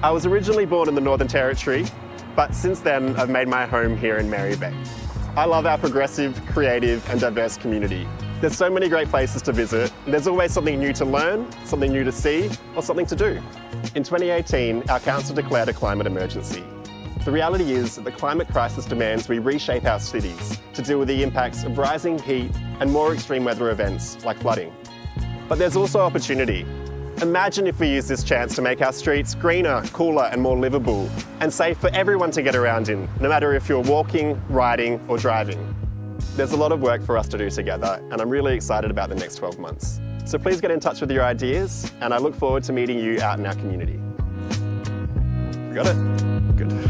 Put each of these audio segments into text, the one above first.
I was originally born in the Northern Territory, but since then I've made my home here in Merri-bek. I love our progressive, creative and diverse community. There's so many great places to visit. There's always something new to learn, something new to see, or something to do. In 2018, our council declared a climate emergency. The reality is that the climate crisis demands we reshape our cities to deal with the impacts of rising heat and more extreme weather events like flooding. But there's also opportunity. Imagine if we use this chance to make our streets greener, cooler and more livable and safe for everyone to get around in, no matter if you're walking, riding or driving. There's a lot of work for us to do together and I'm really excited about the next 12 months. So please get in touch with your ideas and I look forward to meeting you out in our community. Got it? Good.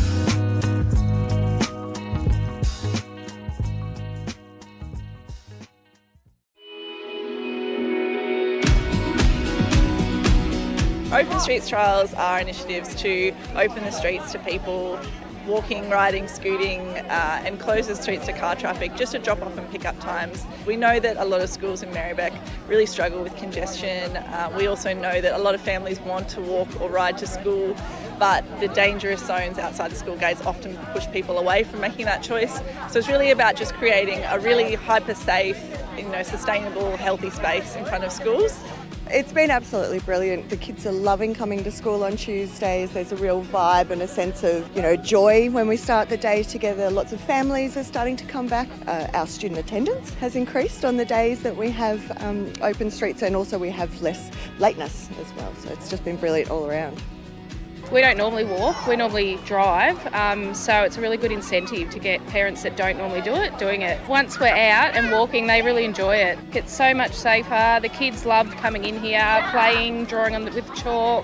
Open Streets trials are initiatives to open the streets to people walking, riding, scooting and close the streets to car traffic just to drop off and pick up times. We know that a lot of schools in Merri-bek really struggle with congestion. We also know that a lot of families want to walk or ride to school, but the dangerous zones outside the school gates often push people away from making that choice. So it's really about just creating a really hyper-safe, sustainable, healthy space in front of schools. It's been absolutely brilliant. The kids are loving coming to school on Tuesdays. There's a real vibe and a sense of, joy when we start the day together. Lots of families are starting to come back. Our student attendance has increased on the days that we have open streets, and also we have less lateness as well. So it's just been brilliant all around. We don't normally walk, we normally drive, so it's a really good incentive to get parents that don't normally do it, doing it. Once we're out and walking, they really enjoy it. It's so much safer. The kids love coming in here, playing, drawing with chalk.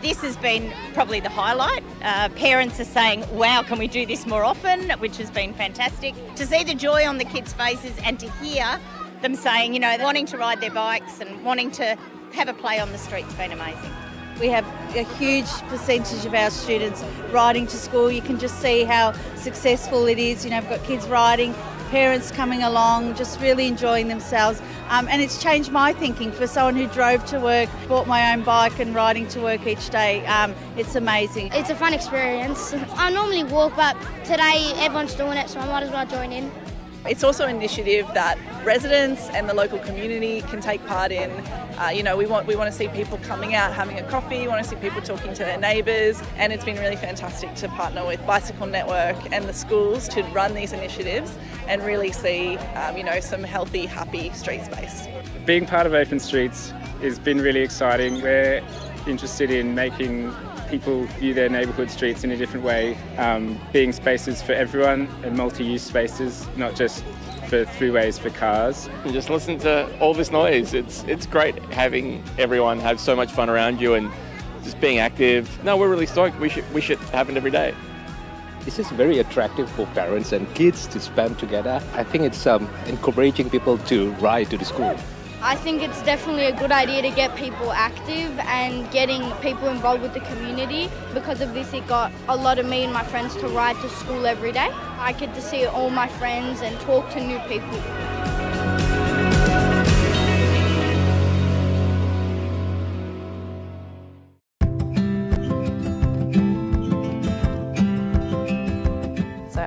This has been probably the highlight. Parents are saying, wow, can we do this more often, which has been fantastic. To see the joy on the kids' faces and to hear them saying, wanting to ride their bikes and wanting to have a play on the street's been amazing. We have a huge percentage of our students riding to school. You can just see how successful it is. We've got kids riding, parents coming along, just really enjoying themselves. And it's changed my thinking. For someone who drove to work, bought my own bike and riding to work each day, it's amazing. It's a fun experience. I normally walk, but today everyone's doing it, so I might as well join in. It's also an initiative that residents and the local community can take part in. We want to see people coming out, having a coffee, we want to see people talking to their neighbours, and it's been really fantastic to partner with Bicycle Network and the schools to run these initiatives and really see, some healthy, happy street space. Being part of Open Streets has been really exciting. We're interested in making people view their neighbourhood streets in a different way, being spaces for everyone and multi-use spaces, not just for throughways for cars. And just listen to all this noise. It's great having everyone have so much fun around you and just being active. No, we're really stoked. We should have it every day. This is very attractive for parents and kids to spend together. I think it's encouraging people to ride to the school. I think it's definitely a good idea to get people active and getting people involved with the community. Because of this, it got a lot of me and my friends to ride to school every day. I get to see all my friends and talk to new people.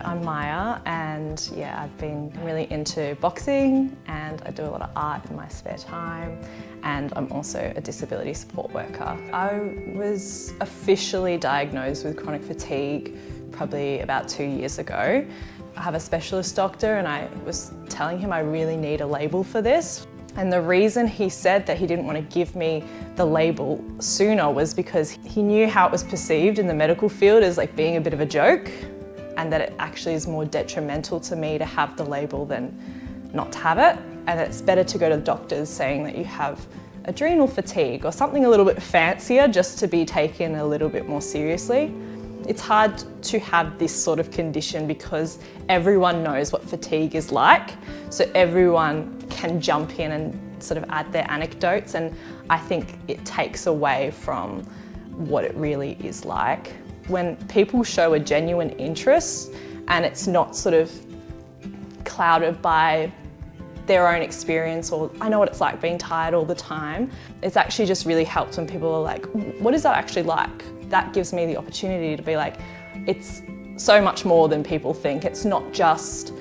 I'm Maya, and I've been really into boxing and I do a lot of art in my spare time, and I'm also a disability support worker. I was officially diagnosed with chronic fatigue probably about 2 years ago. I have a specialist doctor and I was telling him I really need a label for this. And the reason he said that he didn't want to give me the label sooner was because he knew how it was perceived in the medical field as like being a bit of a joke, and that it actually is more detrimental to me to have the label than not to have it. And it's better to go to the doctors saying that you have adrenal fatigue or something a little bit fancier just to be taken a little bit more seriously. It's hard to have this sort of condition because everyone knows what fatigue is like, so everyone can jump in and sort of add their anecdotes, and I think it takes away from what it really is like. When people show a genuine interest and it's not sort of clouded by their own experience, or I know what it's like being tired all the time. It's actually just really helped when people are like, what is that actually like? That gives me the opportunity to be like, it's so much more than people think. It's not just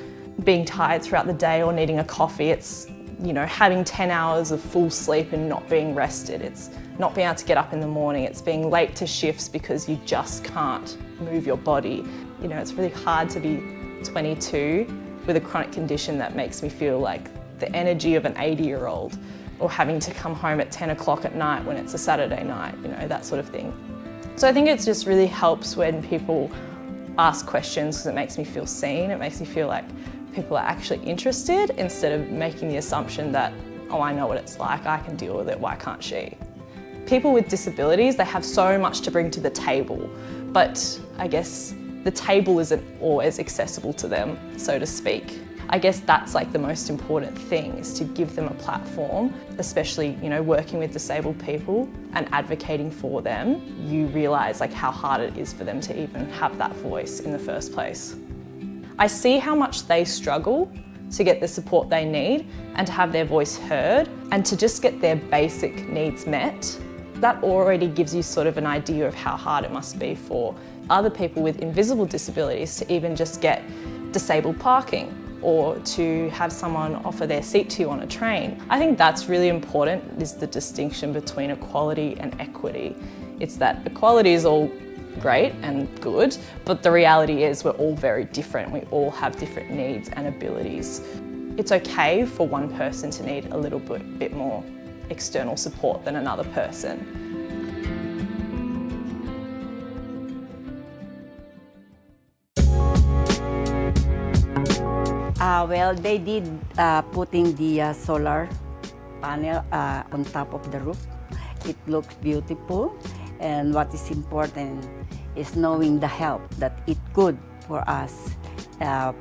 being tired throughout the day or needing a coffee. It's, you know, having 10 hours of full sleep and not being rested. It's not being able to get up in the morning. It's being late to shifts because you just can't move your body. You know, it's really hard to be 22 with a chronic condition that makes me feel like the energy of an 80-year-old, or having to come home at 10 o'clock at night when it's a Saturday night, you know, that sort of thing. So I think it just really helps when people ask questions, because it makes me feel seen. It makes me feel like people are actually interested, instead of making the assumption that, oh, I know what it's like, I can deal with it, why can't she? People with disabilities, they have so much to bring to the table, but I guess the table isn't always accessible to them, so to speak. I guess that's like the most important thing, is to give them a platform, especially, you know, working with disabled people and advocating for them. You realise like how hard it is for them to even have that voice in the first place. I see how much they struggle to get the support they need and to have their voice heard and to just get their basic needs met. That already gives you sort of an idea of how hard it must be for other people with invisible disabilities to even just get disabled parking, or to have someone offer their seat to you on a train. I think that's really important, is the distinction between equality and equity. It's that equality is all great and good, but the reality is we're all very different. We all have different needs and abilities. It's okay for one person to need a little bit more external support than another person. Well, they did putting the solar panel on top of the roof. It looks beautiful, and what is important is knowing the help that it could for us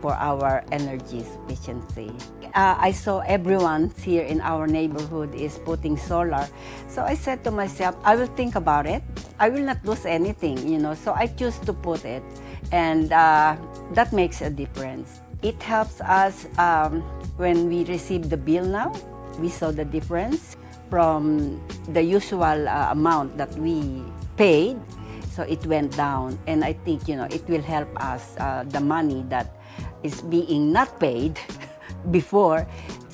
for our energy efficiency. I saw everyone here in our neighborhood is putting solar, so I said to myself, I will think about it. I will not lose anything, you know, so I choose to put it, and that makes a difference. It helps us when we receive the bill now. We saw the difference from the usual amount that we paid, so it went down. And I think, you know, it will help us, the money that is being not paid before,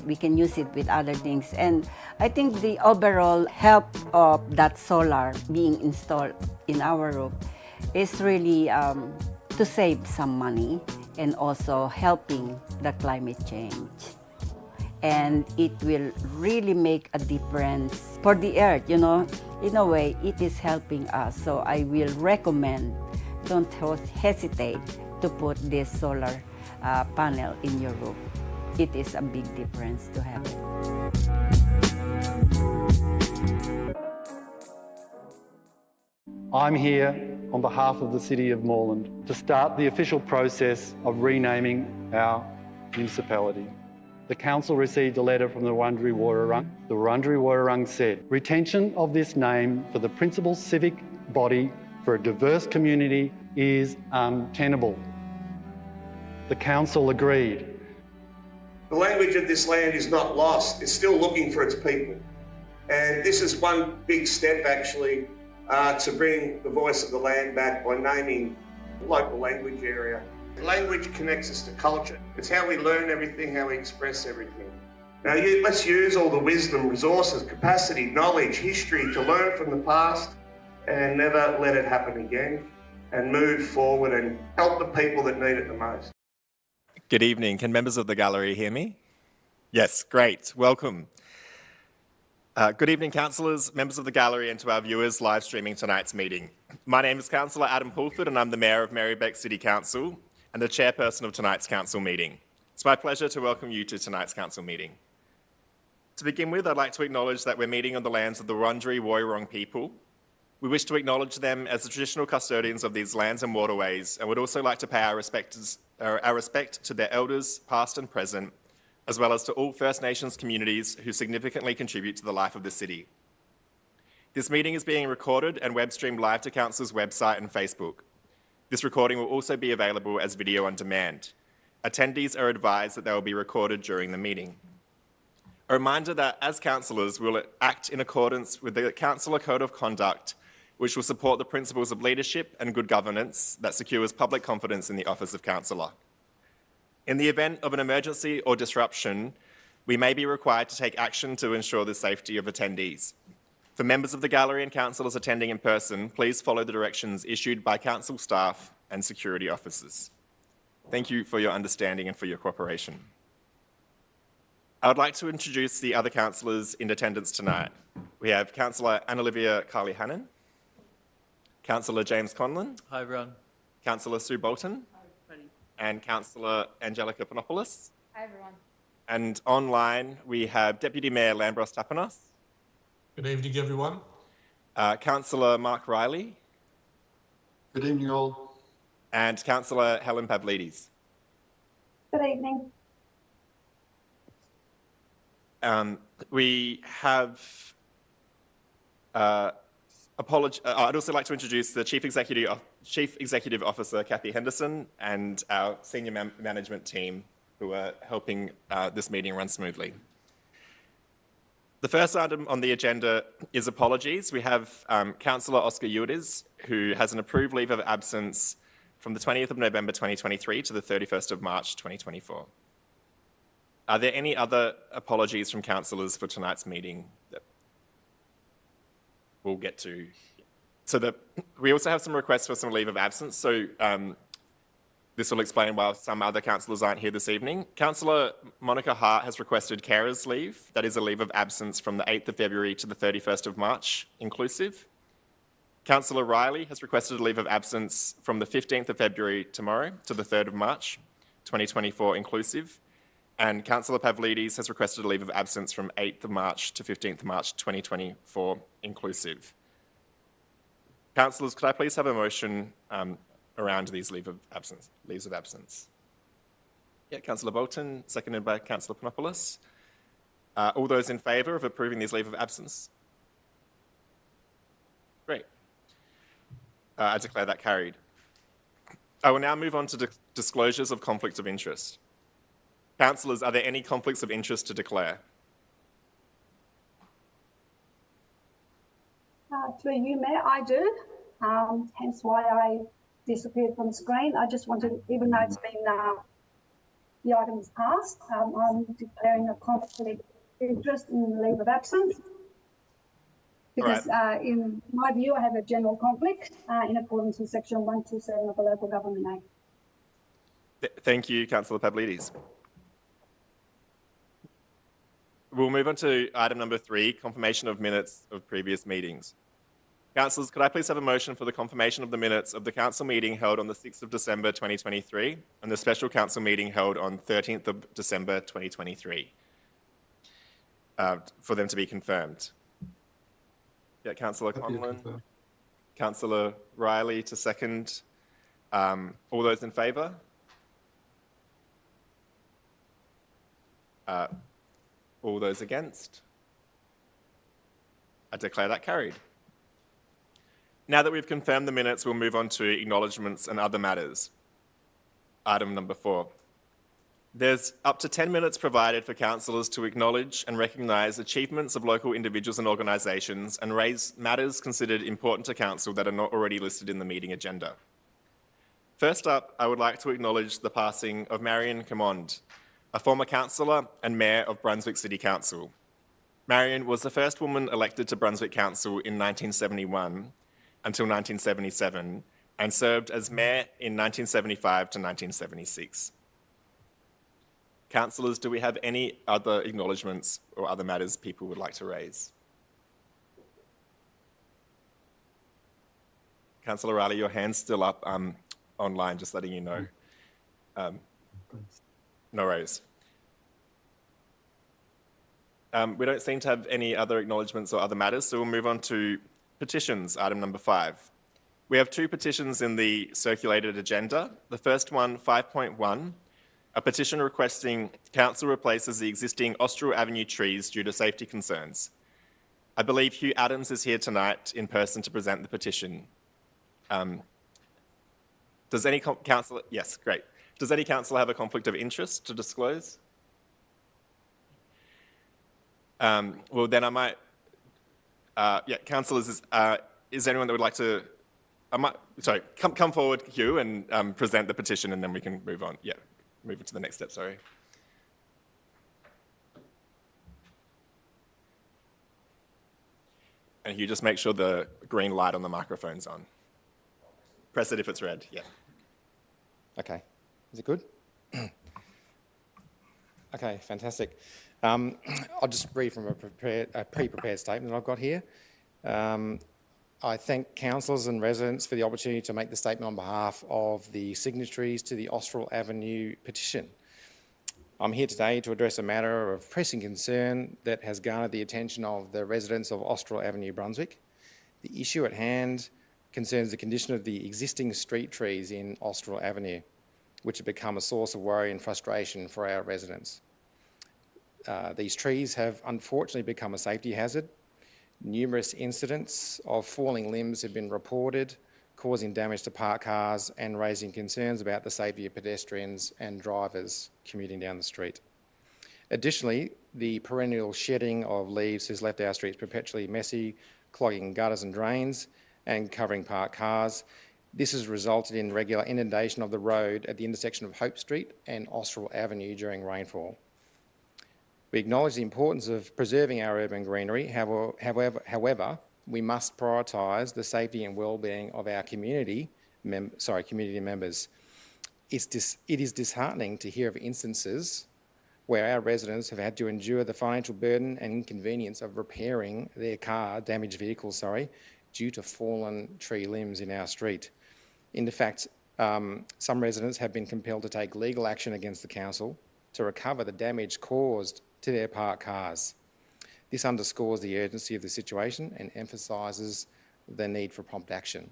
we can use it with other things. And I think the overall help of that solar being installed in our roof is really to save some money, and also helping the climate change. And it will really make a difference for the earth, you know. In a way, it is helping us. So I will recommend, don't hesitate to put this solar panel in your roof. It is a big difference to have it. I'm here on behalf of the City of Moreland to start the official process of renaming our municipality. The Council received a letter from the Wurundjeri Woi-wurrung. The Wurundjeri Woi-wurrung said, retention of this name for the principal civic body for a diverse community is untenable. The Council agreed. The language of this land is not lost, it's still looking for its people. And this is one big step actually to bring the voice of the land back by naming the local language area. Language connects us to culture. It's how we learn everything, how we express everything. Now let's use all the wisdom, resources, capacity, knowledge, history to learn from the past and never let it happen again, and move forward and help the people that need it the most. Good evening. Can members of the gallery hear me? Yes, great. Welcome. Good evening, councillors, members of the gallery, and to our viewers live streaming tonight's meeting. My name is Councillor Adam Pulford, and I'm the Mayor of Merri-bek City Council and the chairperson of tonight's council meeting. It's my pleasure to welcome you to tonight's council meeting. To begin with, I'd like to acknowledge that we're meeting on the lands of the Wurundjeri Woi-wurrung people. We wish to acknowledge them as the traditional custodians of these lands and waterways, and would also like to pay our respect to their elders, past and present, as well as to all First Nations communities who significantly contribute to the life of the city. This meeting is being recorded and web streamed live to Council's website and Facebook. This recording will also be available as video on demand. Attendees are advised that they will be recorded during the meeting. A reminder that as councillors, we will act in accordance with the Councillor Code of Conduct, which will support the principles of leadership and good governance that secures public confidence in the office of councillor. In the event of an emergency or disruption, we may be required to take action to ensure the safety of attendees. For members of the gallery and councillors attending in person, please follow the directions issued by council staff and security officers. Thank you for your understanding and for your cooperation. I would like to introduce the other councillors in attendance tonight. We have Councillor Anna-Olivia Carley-Hannon, Councillor James Conlon. Hi, everyone. Councillor Sue Bolton. Hi, everybody. And Councillor Angelica Panopoulos. Hi, everyone. And online, we have Deputy Mayor Lambros Tapanos. Good evening, everyone. Councillor Mark Riley. Good evening, all. And Councillor Helen Pavlidis. Good evening. We have I'd also like to introduce the Chief Executive Officer, Kathy Henderson, and our senior management team who are helping this meeting run smoothly. The first item on the agenda is apologies. We have Councillor Oscar Yildiz, who has an approved leave of absence from the 20th of November 2023 to the 31st of March 2024. Are there any other apologies from councillors for tonight's meeting that we'll get to? So we also have some requests for some leave of absence. So this will explain why some other councillors aren't here this evening. Councillor Monica Hart has requested carers leave. That is a leave of absence from the 8th of February to the 31st of March, inclusive. Councillor Riley has requested a leave of absence from the 15th of February tomorrow to the 3rd of March, 2024, inclusive. And Councillor Pavlidis has requested a leave of absence from 8th of March to 15th of March 2024, inclusive. Councillors, could I please have a motion around these leaves of absence? Yeah, Councillor Bolton, seconded by Councillor Panopoulos. All those in favour of approving these leave of absence? Great. I declare that carried. I will now move on to disclosures of conflicts of interest. Councillors, are there any conflicts of interest to declare? Through you, Mayor, I do. Hence why I disappeared from the screen. I just wanted, even though it's been the item is passed, I'm declaring a conflict of interest in the leave of absence. Because in my view, I have a general conflict in accordance with Section 127 of the Local Government Act. Thank you, Councillor Pavlidis. We'll move on to item number 3, confirmation of minutes of previous meetings. Councillors, could I please have a motion for the confirmation of the minutes of the council meeting held on the 6th of December 2023 and the special council meeting held on 13th of December 2023 for them to be confirmed? Yeah, Councillor Conlon, Councillor Riley to second. All those in favour? All those against? I declare that carried. Now that we've confirmed the minutes, we'll move on to acknowledgements and other matters. Item number 4. There's up to 10 minutes provided for councillors to acknowledge and recognise achievements of local individuals and organisations and raise matters considered important to council that are not already listed in the meeting agenda. First up, I would like to acknowledge the passing of Marion Commond, a former councillor and mayor of Brunswick City Council. Marion was the first woman elected to Brunswick Council in 1971 until 1977 and served as mayor in 1975 to 1976. Councillors, do we have any other acknowledgements or other matters people would like to raise? Councillor Riley, your hand's still up online, just letting you know. No worries. We don't seem to have any other acknowledgements or other matters, so we'll move on to petitions, item number 5. We have 2 petitions in the circulated agenda. The first one, 5.1, a petition requesting council replaces the existing Austral Avenue trees due to safety concerns. I believe Hugh Adams is here tonight in person to present the petition. Does any councillor, yes, great. Does any councillor have a conflict of interest to disclose? Well, then I might, councillors, is there anyone that would like to, come forward, Hugh, and present the petition, and then we can move on. Yeah, move to the next step, sorry. And Hugh, just make sure the green light on the microphone's on. Press it if it's red, yeah. Okay, is it good? Okay, fantastic. I'll just read from a pre-prepared statement I've got here. I thank councillors and residents for the opportunity to make the statement on behalf of the signatories to the Austral Avenue petition. I'm here today to address a matter of pressing concern that has garnered the attention of the residents of Austral Avenue, Brunswick. The issue at hand concerns the condition of the existing street trees in Austral Avenue, which have become a source of worry and frustration for our residents. These trees have unfortunately become a safety hazard. Numerous incidents of falling limbs have been reported, causing damage to parked cars and raising concerns about the safety of pedestrians and drivers commuting down the street. Additionally, the perennial shedding of leaves has left our streets perpetually messy, clogging gutters and drains and covering parked cars. This has resulted in regular inundation of the road at the intersection of Hope Street and Austral Avenue during rainfall. We acknowledge the importance of preserving our urban greenery. However, we must prioritise the safety and well-being of our community members. It is disheartening to hear of instances where our residents have had to endure the financial burden and inconvenience of repairing their damaged vehicles, due to fallen tree limbs in our street. In fact, some residents have been compelled to take legal action against the council to recover the damage caused to their parked cars. This underscores the urgency of the situation and emphasises the need for prompt action.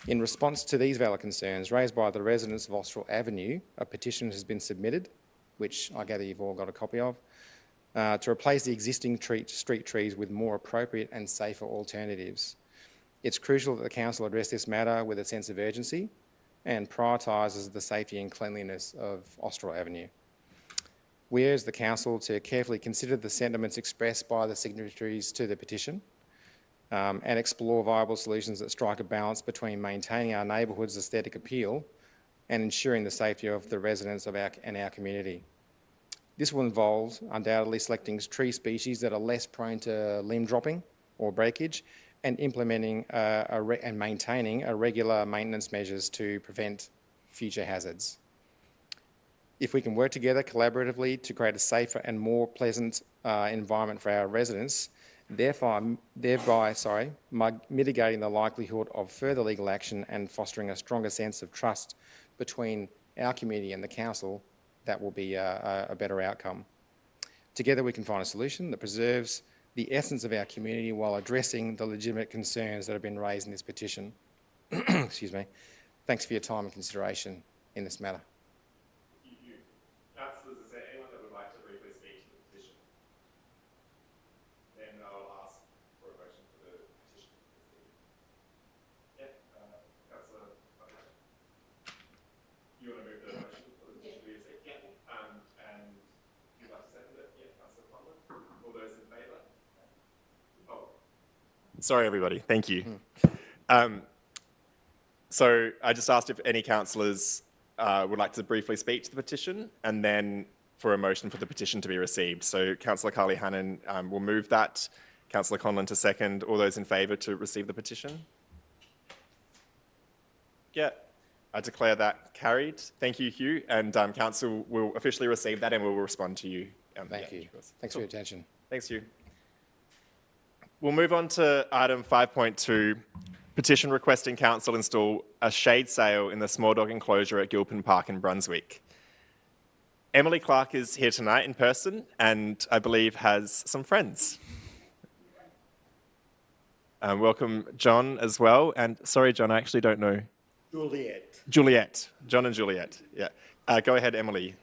In response to these valid concerns raised by the residents of Austral Avenue, a petition has been submitted, which I gather you've all got a copy of, to replace the existing street trees with more appropriate and safer alternatives. It's crucial that the council address this matter with a sense of urgency and prioritises the safety and cleanliness of Austral Avenue. We urge the council to carefully consider the sentiments expressed by the signatories to the petition and explore viable solutions that strike a balance between maintaining our neighbourhood's aesthetic appeal and ensuring the safety of the residents of our community. This will involve undoubtedly selecting tree species that are less prone to limb dropping or breakage and implementing and maintaining regular maintenance measures to prevent future hazards. If we can work together collaboratively to create a safer and more pleasant environment for our residents, thereby mitigating the likelihood of further legal action and fostering a stronger sense of trust between our community and the council, that will be a better outcome. Together we can find a solution that preserves the essence of our community while addressing the legitimate concerns that have been raised in this petition. Excuse me. Thanks for your time and consideration in this matter. Councillors, is there anyone that would like to briefly speak to the petition? Then I'll ask for a motion for the petition. Yeah, Councillor, you want to move the motion for the petition to be received? Yeah. And you'd like to second it? Yeah, Councillor Conlon. All those in favour? Oh, sorry everybody, thank you. So I just asked if any councillors would like to briefly speak to the petition and then for a motion for the petition to be received. So Councillor Carly Hannon will move that. Councillor Conlon to second. All those in favour to receive the petition? Yeah, I declare that carried. Thank you, Hugh. And Council will officially receive that and we'll respond to you. Thank you. Thanks for your attention. Thanks, Hugh. We'll move on to item 5.2. Petition requesting council install a shade sail in the small dog enclosure at Gilpin Park in Brunswick. Emily Clark is here tonight in person and I believe has some friends. Welcome John as well. And sorry, John, I actually don't know. Juliet. John and Juliet, yeah. Go ahead, Emily.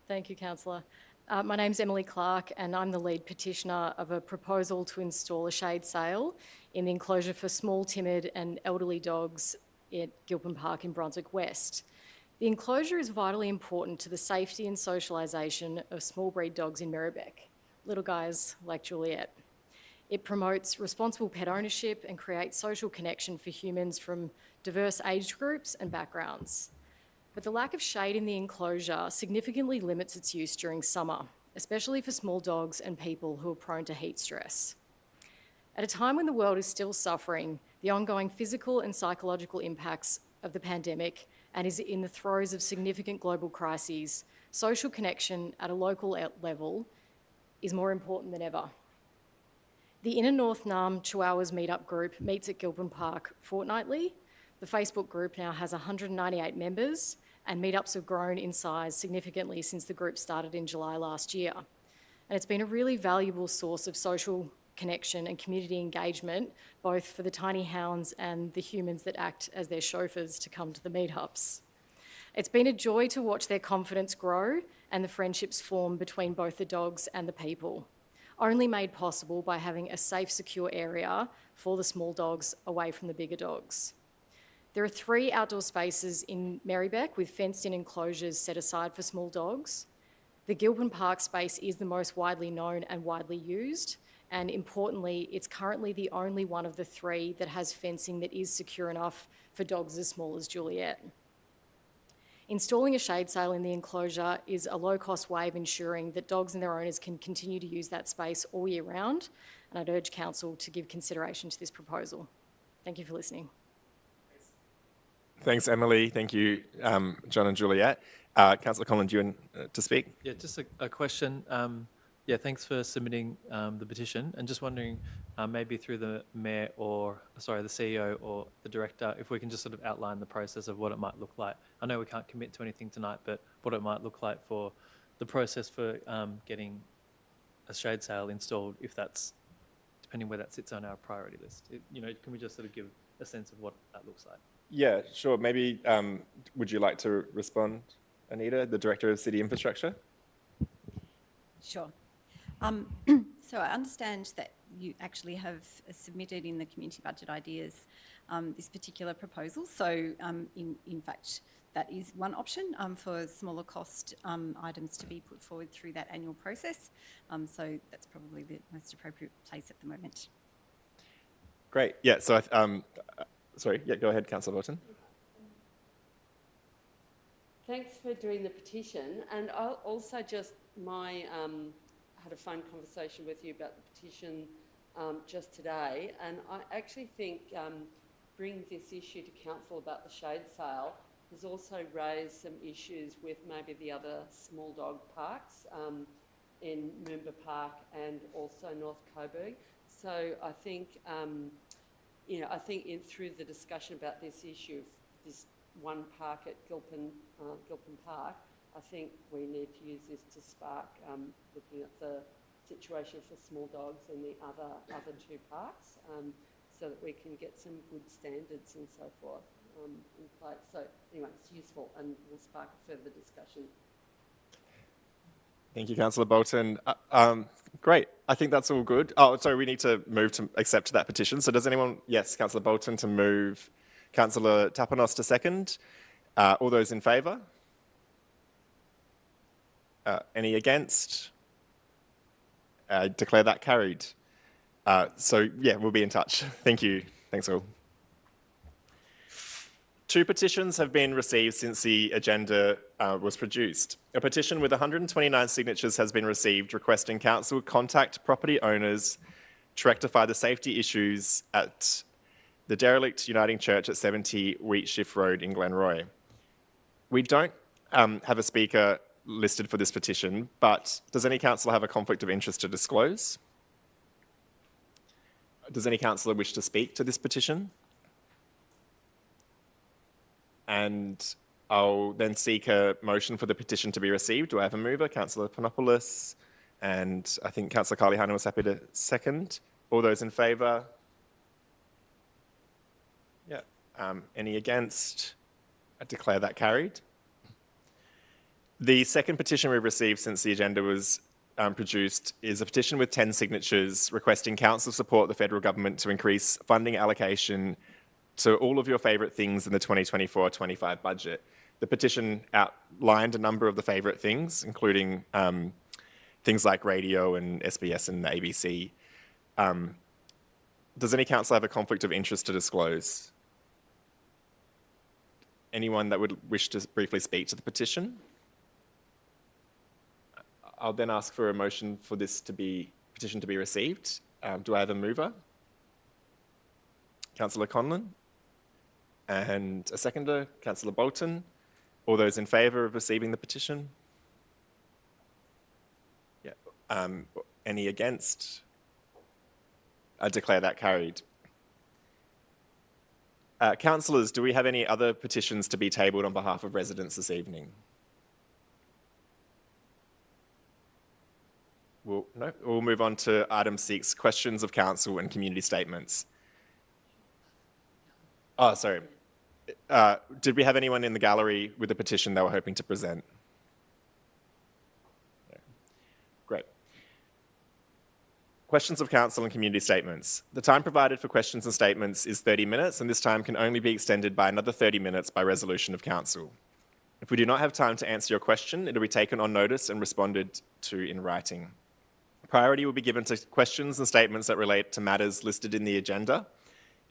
Thank you, Councillor. My name's Emily Clark and I'm the lead petitioner of a proposal to install a shade sail in the enclosure for small, timid and elderly dogs at Gilpin Park in Brunswick West. The enclosure is vitally important to the safety and socialisation of small breed dogs in Merri-bek, little guys like Juliet. It promotes responsible pet ownership and creates social connection for humans from diverse age groups and backgrounds. But the lack of shade in the enclosure significantly limits its use during summer, especially for small dogs and people who are prone to heat stress. At a time when the world is still suffering the ongoing physical and psychological impacts of the pandemic and is in the throes of significant global crises, social connection at a local level is more important than ever. The Inner North Naarm Chihuahuas meetup group meets at Gilpin Park fortnightly. The Facebook group now has 198 members, and meetups have grown in size significantly since the group started in July last year. And it's been a really valuable source of social connection and community engagement, both for the tiny hounds and the humans that act as their chauffeurs to come to the meetups. It's been a joy to watch their confidence grow and the friendships form between both the dogs and the people, only made possible by having a safe, secure area for the small dogs away from the bigger dogs. There are 3 outdoor spaces in Merri-bek with fenced-in enclosures set aside for small dogs. The Gilpin Park space is the most widely known and widely used, and importantly, it's currently the only one of the 3 that has fencing that is secure enough for dogs as small as Juliet. Installing a shade sail in the enclosure is a low-cost way of ensuring that dogs and their owners can continue to use that space all year round, and I'd urge Council to give consideration to this proposal. Thank you for listening. Thanks, Emily. Thank you, John and Juliet. Councillor Collins, you to speak? Yeah, just a question. Yeah, thanks for submitting the petition, and just wondering, maybe through the Mayor or, sorry, the CEO or the Director, if we can just sort of outline the process of what it might look like. I know we can't commit to anything tonight, but what it might look like for the process for getting a shade sail installed, if that's, depending where that sits on our priority list. Can we just sort of give a sense of what that looks like? Yeah, sure. Maybe would you like to respond, Anita, the Director of City Infrastructure? Sure. So I understand that you actually have submitted in the community budget ideas this particular proposal. So in fact, that is one option for smaller cost items to be put forward through that annual process. So that's probably the most appropriate place at the moment. Great. Yeah, so sorry, yeah, go ahead, Councillor Bolton. Thanks for doing the petition, and I'll also just had a phone conversation with you about the petition just today, and I actually think bringing this issue to Council about the shade sail has also raised some issues with maybe the other small dog parks in Moomba Park and also North Coburg. So I think through the discussion about this issue, this one park at Gilpin Park, I think we need to use this to spark looking at the situation for small dogs in the other 2 parks, so that we can get some good standards and so forth in place. So anyway, it's useful and will spark a further discussion. Thank you, Councillor Bolton. Great. I think that's all good. Oh, sorry, we need to move to accept that petition. So does anyone, yes, Councillor Bolton to move, Councillor Tapanos to second. All those in favour? Any against? Declare that carried. So yeah, we'll be in touch. Thank you. Thanks all. 2 petitions have been received since the agenda was produced. A petition with 129 signatures has been received requesting Council contact property owners to rectify the safety issues at the derelict Uniting Church at 70 Wheatshift Road in Glenroy. We don't have a speaker listed for this petition, but does any councillor have a conflict of interest to disclose? Does any councillor wish to speak to this petition? And I'll then seek a motion for the petition to be received. Do I have a mover? Councillor Panopoulos, and I think Councillor Carly-Hanna was happy to second. All those in favour? Yeah. Any against? I declare that carried. The second petition we've received since the agenda was produced is a petition with 10 signatures requesting council support the federal government to increase funding allocation to all of your favourite things in the 2024-25 budget. The petition outlined a number of the favourite things, including things like radio and SBS and the ABC. Does any councillor have a conflict of interest to disclose? Anyone that would wish to briefly speak to the petition? I'll then ask for a motion for this petition to be received. Do I have a mover? Councillor Conlon. And a seconder, Councillor Bolton. All those in favour of receiving the petition? Yeah. Any against? I declare that carried. Councillors, do we have any other petitions to be tabled on behalf of residents this evening? No, we'll move on to item 6, questions of council and community statements. Oh, sorry. Did we have anyone in the gallery with a petition they were hoping to present? No. Great. Questions of council and community statements. The time provided for questions and statements is 30 minutes, and this time can only be extended by another 30 minutes by resolution of council. If we do not have time to answer your question, it will be taken on notice and responded to in writing. Priority will be given to questions and statements that relate to matters listed in the agenda.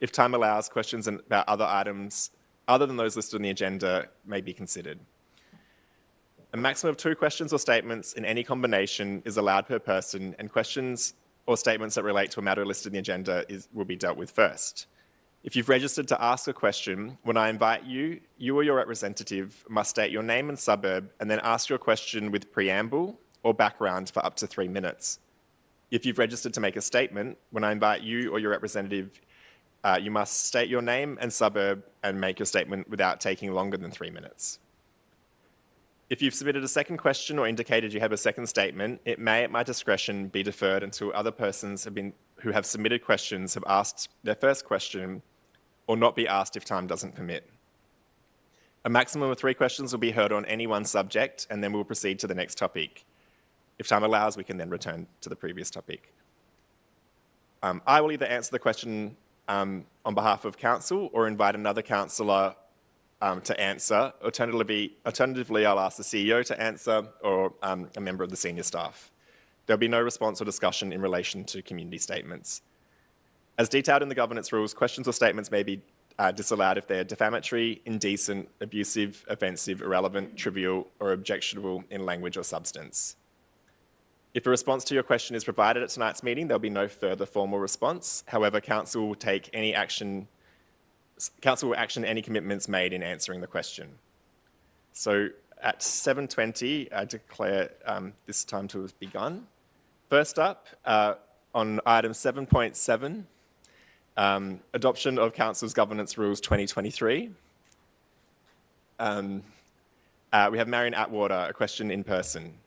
If time allows, questions about other items other than those listed on the agenda may be considered. A maximum of 2 questions or statements in any combination is allowed per person, and questions or statements that relate to a matter listed in the agenda will be dealt with first. If you've registered to ask a question, when I invite you, you or your representative must state your name and suburb and then ask your question with preamble or background for up to 3 minutes. If you've registered to make a statement, when I invite you or your representative, you must state your name and suburb and make your statement without taking longer than 3 minutes. If you've submitted a second question or indicated you have a second statement, it may, at my discretion, be deferred until other persons who have submitted questions have asked their first question or not be asked if time doesn't permit. A maximum of 3 questions will be heard on any one subject, and then we'll proceed to the next topic. If time allows, we can then return to the previous topic. I will either answer the question on behalf of council or invite another councillor to answer. Alternatively, I'll ask the CEO to answer or a member of the senior staff. There'll be no response or discussion in relation to community statements. As detailed in the governance rules, questions or statements may be disallowed if they're defamatory, indecent, abusive, offensive, irrelevant, trivial, or objectionable in language or substance. If a response to your question is provided at tonight's meeting, there'll be no further formal response. However, council will action any commitments made in answering the question. So at 7:20, I declare this time to have begun. First up, on item 7.7, adoption of Council's Governance Rules 2023. We have Marion Atwater, a question in person.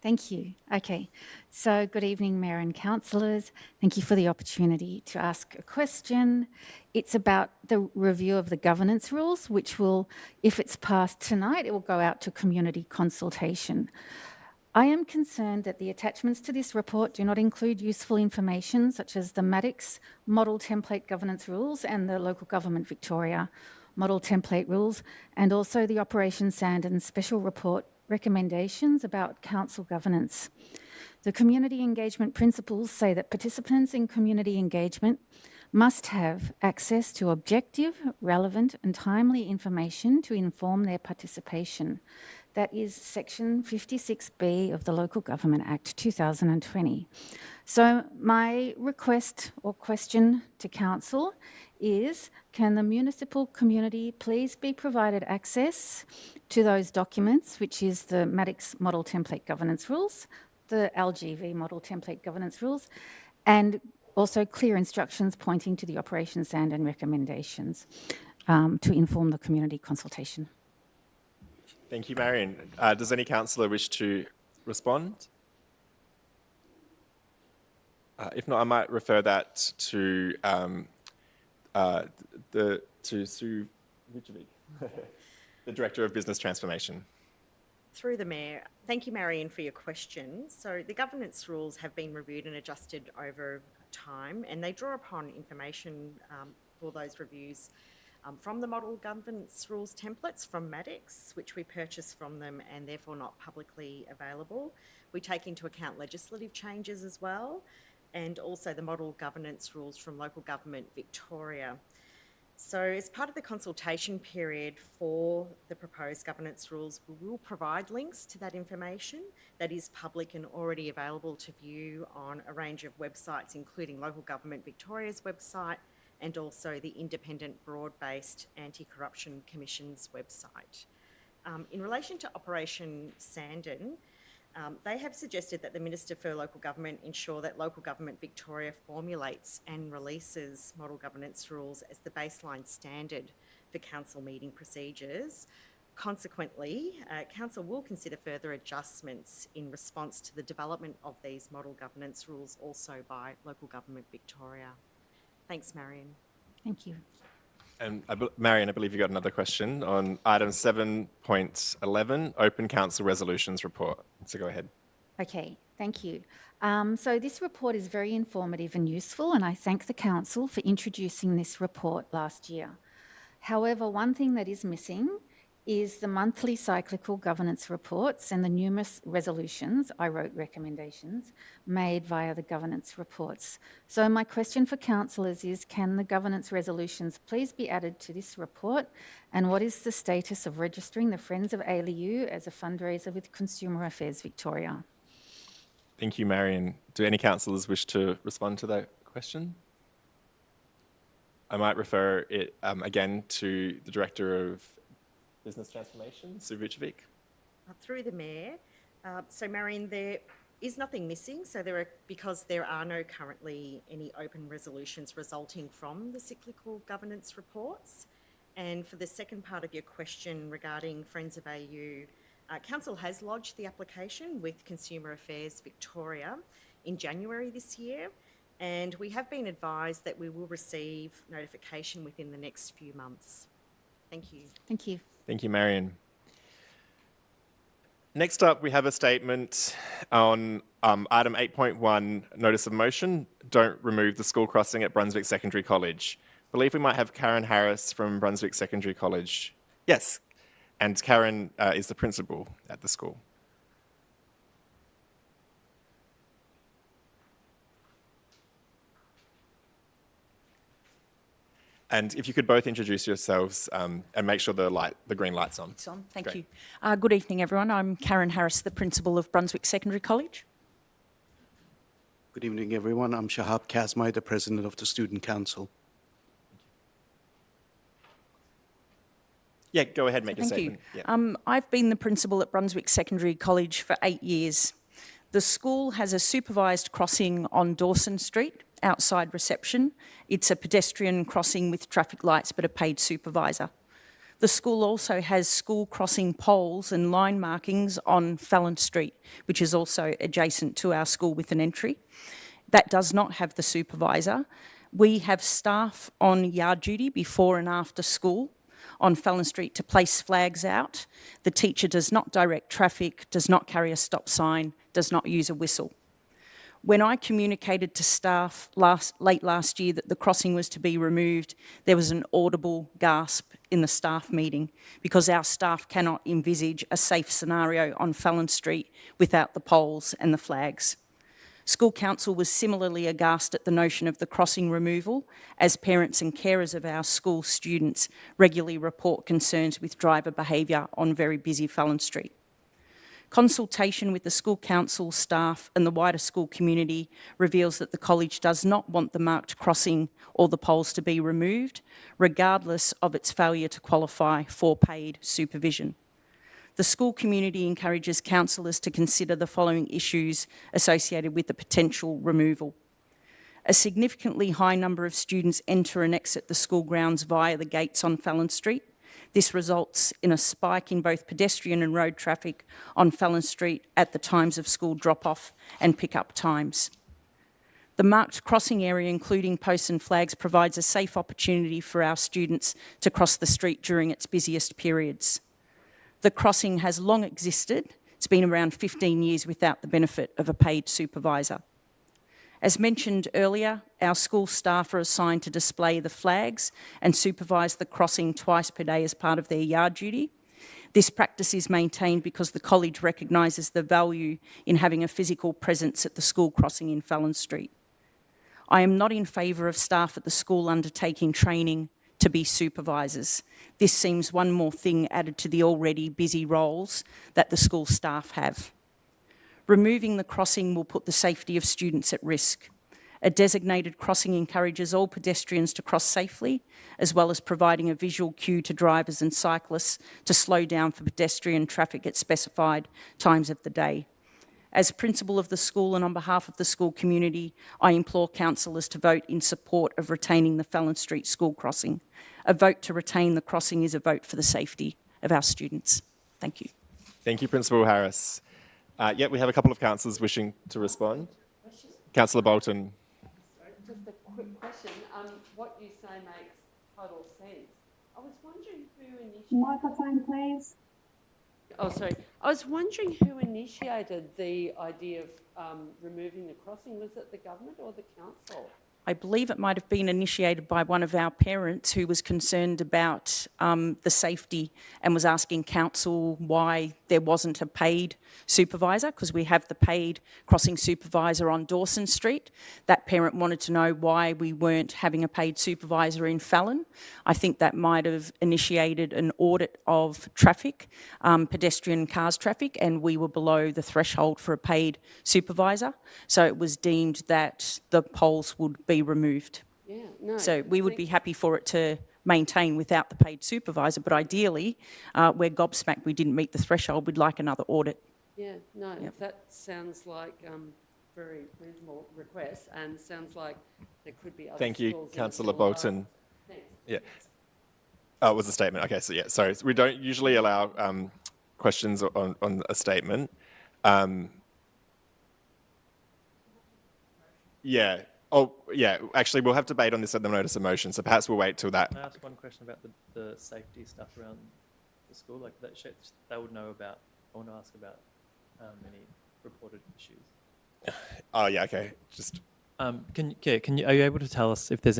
Thank you. Okay, so good evening, Mayor and councillors. Thank you for the opportunity to ask a question. It's about the review of the governance rules, which will, if it's passed tonight, it will go out to community consultation. I am concerned that the attachments to this report do not include useful information such as the Maddox Model Template Governance Rules and the Local Government Victoria Model Template Rules, and also the Operation Sandon Special Report recommendations about council governance. The community engagement principles say that participants in community engagement must have access to objective, relevant and timely information to inform their participation. That is section 56B of the Local Government Act 2020. So my request or question to council is, can the municipal community please be provided access to those documents, which is the Maddox Model Template Governance Rules, the LGV Model Template Governance Rules, and also clear instructions pointing to the Operation Sandon recommendations to inform the community consultation. Thank you, Marion. Does any councillor wish to respond? If not, I might refer that to Sue Vichovic, the Director of Business Transformation. Through the Mayor, thank you, Marion, for your question. So the governance rules have been reviewed and adjusted over time, and they draw upon information for those reviews from the model governance rules templates from Maddox, which we purchased from them and therefore not publicly available. We take into account legislative changes as well, and also the model governance rules from Local Government Victoria. So as part of the consultation period for the proposed governance rules, we will provide links to that information that is public and already available to view on a range of websites, including Local Government Victoria's website and also the Independent Broad-Based Anti-Corruption Commission's website. In relation to Operation Sandon, they have suggested that the Minister for Local Government ensure that Local Government Victoria formulates and releases model governance rules as the baseline standard for council meeting procedures. Consequently, council will consider further adjustments in response to the development of these model governance rules also by Local Government Victoria. Thanks, Marion. Thank you. And Marion, I believe you got another question on item 7.11, Open Council Resolutions Report. So go ahead. Okay, thank you. So this report is very informative and useful, and I thank the Council for introducing this report last year. However, one thing that is missing is the monthly cyclical governance reports and the numerous resolutions, I wrote recommendations, made via the governance reports. So my question for councillors is, can the governance resolutions please be added to this report? And what is the status of registering the Friends of ALU as a fundraiser with Consumer Affairs Victoria? Thank you, Marion. Do any councillors wish to respond to that question? I might refer it again to the Director of Business Transformation, Sue Vichovic. Through the Mayor. So Marion, there is nothing missing. So because there are no currently any open resolutions resulting from the cyclical governance reports. And for the second part of your question regarding Friends of AU, Council has lodged the application with Consumer Affairs Victoria in January this year. And we have been advised that we will receive notification within the next few months. Thank you. Thank you. Thank you, Marion. Next up, we have a statement on item 8.1, Notice of Motion, Don't Remove the School Crossing at Brunswick Secondary College. I believe we might have Karen Harris from Brunswick Secondary College. Yes, and Karen is the principal at the school. And if you could both introduce yourselves and make sure the green light's on. It's on, thank Great. you. Good evening, everyone. I'm Karen Harris, the principal of Brunswick Secondary College. Good evening, everyone. I'm Shahab Kazmai, the president of the Student Council. Yeah, go ahead, make your Thank statement. you. Yeah. I've been the principal at Brunswick Secondary College for 8 years. The school has a supervised crossing on Dawson Street outside reception. It's a pedestrian crossing with traffic lights but a paid supervisor. The school also has school crossing poles and line markings on Fallon Street, which is also adjacent to our school with an entry. That does not have the supervisor. We have staff on yard duty before and after school on Fallon Street to place flags out. The teacher does not direct traffic, does not carry a stop sign, does not use a whistle. When I communicated to staff late last year that the crossing was to be removed, there was an audible gasp in the staff meeting because our staff cannot envisage a safe scenario on Fallon Street without the poles and the flags. School Council was similarly aghast at the notion of the crossing removal, as parents and carers of our school students regularly report concerns with driver behaviour on very busy Fallon Street. Consultation with the School Council staff and the wider school community reveals that the college does not want the marked crossing or the poles to be removed, regardless of its failure to qualify for paid supervision. The school community encourages councillors to consider the following issues associated with the potential removal. A significantly high number of students enter and exit the school grounds via the gates on Fallon Street. This results in a spike in both pedestrian and road traffic on Fallon Street at the times of school drop-off and pick-up times. The marked crossing area, including posts and flags, provides a safe opportunity for our students to cross the street during its busiest periods. The crossing has long existed. It's been around 15 years without the benefit of a paid supervisor. As mentioned earlier, our school staff are assigned to display the flags and supervise the crossing twice per day as part of their yard duty. This practice is maintained because the college recognises the value in having a physical presence at the school crossing in Fallon Street. I am not in favour of staff at the school undertaking training to be supervisors. This seems one more thing added to the already busy roles that the school staff have. Removing the crossing will put the safety of students at risk. A designated crossing encourages all pedestrians to cross safely, as well as providing a visual cue to drivers and cyclists to slow down for pedestrian traffic at specified times of the day. As principal of the school and on behalf of the school community, I implore councillors to vote in support of retaining the Fallon Street school crossing. A vote to retain the crossing is a vote for the safety of our students. Thank you. Thank you, Principal Harris. We have a couple of councillors wishing to respond. Councillor Bolton. Just a quick question. What you say makes total sense. I was wondering who initiated... Microphone, please. Oh, sorry. I was wondering who initiated the idea of removing the crossing. Was it the government or the council? I believe it might have been initiated by one of our parents who was concerned about the safety and was asking council why there wasn't a paid supervisor, because we have the paid crossing supervisor on Dawson Street. That parent wanted to know why we weren't having a paid supervisor in Fallon. I think that might have initiated an audit of traffic, pedestrian cars traffic, and we were below the threshold for a paid supervisor. So it was deemed that the poles would be removed. Yeah, no. So we would be happy for it to maintain without the paid supervisor, but ideally, we're gobsmacked we didn't meet the threshold, we'd like another audit. Yeah, no, that sounds like very reasonable request and sounds like there could be other Thank you, schools Councillor Bolton. Yeah. Oh, it was a statement. Okay, so yeah, sorry. We don't usually allow questions on a statement. Yeah. Oh, yeah. Actually, we'll have debate on this at the notice of motion, so perhaps we'll wait till that. Can I ask one question about the safety stuff around the school? Like that, they would know about. I want to ask about any reported issues. Oh yeah. Okay. Just. Are you able to tell us if there's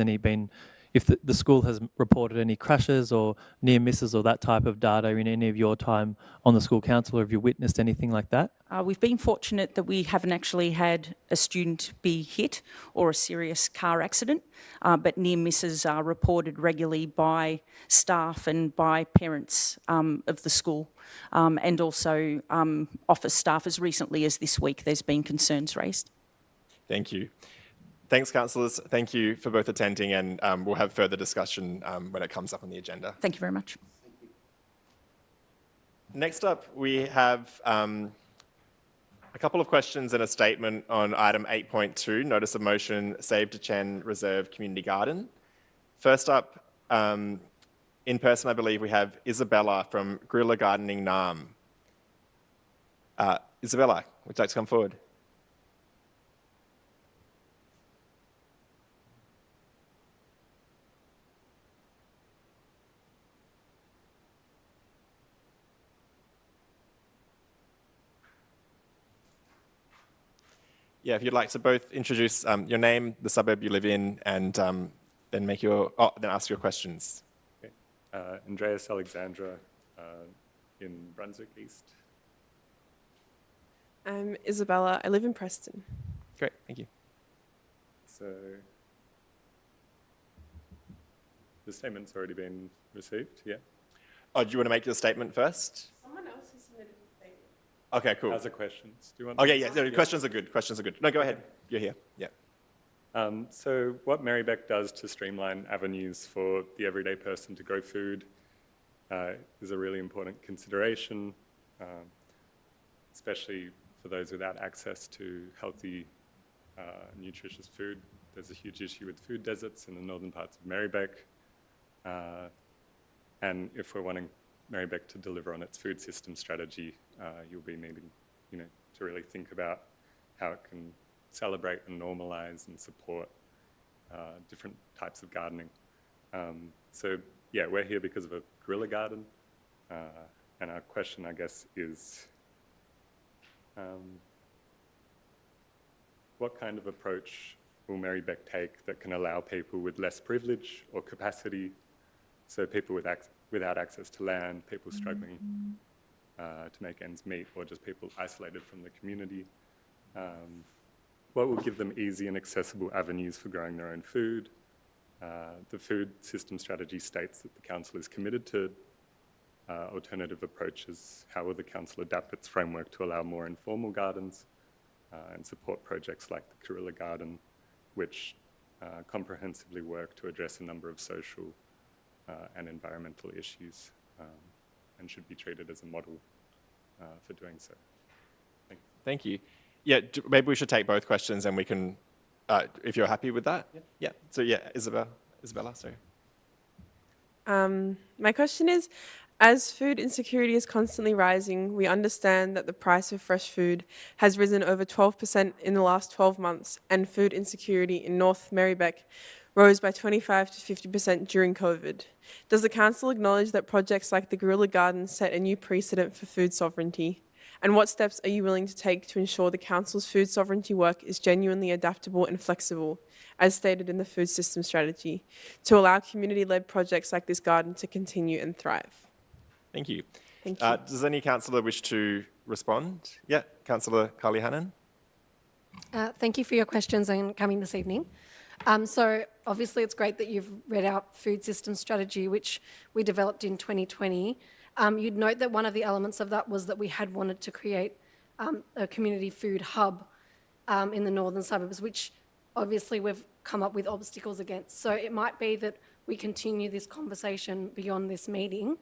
if the school has reported any crashes or near misses or that type of data in any of your time on the school council, or have you witnessed anything like that? We've been fortunate that we haven't actually had a student be hit or a serious car accident, but near misses are reported regularly by staff and by parents of the school, and also office staff. As recently as this week, there's been concerns raised. Thank you. Thanks, councillors. Thank you for both attending, and we'll have further discussion when it comes up on the agenda. Thank you very much. Next up, we have a couple of questions and a statement on item 8.2, Notice of Motion, Save to Chen Reserve Community Garden. First up, in person, I believe we have Isabella from Guerrilla Gardening Nam. Isabella, would you like to come forward? Yeah, if you'd like to both introduce your name, the suburb you live in, and then then ask your questions. Okay. Andreas Alexandra in Brunswick East. I'm Isabella. I live in Preston. Great, thank you. So the statement's already been received, yeah? Oh, do you want to make your statement first? Someone else has submitted a statement. Okay, cool. How's the questions? Do you want? Okay, yeah, questions are good. Questions are good. No, go ahead. You're here. Yeah. So what Merri-bek does to streamline avenues for the everyday person to grow food is a really important consideration, especially for those without access to healthy, nutritious food. There's a huge issue with food deserts in the northern parts of Merri-bek. And if we're wanting Merri-bek to deliver on its food system strategy, you'll be needing, to really think about how it can celebrate and normalise and support different types of gardening. So yeah, we're here because of a guerrilla garden, and our question, I guess, is what kind of approach will Merri-bek take that can allow people with less privilege or capacity, so people without access to land, people struggling to make ends meet, or just people isolated from the community, what will give them easy and accessible avenues for growing their own food? The food system strategy states that the council is committed to alternative approaches. How will the council adapt its framework to allow more informal gardens and support projects like the Guerrilla Garden, which comprehensively work to address a number of social and environmental issues and should be treated as a model for doing so? Thank you. Yeah, maybe we should take both questions and we can, if you're happy with that. Yeah. So yeah, Isabella, sorry. My question is, as food insecurity is constantly rising, we understand that the price of fresh food has risen over 12% in the last 12 months, and food insecurity in North Merri-bek rose by 25 to 50% during COVID. Does the council acknowledge that projects like the Guerrilla Garden set a new precedent for food sovereignty? And what steps are you willing to take to ensure the council's food sovereignty work is genuinely adaptable and flexible, as stated in the food system strategy, to allow community-led projects like this garden to continue and thrive? Thank you. Thank you. Does any councillor wish to respond? Yeah, Councillor Carly Hannan. Thank you for your questions and coming this evening. So obviously it's great that you've read our food system strategy, which we developed in 2020. You'd note that one of the elements of that was that we had wanted to create a community food hub in the northern suburbs, which obviously we've come up with obstacles against. So it might be that we continue this conversation beyond this meeting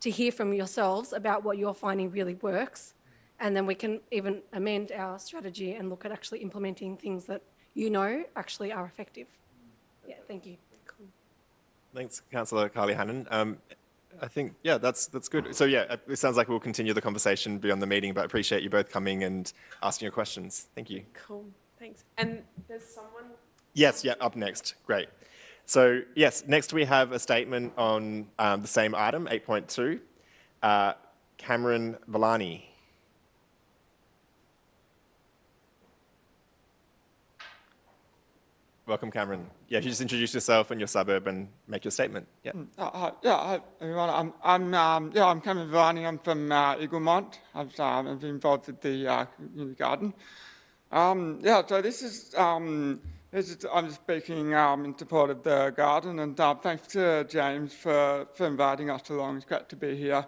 to hear from yourselves about what you're finding really works, and then we can even amend our strategy and look at actually implementing things that you know actually are effective. Yeah, thank you. Cool. Thanks, Councillor Carly Hannan. I think, yeah, that's good. So yeah, it sounds like we'll continue the conversation beyond the meeting, but I appreciate you both coming and asking your questions. Thank you. Cool, thanks. And there's someone... Yes, yeah, up next. Great. So yes, next we have a statement on the same item, 8.2. Cameron Villani. Welcome, Cameron. Yeah, if you just introduce yourself and your suburb and make your statement. Yeah. Hi everyone. I'm Cameron Villani. I'm from Eaglemont. I've been involved with the community garden. So this is I'm speaking in support of the garden, and thanks to James for inviting us along. It's great to be here.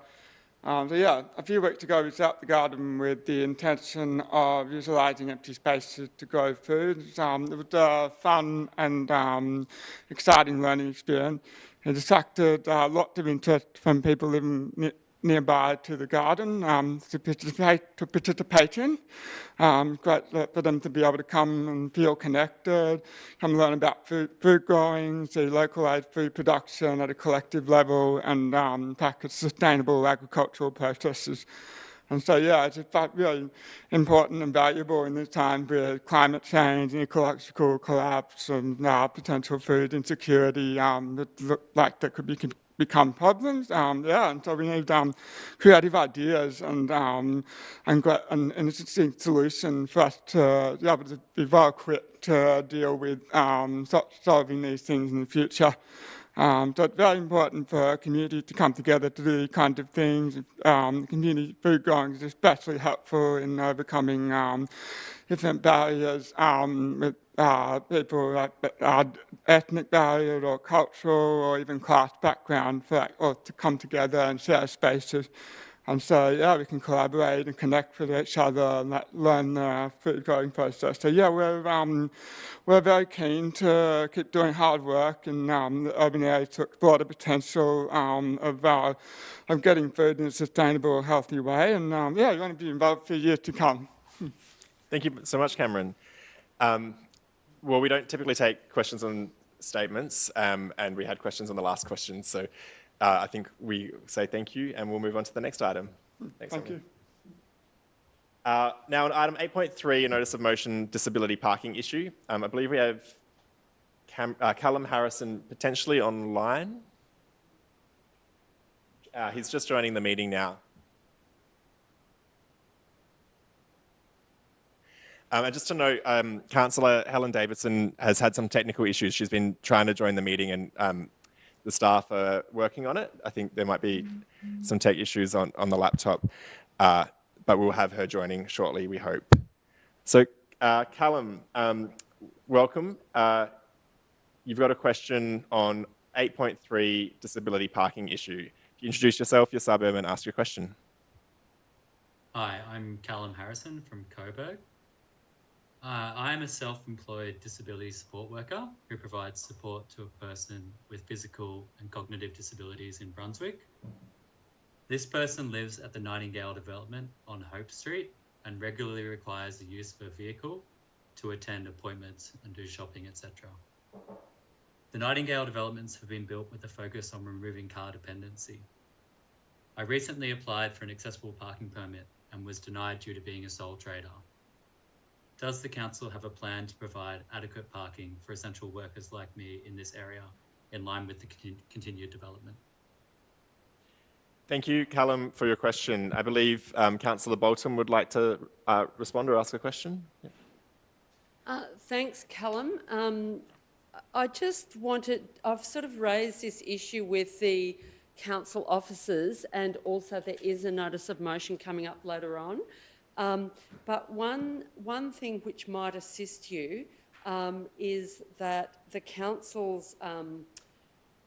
A few weeks ago we set up the garden with the intention of utilising empty spaces to grow food. It was a fun and exciting learning experience. It attracted lots of interest from people living nearby to the garden to participate in. Great for them to be able to come and feel connected, come learn about food growing, see localised food production at a collective level, and practice sustainable agricultural processes. And so, yeah, it's really important and valuable in this time with climate change and ecological collapse and potential food insecurity that look like that could become problems. And so we need creative ideas and an interesting solution for us to be able to be well equipped to deal with solving these things in the future. So it's very important for a community to come together to do these kinds of things. Community food growing is especially helpful in overcoming different barriers with people like ethnic barriers or cultural or even class background or to come together and share spaces. And so, yeah, we can collaborate and connect with each other and learn the food growing process. So, yeah, we're very keen to keep doing hard work in the urban area to explore the potential of getting food in a sustainable, healthy way. And, you want to be involved for years to come. Thank you so much, Cameron. Well, we don't typically take questions on statements, and we had questions on the last question, so I think we say thank you, and we'll move on to the next item. Thanks, Thank you. Now on item 8.3, a notice of motion disability parking issue. I believe we have Callum Harrison potentially online. He's just joining the meeting now. And just to note, Councillor Helen Davidson has had some technical issues. She's been trying to join the meeting and the staff are working on it. I think there might be some tech issues on the laptop, but we'll have her joining shortly, we hope. So Callum, welcome. You've got a question on 8.3 disability parking issue. If you introduce yourself, your suburb, and ask your question. Hi, I'm Callum Harrison from Coburg. I am a self-employed disability support worker who provides support to a person with physical and cognitive disabilities in Brunswick. This person lives at the Nightingale development on Hope Street and regularly requires the use of a vehicle to attend appointments and do shopping, etc. The Nightingale developments have been built with a focus on removing car dependency. I recently applied for an accessible parking permit and was denied due to being a sole trader. Does the council have a plan to provide adequate parking for essential workers like me in this area in line with the continued development? Thank you, Callum, for your question. I believe Councillor Bolton would like to respond or ask a question. Yeah. Thanks, Callum. I've sort of raised this issue with the council officers, and also there is a notice of motion coming up later on. But one thing which might assist you is that the council's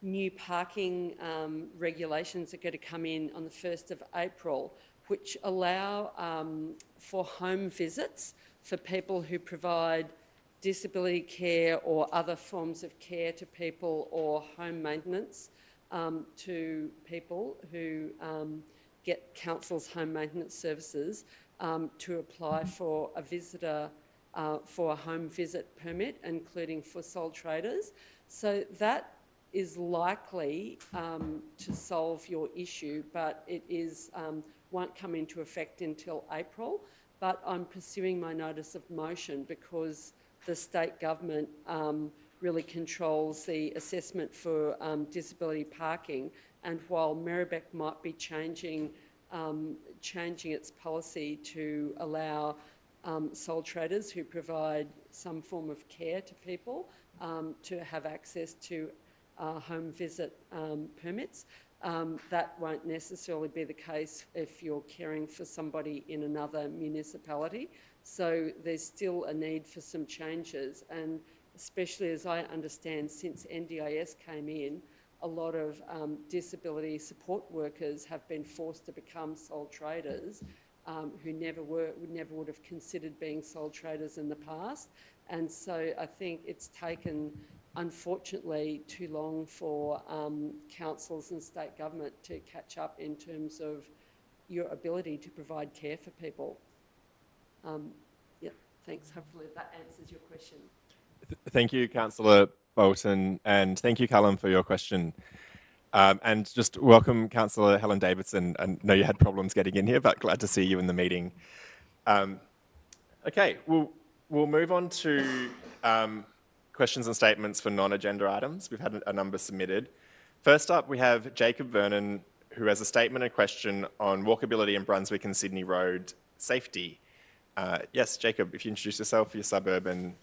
new parking regulations are going to come in on the 1st of April, which allow for home visits for people who provide disability care or other forms of care to people, or home maintenance to people who get council's home maintenance services, to apply for a visitor, for a home visit permit, including for sole traders. So that is likely to solve your issue, but it won't come into effect until April. But I'm pursuing my notice of motion because the state government really controls the assessment for disability parking, and while Merri-bek might be changing its policy to allow sole traders who provide some form of care to people to have access to home visit permits. That won't necessarily be the case if you're caring for somebody in another municipality. So there's still a need for some changes, and especially as I understand, since NDIS came in, a lot of disability support workers have been forced to become sole traders who never would have considered being sole traders in the past. And so I think it's taken, unfortunately, too long for councils and state government to catch up in terms of your ability to provide care for people. Yeah, thanks. Hopefully that answers your question. Thank you, Councillor Bolton, and thank you, Callum, for your question. And just welcome, Councillor Helen Davidson. I know you had problems getting in here, but glad to see you in the meeting. Okay, we'll move on to questions and statements for non-agenda items. We've had a number submitted. First up, we have Jacob Vernon, who has a statement and question on walkability in Brunswick and Sydney Road safety. Yes, Jacob, if you introduce yourself, your suburb, and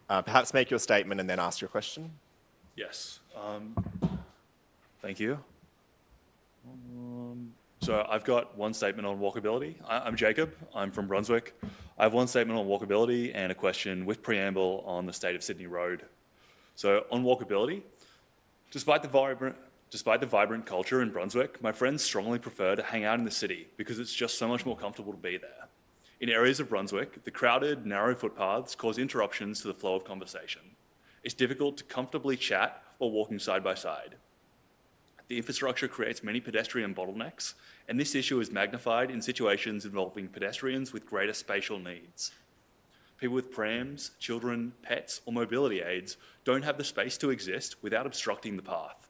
perhaps make your statement and then ask your question. Yes. Thank you. So I've got one statement on walkability. I'm Jacob. I'm from Brunswick. I have one statement on walkability and a question with preamble on the state of Sydney Road. So on walkability, despite the vibrant culture in Brunswick, my friends strongly prefer to hang out in the city because it's just so much more comfortable to be there. In areas of Brunswick, the crowded, narrow footpaths cause interruptions to the flow of conversation. It's difficult to comfortably chat while walking side by side. The infrastructure creates many pedestrian bottlenecks, and this issue is magnified in situations involving pedestrians with greater spatial needs. People with prams, children, pets, or mobility aids don't have the space to exist without obstructing the path.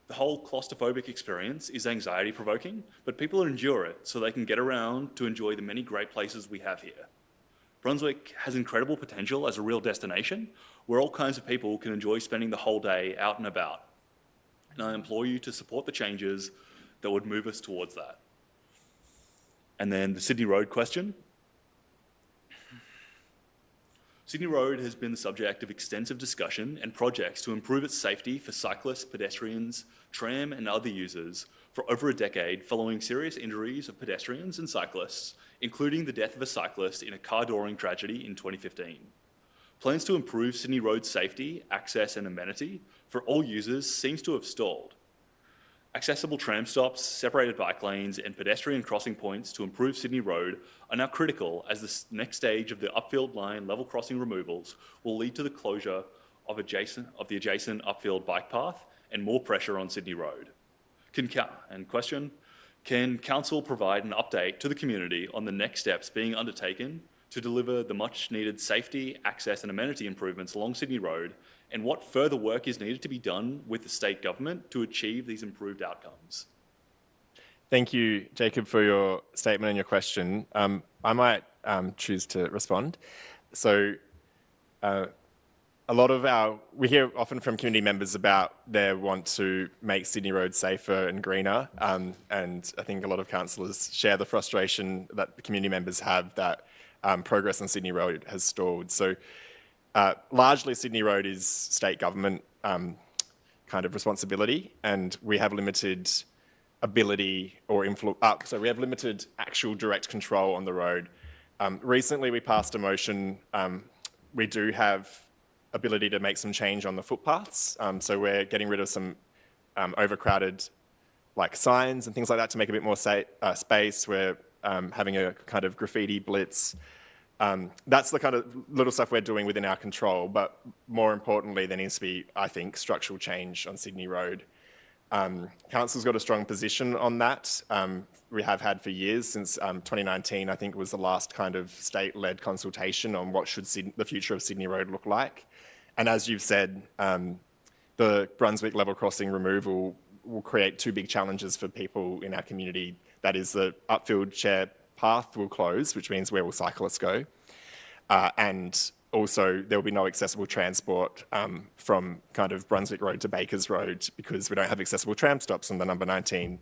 The whole claustrophobic experience is anxiety-provoking, but people endure it so they can get around to enjoy the many great places we have here. Brunswick has incredible potential as a real destination where all kinds of people can enjoy spending the whole day out and about. And I implore you to support the changes that would move us towards that. And then the Sydney Road question. Sydney Road has been the subject of extensive discussion and projects to improve its safety for cyclists, pedestrians, tram and other users for over a decade following serious injuries of pedestrians and cyclists, including the death of a cyclist in a car-dooring tragedy in 2015. Plans to improve Sydney Road's safety, access and amenity for all users seems to have stalled. Accessible tram stops, separated bike lanes and pedestrian crossing points to improve Sydney Road are now critical as the next stage of the upfield line level crossing removals will lead to the closure of the adjacent upfield bike path and more pressure on Sydney Road. Can Council provide an update to the community on the next steps being undertaken to deliver the much needed safety, access and amenity improvements along Sydney Road, and what further work is needed to be done with the state government to achieve these improved outcomes? Thank you, Jacob, for your statement and your question. I might choose to respond. So we hear often from community members about their want to make Sydney Road safer and greener. And I think a lot of councillors share the frustration that the community members have that progress on Sydney Road has stalled. So largely Sydney Road is state government kind of responsibility, and we have limited ability or influence, so we have limited actual direct control on the road. Recently we passed a motion, we do have ability to make some change on the footpaths, so we're getting rid of some overcrowded like signs and things like that to make a bit more space. We're having a kind of graffiti blitz. That's the kind of little stuff we're doing within our control, but more importantly, there needs to be, I think, structural change on Sydney Road. Council's got a strong position on that. We have had for years, since 2019, I think was the last kind of state-led consultation on what should the future of Sydney Road look like. And as you've said, the Brunswick level crossing removal will create two big challenges for people in our community. That is, the upfield share path will close, which means where will cyclists go? And also there will be no accessible transport from kind of Brunswick Road to Bakers Road because we don't have accessible tram stops on the number 19.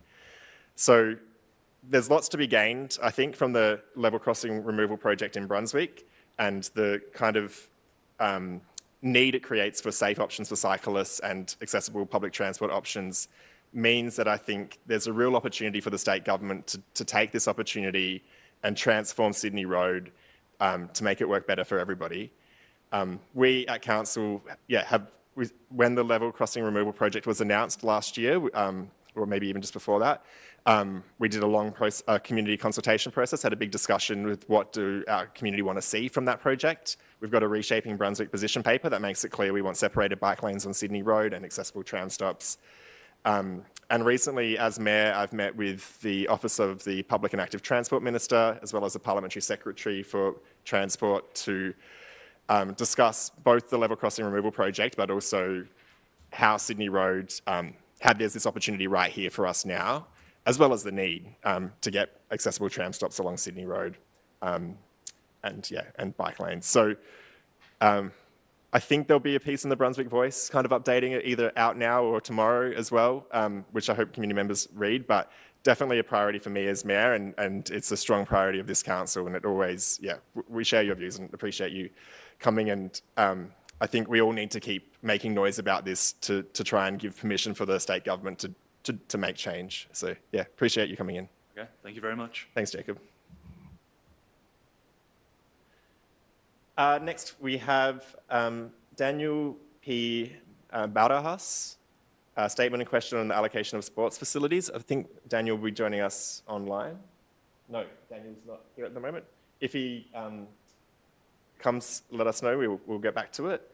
So there's lots to be gained, I think, from the level crossing removal project in Brunswick, and the kind of need it creates for safe options for cyclists and accessible public transport options means that I think there's a real opportunity for the state government to take this opportunity and transform Sydney Road to make it work better for everybody. We at Council, when the level crossing removal project was announced last year, or maybe even just before that, we did a long community consultation process, had a big discussion with what do our community want to see from that project. We've got a Reshaping Brunswick position paper that makes it clear we want separated bike lanes on Sydney Road and accessible tram stops. And recently, as Mayor, I've met with the Office of the Public and Active Transport Minister, as well as the Parliamentary Secretary for Transport, to discuss both the level crossing removal project, but also how Sydney Road, how there's this opportunity right here for us now, as well as the need to get accessible tram stops along Sydney Road and bike lanes. So I think there'll be a piece in the Brunswick Voice kind of updating it either out now or tomorrow as well, which I hope community members read, but definitely a priority for me as Mayor, and it's a strong priority of this council, and it always, we share your views and appreciate you coming, and I think we all need to keep making noise about this to try and give permission for the state government to make change. So appreciate you coming in. Okay, thank you very much. Thanks, Jacob. Next, we have Daniel P. Bauderhaus, a statement and question on the allocation of sports facilities. I think Daniel will be joining us online. No, Daniel's not here at the moment. If he comes, let us know. We'll get back to it.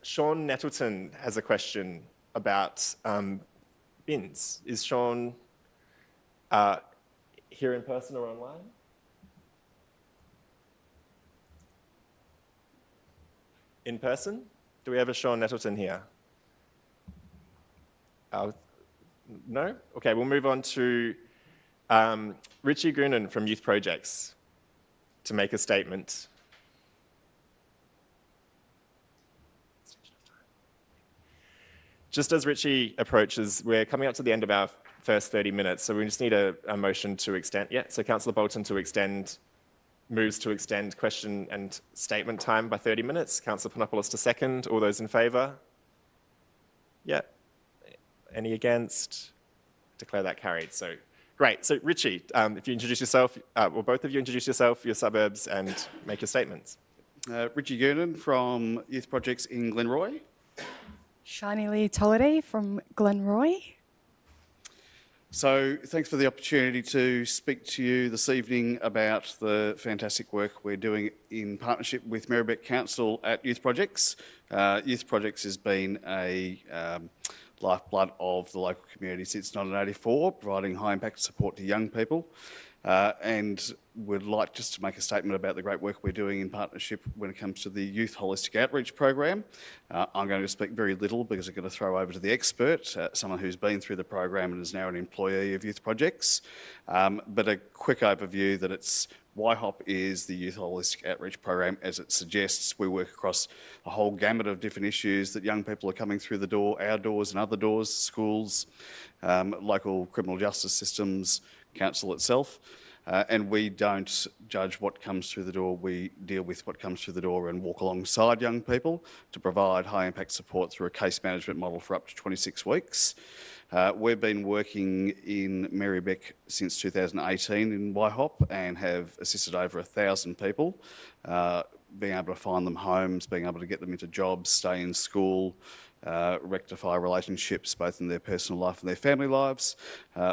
Sean Nettleton has a question about bins. Is Sean here in person or online? In person? Do we have a Sean Nettleton here? No? Okay, we'll move on to Richie Goonan from Youth Projects to make a statement. Just as Richie approaches, we're coming up to the end of our first 30 minutes, so we just need a motion to extend. Yeah, so Councillor Bolton moves to extend question and statement time by 30 minutes. Councillor Panopoulos to second. All those in favour? Yeah. Any against? Declare that carried. So great. So Richie, if you introduce yourself, or both of you introduce yourself, your suburbs, and make your statements. Richie Goonan from Youth Projects in Glenroy. Shani Lee Tolliday from Glenroy. So thanks for the opportunity to speak to you this evening about the fantastic work we're doing in partnership with Merri-bek Council at Youth Projects. Youth Projects has been a lifeblood of the local community since 1984, providing high impact support to young people. And would like just to make a statement about the great work we're doing in partnership when it comes to the Youth Holistic Outreach Program. I'm going to speak very little because I'm going to throw over to the expert, someone who's been through the program and is now an employee of Youth Projects. But a quick overview that YHOP is the Youth Holistic Outreach Program. As it suggests, we work across a whole gamut of different issues that young people are coming through the door, our doors and other doors, schools, local criminal justice systems, council itself. And we don't judge what comes through the door, we deal with what comes through the door and walk alongside young people to provide high impact support through a case management model for up to 26 weeks. We've been working in Merri-bek since 2018 in YHOP and have assisted over 1,000 people, being able to find them homes, being able to get them into jobs, stay in school, rectify relationships both in their personal life and their family lives,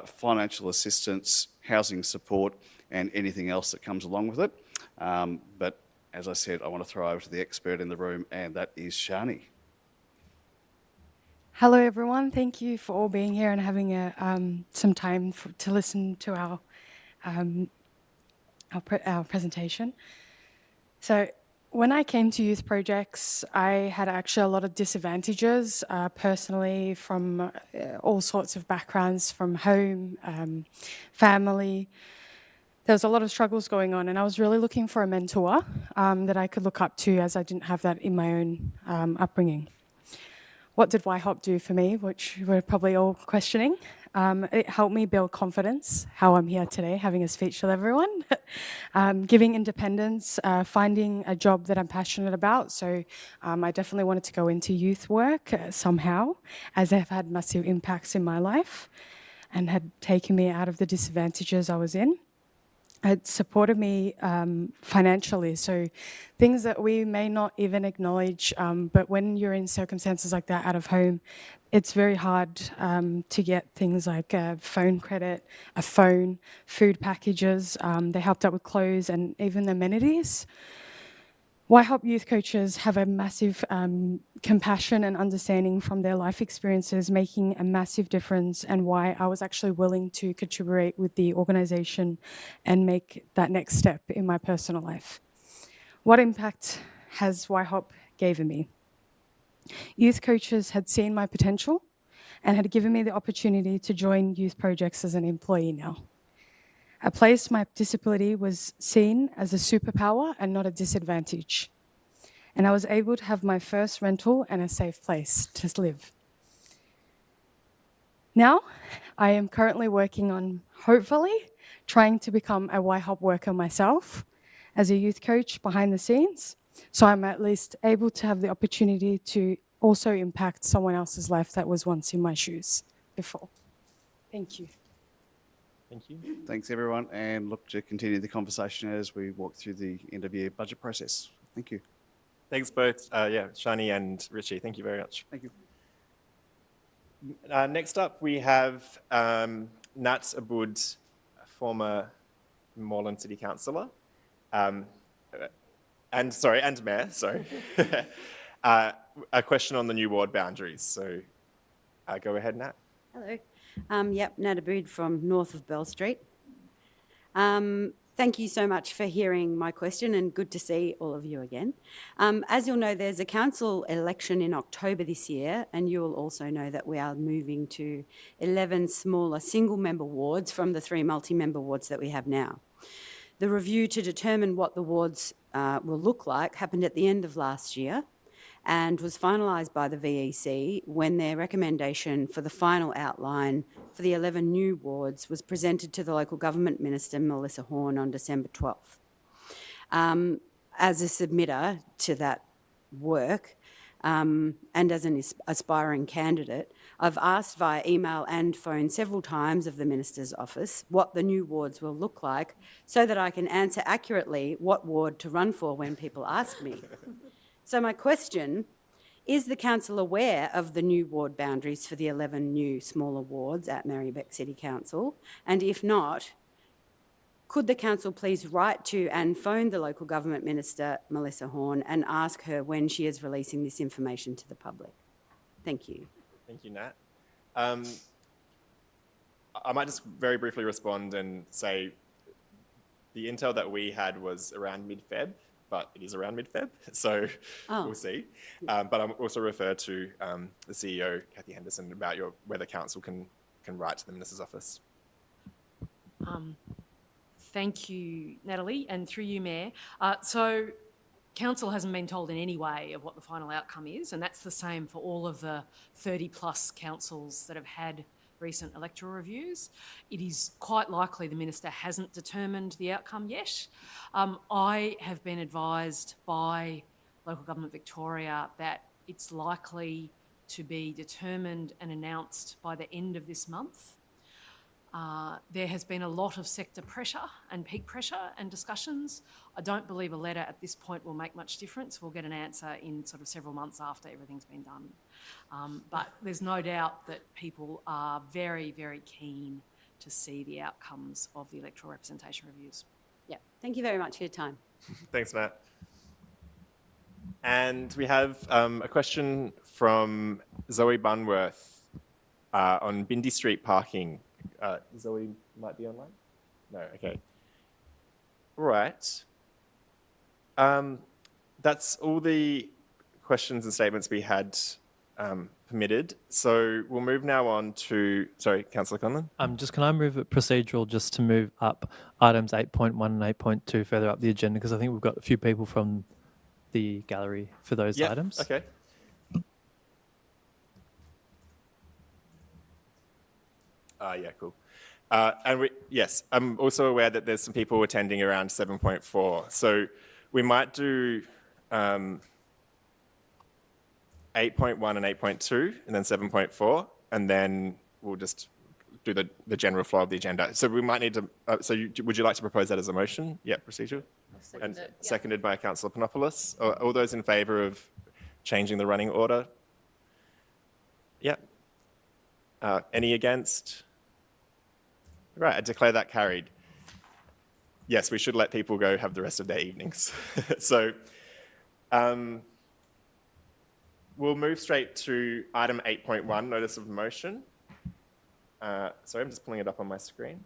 financial assistance, housing support and anything else that comes along with it. But as I said, I want to throw over to the expert in the room, and that is Shani. Hello, everyone. Thank you for all being here and having some time to listen to our presentation. So when I came to Youth Projects, I had actually a lot of disadvantages personally from all sorts of backgrounds, from home, family. There was a lot of struggles going on, and I was really looking for a mentor that I could look up to, as I didn't have that in my own upbringing. What did YHOP do for me, which we're probably all questioning? It helped me build confidence, how I'm here today, having a speech with everyone, giving independence, finding a job that I'm passionate about. So I definitely wanted to go into youth work somehow, as they've had massive impacts in my life and had taken me out of the disadvantages I was in. It supported me financially, so things that we may not even acknowledge, but when you're in circumstances like that out of home, it's very hard to get things like phone credit, a phone, food packages. They helped out with clothes and even amenities. YHOP youth coaches have a massive compassion and understanding from their life experiences, making a massive difference, and why I was actually willing to contribute with the organisation and make that next step in my personal life. What impact has YHOP given me? Youth coaches had seen my potential and had given me the opportunity to join Youth Projects as an employee now. A place my disability was seen as a superpower and not a disadvantage. And I was able to have my first rental and a safe place to live. Now, I am currently working on, hopefully, trying to become a YHOP worker myself as a youth coach behind the scenes, so I'm at least able to have the opportunity to also impact someone else's life that was once in my shoes before. Thank you. Thank you. Thanks, everyone, and look to continue the conversation as we walk through the end of year budget process. Thank you. Thanks both, Shani and Richie. Thank you very much. Thank you. Next up, we have Nat Aboud, former Moreland City Councillor, and Mayor, sorry. A question on the new ward boundaries. So go ahead, Nat. Hello. Nat Aboud from north of Bell Street. Thank you so much for hearing my question, and good to see all of you again. As you'll know, there's a council election in October this year, and you'll also know that we are moving to 11 smaller single-member wards from the 3 multi-member wards that we have now. The review to determine what the wards will look like happened at the end of last year and was finalised by the VEC when their recommendation for the final outline for the 11 new wards was presented to the local government minister, Melissa Horne, on December 12th. As a submitter to that work, and as an aspiring candidate, I've asked via email and phone several times of the Minister's office what the new wards will look like so that I can answer accurately what ward to run for when people ask me. So my question, is the council aware of the new ward boundaries for the 11 new smaller wards at Merri-bek City Council? And if not, could the council please write to and phone the local government minister, Melissa Horne, and ask her when she is releasing this information to the public? Thank you. Thank you, Nat. I might just very briefly respond and say the intel that we had was around mid-Feb, but it is around mid-Feb, so we'll see. But I'm also refer to the CEO, Kathy Henderson, about whether council can write to the minister's office. Thank you, Natalie, and through you, Mayor. So council hasn't been told in any way of what the final outcome is, and that's the same for all of the 30 plus councils that have had recent electoral reviews. It is quite likely the minister hasn't determined the outcome yet. I have been advised by Local Government Victoria that it's likely to be determined and announced by the end of this month. There has been a lot of sector pressure and peak pressure and discussions. I don't believe a letter at this point will make much difference. We'll get an answer in sort of several months after everything's been done. But there's no doubt that people are very, very keen to see the outcomes of the electoral representation reviews. Yeah, thank you very much for your time. Thanks, Matt. And we have a question from Zoe Bunworth on Bindi Street parking. Zoe might be online? No, okay. All right. That's all the questions and statements we had permitted. So we'll move now on to, sorry, Councillor Conlon. Just can I move it procedural just to move up items 8.1 and 8.2 further up the agenda, because I think we've got a few people from the gallery for those items. Okay. Yeah, cool. And yes, I'm also aware that there's some people attending around 7.4. So we might do 8.1 and 8.2 and then 7.4, and then we'll just do the general flow of the agenda. So we might need to, would you like to propose that as a motion? Yeah, procedure. And seconded by Councillor Panopoulos. All those in favour of changing the running order? Yeah. Any against? Right, I declare that carried. Yes, we should let people go have the rest of their evenings. So we'll move straight to item 8.1, notice of motion. Sorry, I'm just pulling it up on my screen.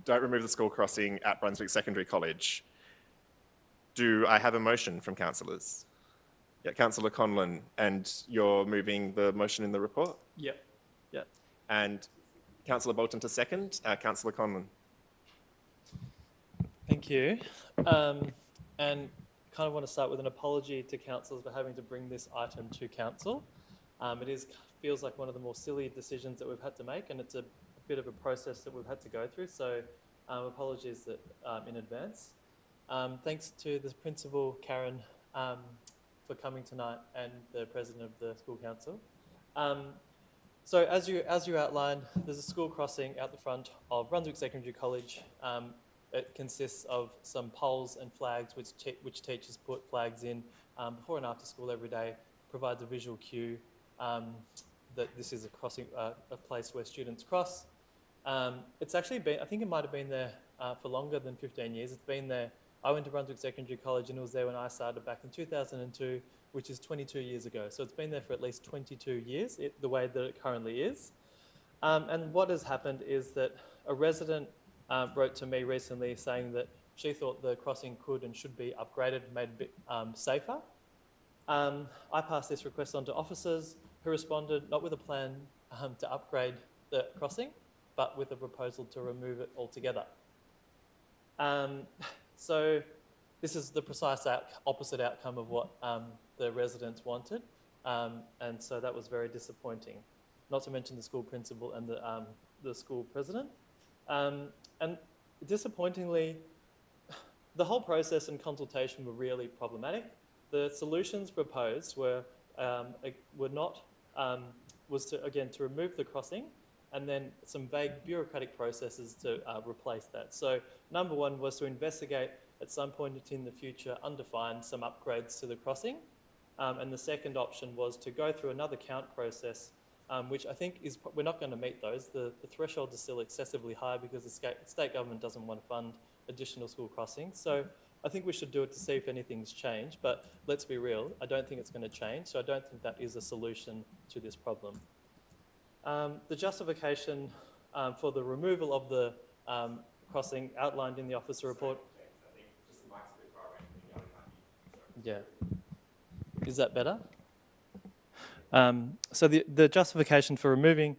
Don't remove the school crossing at Brunswick Secondary College. Do I have a motion from councillors? Yeah, Councillor Conlon, and you're moving the motion in the report? Yep. Yeah. And Councillor Bolton to second. Councillor Conlon. Thank you. And kind of want to start with an apology to councillors for having to bring this item to council. It feels like one of the more silly decisions that we've had to make, and it's a bit of a process that we've had to go through. So apologies that in advance. Thanks to the principal, Karen, for coming tonight, and the president of the school council. So as you outlined, there's a school crossing out the front of Brunswick Secondary College. It consists of some poles and flags which teachers put flags in before and after school every day, provides a visual cue that this is a crossing, a place where students cross. It's actually been, I think it might have been there for longer than 15 years. It's been there. I went to Brunswick Secondary College and it was there when I started back in 2002, which is 22 years ago. So it's been there for at least 22 years, the way that it currently is. And what has happened is that a resident wrote to me recently saying that she thought the crossing could and should be upgraded, made a bit safer. I passed this request on to officers who responded not with a plan to upgrade the crossing, but with a proposal to remove it altogether. So this is the precise opposite outcome of what the residents wanted, and so that was very disappointing. Not to mention the school principal and the school president. And disappointingly, the whole process and consultation were really problematic. The solutions proposed were was to remove the crossing, and then some vague bureaucratic processes to replace that. So number one was to investigate at some point in the future, undefined, some upgrades to the crossing. And the second option was to go through another count process, which I think we're not going to meet those. The threshold is still excessively high because the state government doesn't want to fund additional school crossings. So I think we should do it to see if anything's changed, but let's be real, I don't think it's going to change, so I don't think that is a solution to this problem. The justification for the removal of the crossing outlined in the officer report. Yeah. Is that better? So the justification for removing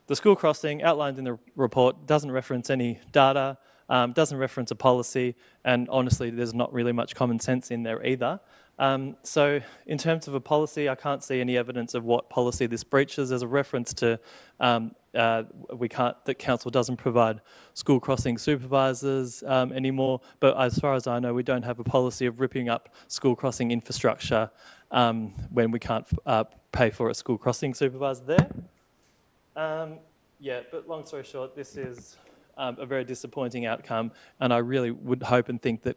the school crossing outlined in the report doesn't reference any data, doesn't reference a policy, and honestly, there's not really much common sense in there either. So in terms of a policy, I can't see any evidence of what policy this breaches. There's a reference to that council doesn't provide school crossing supervisors anymore, but as far as I know, we don't have a policy of ripping up school crossing infrastructure when we can't pay for a school crossing supervisor there. Yeah, but long story short, this is a very disappointing outcome, and I really would hope and think that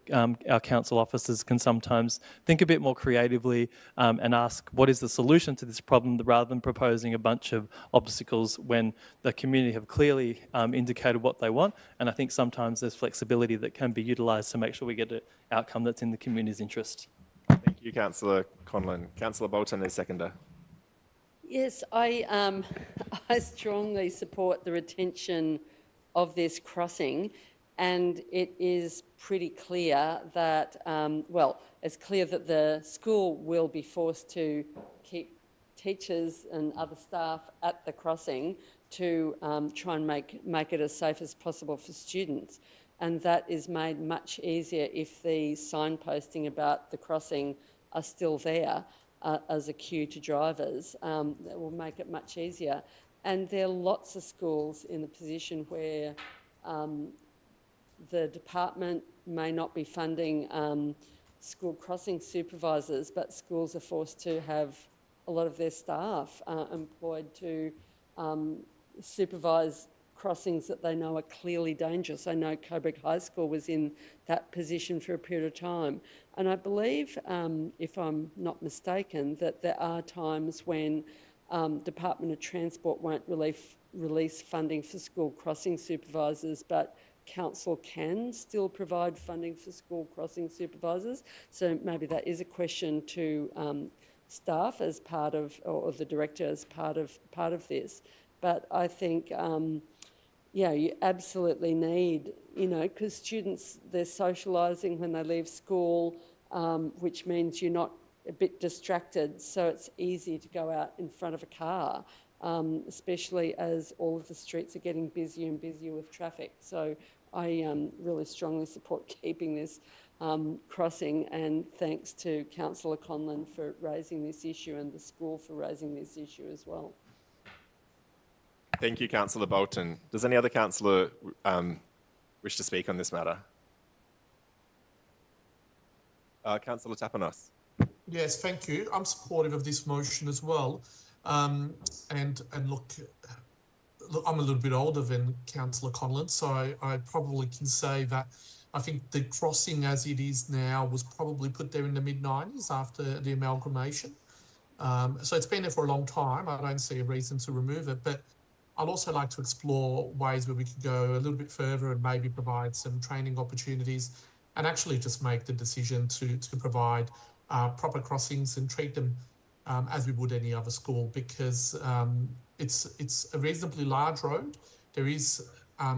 our council officers can sometimes think a bit more creatively and ask what is the solution to this problem rather than proposing a bunch of obstacles when the community have clearly indicated what they want. And I think sometimes there's flexibility that can be utilised to make sure we get an outcome that's in the community's interest. Thank you, Councillor Conlon. Councillor Bolton is seconder. Yes, I strongly support the retention of this crossing, and it is pretty clear that, it's clear that the school will be forced to keep teachers and other staff at the crossing to try and make it as safe as possible for students. And that is made much easier if the signposting about the crossing are still there as a cue to drivers. That will make it much easier. And there are lots of schools in the position where the department may not be funding school crossing supervisors, but schools are forced to have a lot of their staff employed to supervise crossings that they know are clearly dangerous. I know Coburg High School was in that position for a period of time. And I believe, if I'm not mistaken, that there are times when Department of Transport won't release funding for school crossing supervisors, but council can still provide funding for school crossing supervisors. So maybe that is a question to staff as part of, or the director as part of this. But I think, you absolutely need, because students, they're socialising when they leave school, which means you're not a bit distracted, so it's easy to go out in front of a car, especially as all of the streets are getting busier and busier with traffic. So I really strongly support keeping this crossing, and thanks to Councillor Conlon for raising this issue and the school for raising this issue as well. Thank you, Councillor Bolton. Does any other councillor wish to speak on this matter? Councillor Tapanos. Yes, thank you. I'm supportive of this motion as well. And look, I'm a little bit older than Councillor Conlon, so I probably can say that I think the crossing as it is now was probably put there in the mid-90s after the amalgamation. So it's been there for a long time. I don't see a reason to remove it, but I'd also like to explore ways where we could go a little bit further and maybe provide some training opportunities and actually just make the decision to provide proper crossings and treat them as we would any other school, because it's a reasonably large road. There is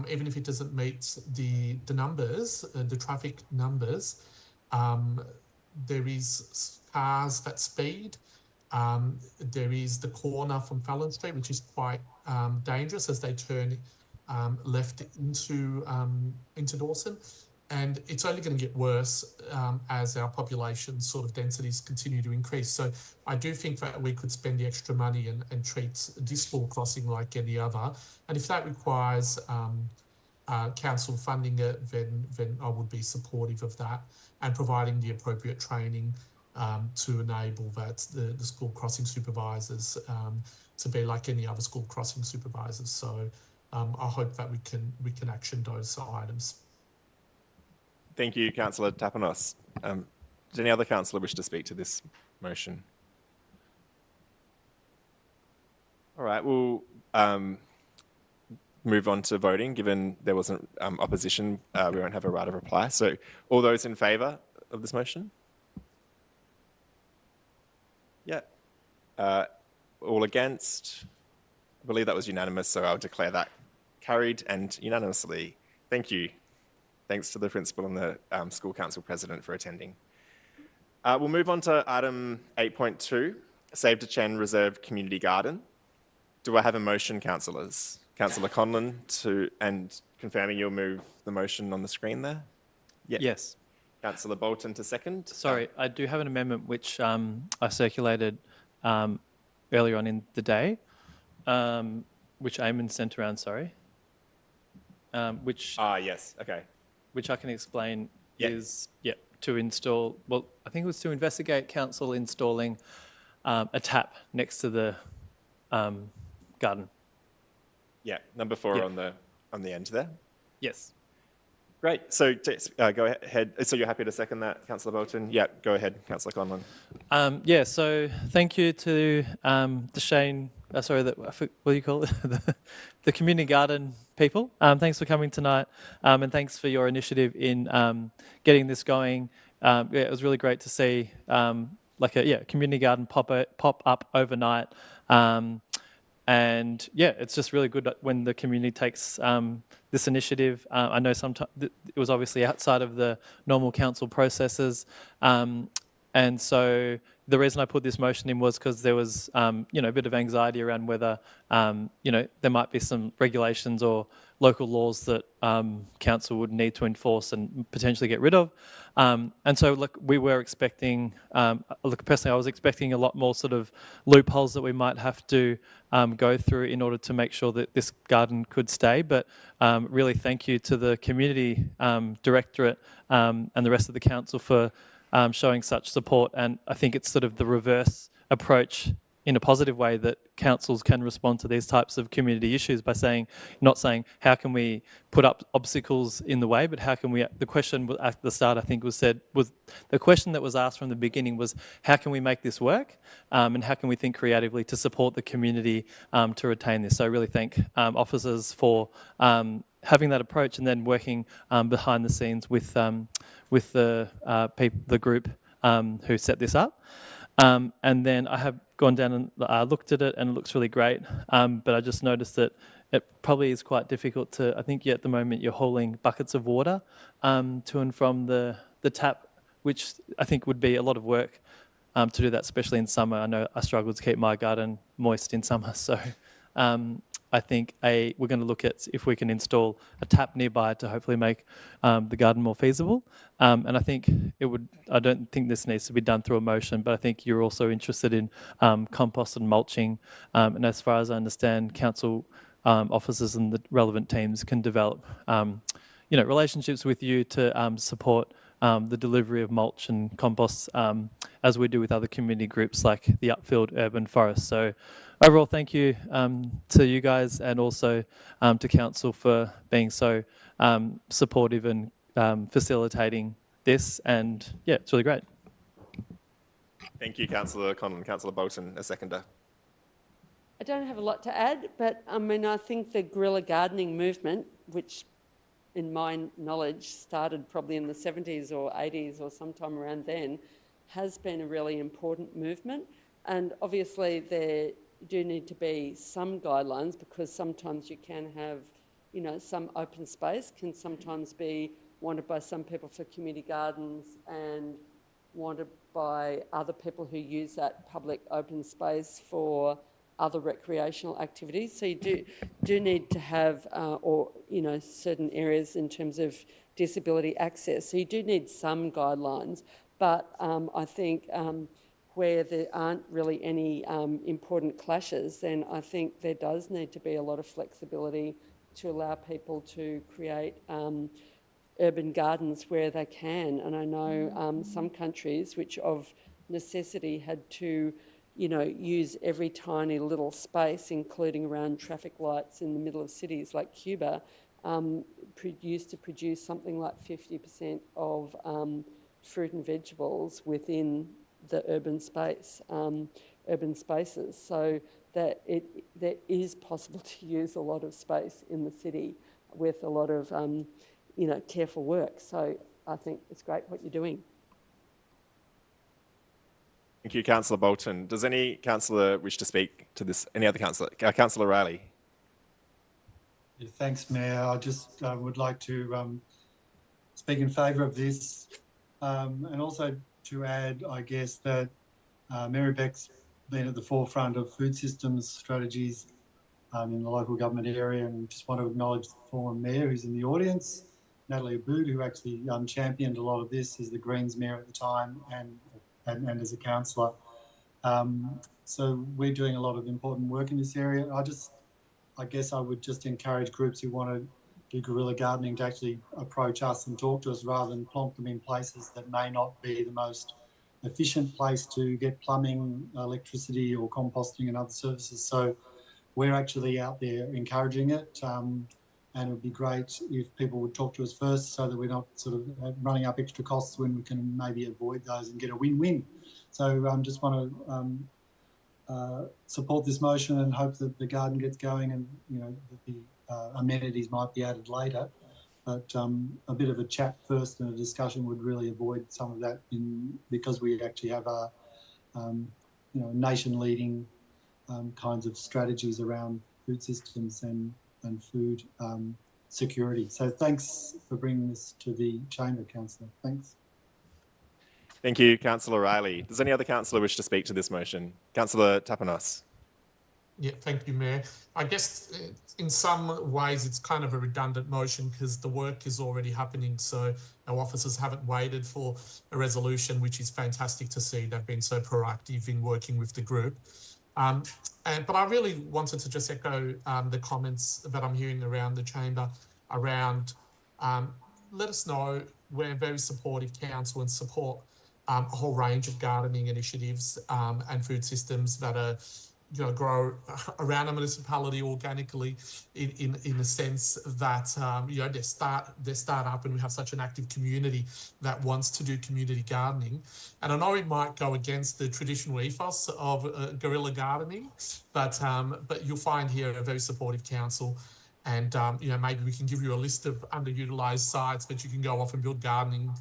even if it doesn't meet the numbers, the traffic numbers, there is cars that speed. There is the corner from Fallon Street, which is quite dangerous as they turn left into Dawson. And it's only going to get worse as our population sort of densities continue to increase. So I do think that we could spend the extra money and treat this school crossing like any other. And if that requires council funding it, then I would be supportive of that and providing the appropriate training to enable that the school crossing supervisors to be like any other school crossing supervisors. So I hope that we can action those items. Thank you, Councillor Tapanos. Does any other councillor wish to speak to this motion? All right, we'll move on to voting. Given there wasn't opposition, we won't have a right of reply. So all those in favour of this motion? Yeah. All against? I believe that was unanimous, so I'll declare that carried and unanimously. Thank you. Thanks to the principal and the school council president for attending. We'll move on to item 8.2, Save to Chen Reserve Community Garden. Do I have a motion, councillors? Councillor Conlon, and confirming you'll move the motion on the screen there? Yeah. Yes. Councillor Bolton to second. Sorry, I do have an amendment which I circulated earlier on in the day, which Eamon sent around, sorry. Yes, okay. Which I can explain is, to install, well, I think it was to investigate council installing a tap next to the garden. Yeah, number 4 on the end there. Yes. Great. So go ahead. So you're happy to second that, Councillor Bolton? Yeah, go ahead, Councillor Conlon. So thank you to the Shane, what do you call it? the community garden people. Thanks for coming tonight, and thanks for your initiative in getting this going. It was really great to see community garden pop up overnight. And it's just really good when the community takes this initiative. I know sometimes it was obviously outside of the normal council processes. And so the reason I put this motion in was because there was, a bit of anxiety around whether, there might be some regulations or local laws that council would need to enforce and potentially get rid of. And so, we were expecting, personally, I was expecting a lot more sort of loopholes that we might have to go through in order to make sure that this garden could stay. But really, thank you to the community directorate and the rest of the council for showing such support. And I think it's sort of the reverse approach in a positive way that councils can respond to these types of community issues by not saying, how can we put up obstacles in the way, but how can we, the question at the start I think was the question that was asked from the beginning was, how can we make this work? And how can we think creatively to support the community to retain this? So I really thank officers for having that approach and then working behind the scenes with the group who set this up. And then I have gone down and looked at it, and it looks really great. But I just noticed that it probably is quite difficult to, I think at the moment you're hauling buckets of water to and from the tap, which I think would be a lot of work to do that, especially in summer. I know I struggle to keep my garden moist in summer. So I think we're going to look at if we can install a tap nearby to hopefully make the garden more feasible. And I think I don't think this needs to be done through a motion, but I think you're also interested in compost and mulching. And as far as I understand, council officers and the relevant teams can develop relationships with you to support the delivery of mulch and compost as we do with other community groups like the Upfield Urban Forest. So overall, thank you to you guys and also to council for being so supportive and facilitating this. And it's really great. Thank you, Councillor Conlon. Councillor Bolton, a seconder. I don't have a lot to add, but I think the guerrilla gardening movement, which in my knowledge started probably in the 70s or 80s or sometime around then, has been a really important movement. And obviously there do need to be some guidelines because sometimes you can have you know, some open space can sometimes be wanted by some people for community gardens and wanted by other people who use that public open space for other recreational activities. So you do need to have, or, you know, certain areas in terms of disability access. So you do need some guidelines, but I think where there aren't really any important clashes, then I think there does need to be a lot of flexibility to allow people to create urban gardens where they can. And I know some countries which of necessity had to, you know, use every tiny little space, including around traffic lights in the middle of cities like Cuba, used to produce something like 50% of fruit and vegetables within the urban space, urban spaces. So that that is possible to use a lot of space in the city with a lot of, you know, careful work. So I think it's great what you're doing. Thank you, Councillor Bolton. Does any councillor wish to speak to this? Any other councillor? Councillor Riley. Yeah, thanks, Mayor. I just would like to speak in favour of this, and also to add, I guess, that Merri-bek's been at the forefront of food systems strategies in the local government area, and just want to acknowledge the former mayor who's in the audience, Natalie Abood, who actually championed a lot of this as the Greens mayor at the time and as a councillor. So we're doing a lot of important work in this area. I guess I would just encourage groups who want to do guerrilla gardening to actually approach us and talk to us rather than plonk them in places that may not be the most efficient place to get plumbing, electricity or composting and other services. So we're actually out there encouraging it, and it would be great if people would talk to us first so that we're not sort of running up extra costs when we can maybe avoid those and get a win-win. So just want to support this motion and hope that the garden gets going, and, you know, that the amenities might be added later. But a bit of a chat first and a discussion would really avoid some of that, because we actually have a you know, nation-leading kinds of strategies around food systems and food security. So thanks for bringing this to the chamber, Councillor. Thanks. Thank you, Councillor Riley. Does any other councillor wish to speak to this motion? Councillor Tapanos. Yeah, thank you, Mayor. I guess in some ways it's kind of a redundant motion because the work is already happening. So our officers haven't waited for a resolution, which is fantastic to see. They've been so proactive in working with the group. But I really wanted to just echo the comments that I'm hearing around the chamber around let us know. We're very supportive council and support a whole range of gardening initiatives and food systems that are, you know, grow around a municipality organically in a sense that, you know, they start up and we have such an active community that wants to do community gardening. And I know it might go against the traditional ethos of guerrilla gardening, but you'll find here a very supportive council. And, you know, maybe we can give you a list of underutilised sites that you can go off and build gardening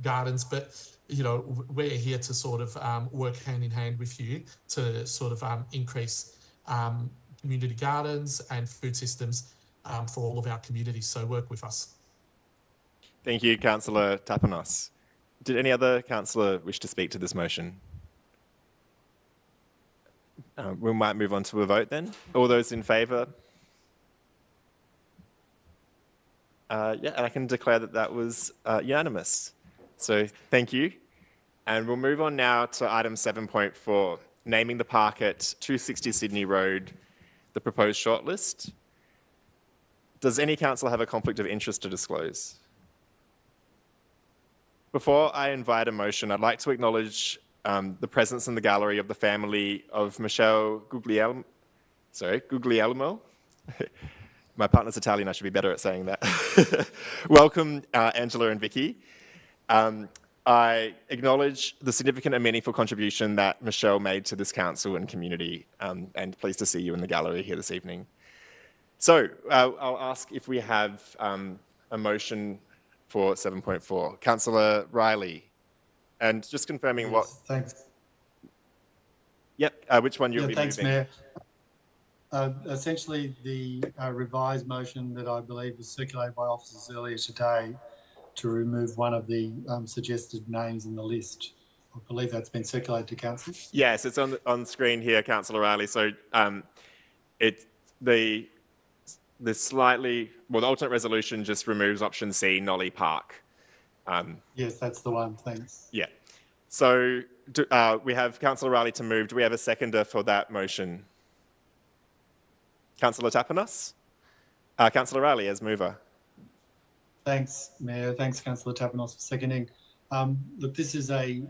gardens. But, you know, we're here to sort of work hand in hand with you to sort of increase community gardens and food systems for all of our communities. So work with us. Thank you, Councillor Tapanos. Did any other councillor wish to speak to this motion? We might move on to a vote then. All those in favour? Yeah, and I can declare that that was unanimous. So thank you. And we'll move on now to item 7.4, naming the park at 260 Sydney Road, the proposed shortlist. Does any councillor have a conflict of interest to disclose? Before I invite a motion, I'd like to acknowledge the presence in the gallery of the family of Michelle Guglielmo. My partner's Italian, I should be better at saying that. Welcome, Angela and Vicky. I acknowledge the significant and meaningful contribution that Michelle made to this council and community, and pleased to see you in the gallery here this evening. So I'll ask if we have a motion for 7.4. Councillor Riley, and just confirming what... Thanks. Yep, which one you'll be thanks, moving. Mayor. essentially the revised motion that I believe was circulated by officers earlier today to remove one of the suggested names in the list. I believe that's been circulated to council. Yes, it's on screen here, Councillor Riley. So it's the the alternate resolution just removes option C, Nolly Park. Yes, that's the one. Thanks. Yeah. So we have Councillor Riley to move. Do we have a seconder for that motion? Councillor Tapanos? Councillor Riley as mover. Thanks, Mayor. Thanks, Councillor Tapanos, for seconding. Look, this is a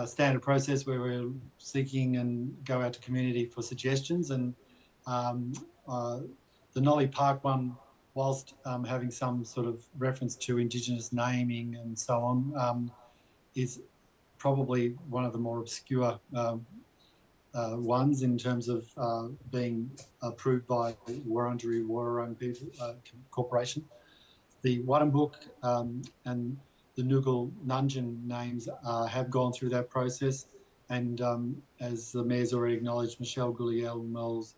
standard process where we're seeking and go out to community for suggestions, and the Nolly Park one, whilst having some sort of reference to Indigenous naming and so on, is probably one of the more obscure ones in terms of being approved by Wurundjeri Wurrung people Corporation. The Waddenbook and the Noogle Nunjan names have gone through that process, and as the Mayor's already acknowledged, Michelle Gulliel-Mel's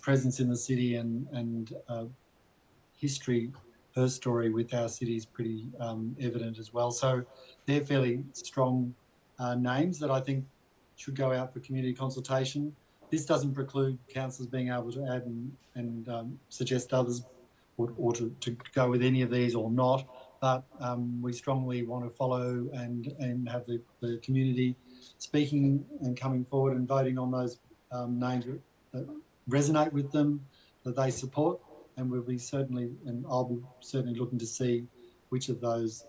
presence in the city and history, her story with our city is pretty evident as well. So they're fairly strong names that I think should go out for community consultation. This doesn't preclude councillors being able to add and suggest others or to go with any of these or not, but we strongly want to follow and have the community speaking and coming forward and voting on those names that resonate with them, that they support, and we'll be certainly, and I'll be certainly looking to see which of those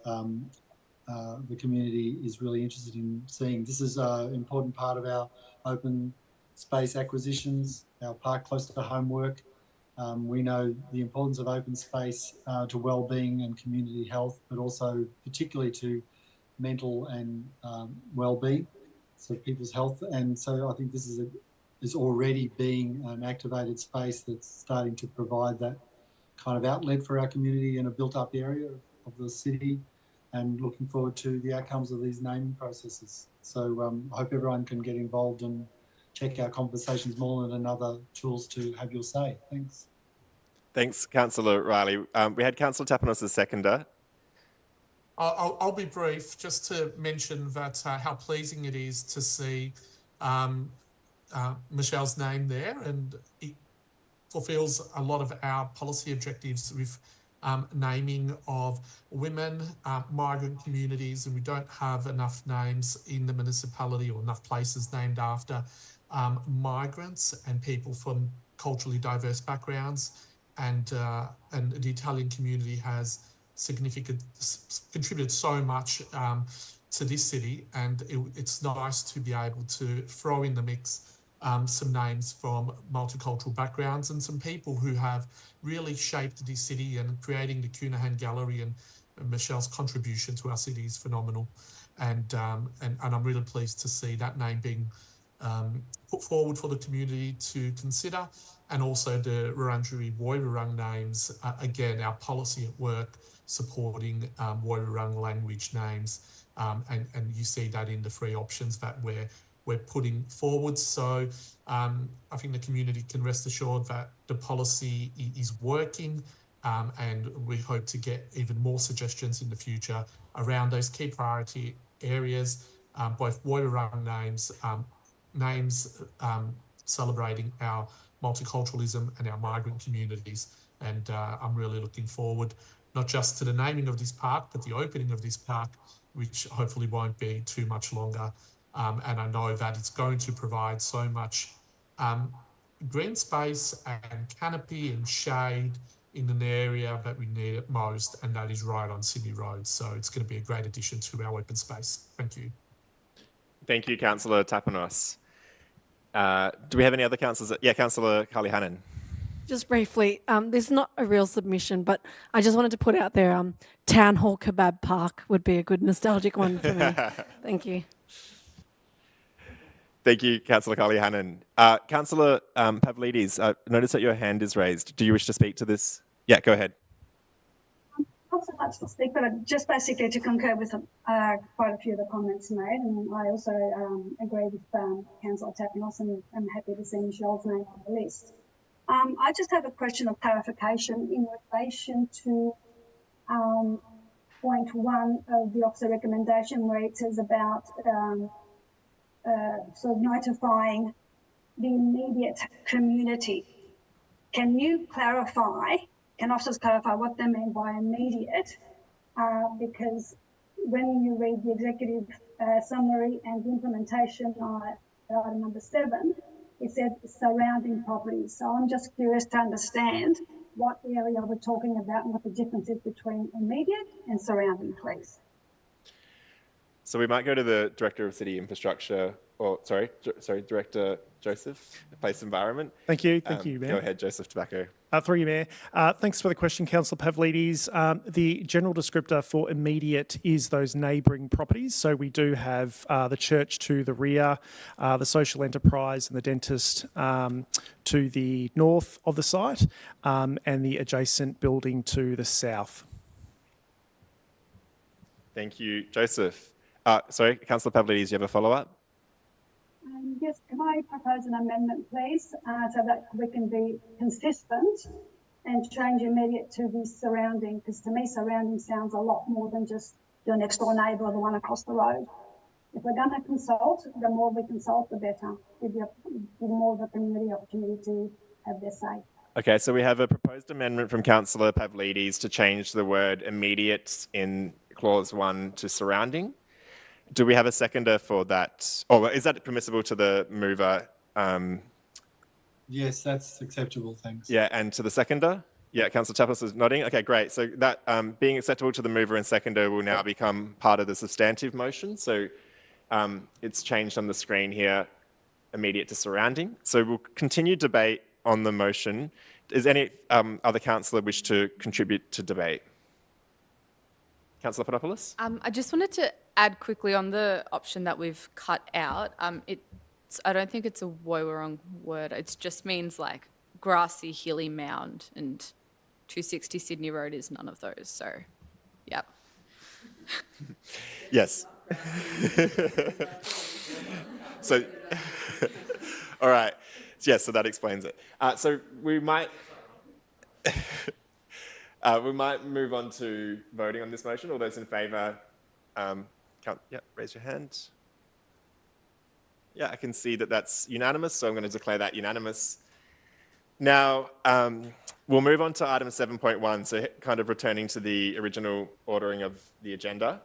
the community is really interested in seeing. This is an important part of our open space acquisitions, our park close to home work. We know the importance of open space to wellbeing and community health, but also particularly to mental and wellbeing, so people's health. And so I think this is already being an activated space that's starting to provide that kind of outlet for our community in a built-up area of the city, and looking forward to the outcomes of these naming processes. So I hope everyone can get involved and check our Conversations Moreland and other tools to have your say. Thanks. Thanks, Councillor Riley. We had Councillor Tapanos as seconder. I'll be brief, just to mention that how pleasing it is to see Michelle's name there, and it fulfills a lot of our policy objectives with naming of women, migrant communities, and we don't have enough names in the municipality or enough places named after migrants and people from culturally diverse backgrounds, and the Italian community has contributed so much to this city, and it's nice to be able to throw in the mix some names from multicultural backgrounds and some people who have really shaped this city, and creating the Cunahan Gallery and Michelle's contribution to our city is phenomenal. And I'm really pleased to see that name being put forward for the community to consider, and also the Wurundjeri Woiwurrung names. Again, our policy at work supporting Woiwurrung language names, and you see that in the three options that we're putting forward. So I think the community can rest assured that the policy is working, and we hope to get even more suggestions in the future around those key priority areas, both Woiwurrung names celebrating our multiculturalism and our migrant communities. And I'm really looking forward not just to the naming of this park, but the opening of this park, which hopefully won't be too much longer. And I know that it's going to provide so much green space and canopy and shade in an area that we need it most, and that is right on Sydney Road. So it's going to be a great addition to our open space. Thank you. Thank you, Councillor Tapanos. Do we have any other councillors? Yeah, Councillor Carly Hannon. Just briefly, this is not a real submission, but I just wanted to put out there, Town Hall Kebab Park would be a good nostalgic one for me. Thank you. Thank you, Councillor Carly Hannon. Councillor Pavlidis, notice that your hand is raised. Do you wish to speak to this? Yeah, go ahead. Not so much to speak, but just basically to concur with quite a few of the comments made, and I also agree with Councillor Tapinos, and I'm happy to see Michelle's name on the list. I just have a question of clarification in relation to point 1 of the officer recommendation, where it says about sort of notifying the immediate community. Can you clarify? Can officers clarify what they mean by immediate? Because when you read the executive summary and the implementation item number 7, it said surrounding properties. So I'm just curious to understand what area we're talking about and what the difference is between immediate and surrounding, please. So we might go to the Director of City Infrastructure, or Director Joseph, Place Environment. Thank you, Mayor. Go ahead, Joseph Tobacco. Through you, Mayor. Thanks for the question, Councillor Pavlidis. The general descriptor for immediate is those neighbouring properties. So we do have the church to the rear, the social enterprise and the dentist to the north of the site, and the adjacent building to the south. Thank you, Joseph. Councillor Pavlidis, you have a follow-up? Yes, can I propose an amendment, please, so that we can be consistent and change immediate to the surrounding, because to me surrounding sounds a lot more than just your next door neighbour or the one across the road. If we're going to consult, the more we consult, the better. Give more of the community opportunity to have their say. Okay, so we have a proposed amendment from Councillor Pavlidis to change the word immediate in clause 1 to surrounding. Do we have a seconder for that? Or is that permissible to the mover? Yes, that's acceptable, thanks. Yeah, and to the seconder? Yeah, Councillor Tapinos is nodding. Okay, great. So that being acceptable to the mover and seconder will now become part of the substantive motion. So it's changed on the screen here, immediate to surrounding. So we'll continue debate on the motion. Does any other councillor wish to contribute to debate? Councillor Panopoulos? I just wanted to add quickly on the option that we've cut out. I don't think it's a wrong word. It just means like grassy, hilly mound, and 260 Sydney Road is none of those. So, yeah. Yes. So, all right. Yes, so that explains it. So we might move on to voting on this motion. All those in favour, raise your hand. Yeah, I can see that that's unanimous, so I'm going to declare that unanimous. Now, we'll move on to item 7.1, so kind of returning to the original ordering of the agenda.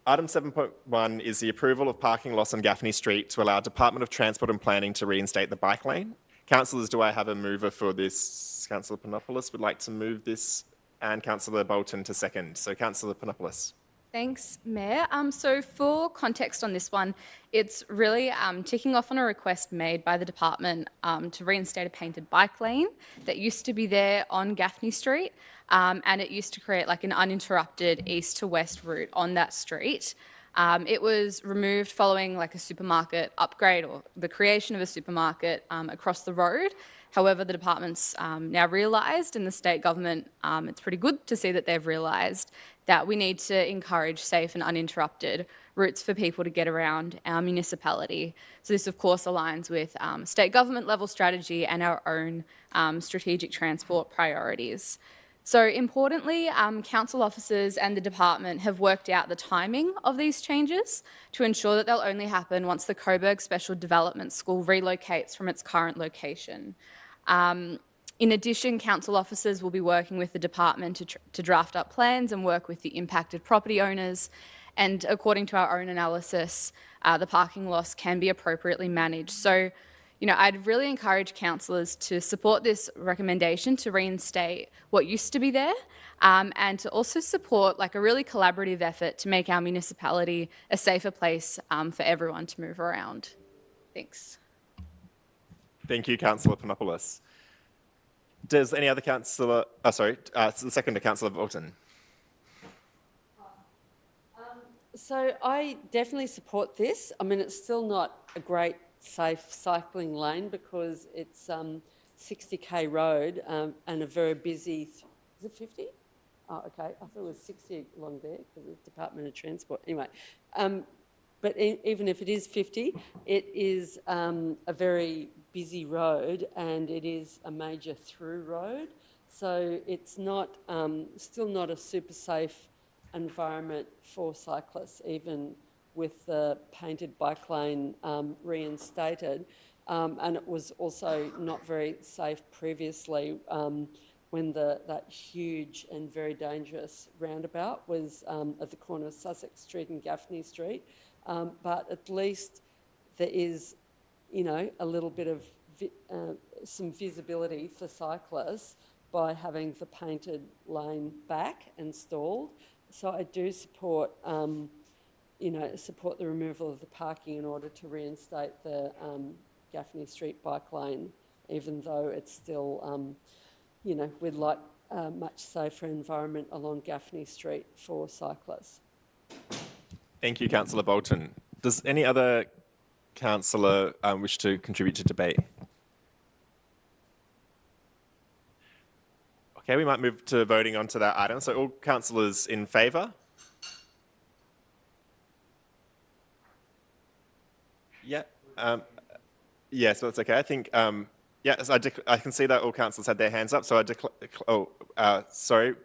Item 7.1 is the approval of parking loss on Gaffney Street to allow Department of Transport and Planning to reinstate the bike lane. Councillors, do I have a mover for this? Councillor Panopoulos would like to move this, and Councillor Bolton to second. So Councillor Panopoulos. Thanks, Mayor. So for context on this one, it's really ticking off on a request made by the department to reinstate a painted bike lane that used to be there on Gaffney Street, and it used to create like an uninterrupted east to west route on that street. It was removed following like a supermarket upgrade or the creation of a supermarket across the road. However, the department's now realised, and the state government, it's pretty good to see that they've realised that we need to encourage safe and uninterrupted routes for people to get around our municipality. So this, of course, aligns with state government level strategy and our own strategic transport priorities. So importantly, council officers and the department have worked out the timing of these changes to ensure that they'll only happen once the Coburg Special Development School relocates from its current location. In addition, council officers will be working with the department to draft up plans and work with the impacted property owners. And according to our own analysis, the parking loss can be appropriately managed. So, I'd really encourage councillors to support this recommendation to reinstate what used to be there, and to also support like a really collaborative effort to make our municipality a safer place for everyone to move around. Thanks. Thank you, Councillor Panopoulos. Does any other councillor, the second to Councillor Bolton. So I definitely support this. I mean, it's still not a great safe cycling lane because it's 60k road and a very busy, is it 50? Oh, okay. I thought it was 60 along there because it's Department of Transport. Anyway, but even if it is 50, it is a very busy road and it is a major through road. So it's not, still not a super safe environment for cyclists, even with the painted bike lane reinstated. And it was also not very safe previously when that huge and very dangerous roundabout was at the corner of Sussex Street and Gaffney Street. But at least there is, you know, a little bit of some visibility for cyclists by having the painted lane back installed. So I do support, you know, support the removal of the parking in order to reinstate the Gaffney Street bike lane, even though it's still, you know, we'd like a much safer environment along Gaffney Street for cyclists. Thank you, Councillor Bolton. Does any other councillor wish to contribute to debate? Okay, we might move to voting onto that item. So all councillors in favour? Yeah. Yes, that's okay. I think, yes, I can see that all councillors had their hands up. So sorry,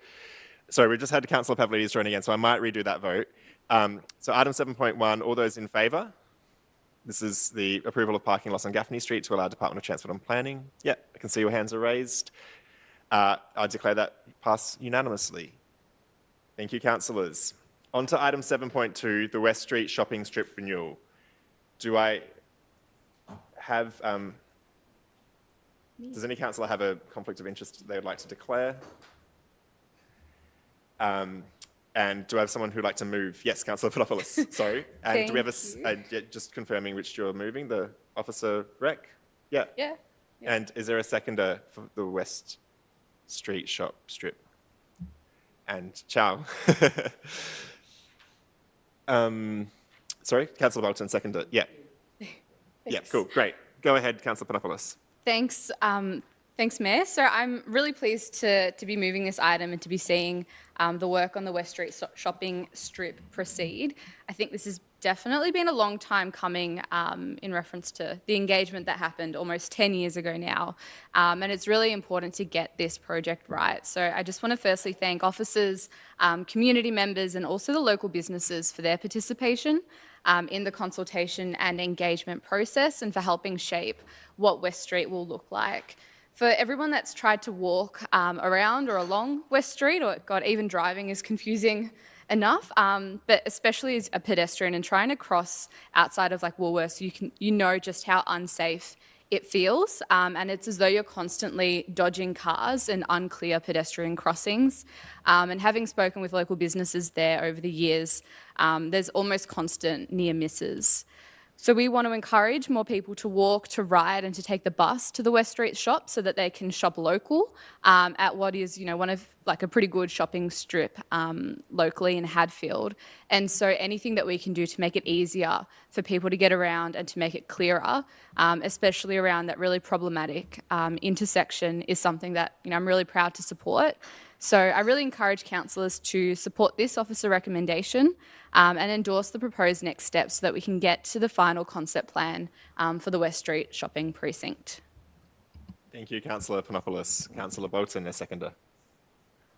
we just had Councillor Pavlidis join again, so I might redo that vote. So item 7.1, all those in favour? This is the approval of parking lots on Gaffney Street to allow Department of Transport and Planning. Yeah, I can see your hands are raised. I declare that pass unanimously. Thank you, councillors. On to item 7.2, the West Street shopping strip renewal. Do I have, does any councillor have a conflict of interest they would like to declare? And do I have someone who'd like to move? Yes, Councillor Panopoulos, sorry. And do we have just confirming which you're moving, the Officer Rec? Yeah. Yeah. And is there a seconder for the West Street shop strip? And ciao. Sorry, Councillor Bolton, seconder. Yeah. Yeah, cool, great. Go ahead, Councillor Panopoulos. Thanks, thanks, Mayor. So I'm really pleased to be moving this item and to be seeing the work on the West Street shopping strip proceed. I think this has definitely been a long time coming in reference to the engagement that happened almost 10 years ago now. And it's really important to get this project right. So I just want to firstly thank officers, community members, and also the local businesses for their participation in the consultation and engagement process and for helping shape what West Street will look like. For everyone that's tried to walk around or along West Street, or God, even driving is confusing enough, but especially as a pedestrian and trying to cross outside of like Woolworths, you know just how unsafe it feels, and it's as though you're constantly dodging cars and unclear pedestrian crossings. And having spoken with local businesses there over the years, there's almost constant near misses. So we want to encourage more people to walk, to ride, and to take the bus to the West Street shop so that they can shop local at what is, you know, one of like a pretty good shopping strip locally in Hadfield. And so anything that we can do to make it easier for people to get around and to make it clearer, especially around that really problematic intersection, is something that, you know, I'm really proud to support. So I really encourage councillors to support this officer recommendation and endorse the proposed next steps so that we can get to the final concept plan for the West Street shopping precinct. Thank you, Councillor Panopoulos. Councillor Bolton, a seconder.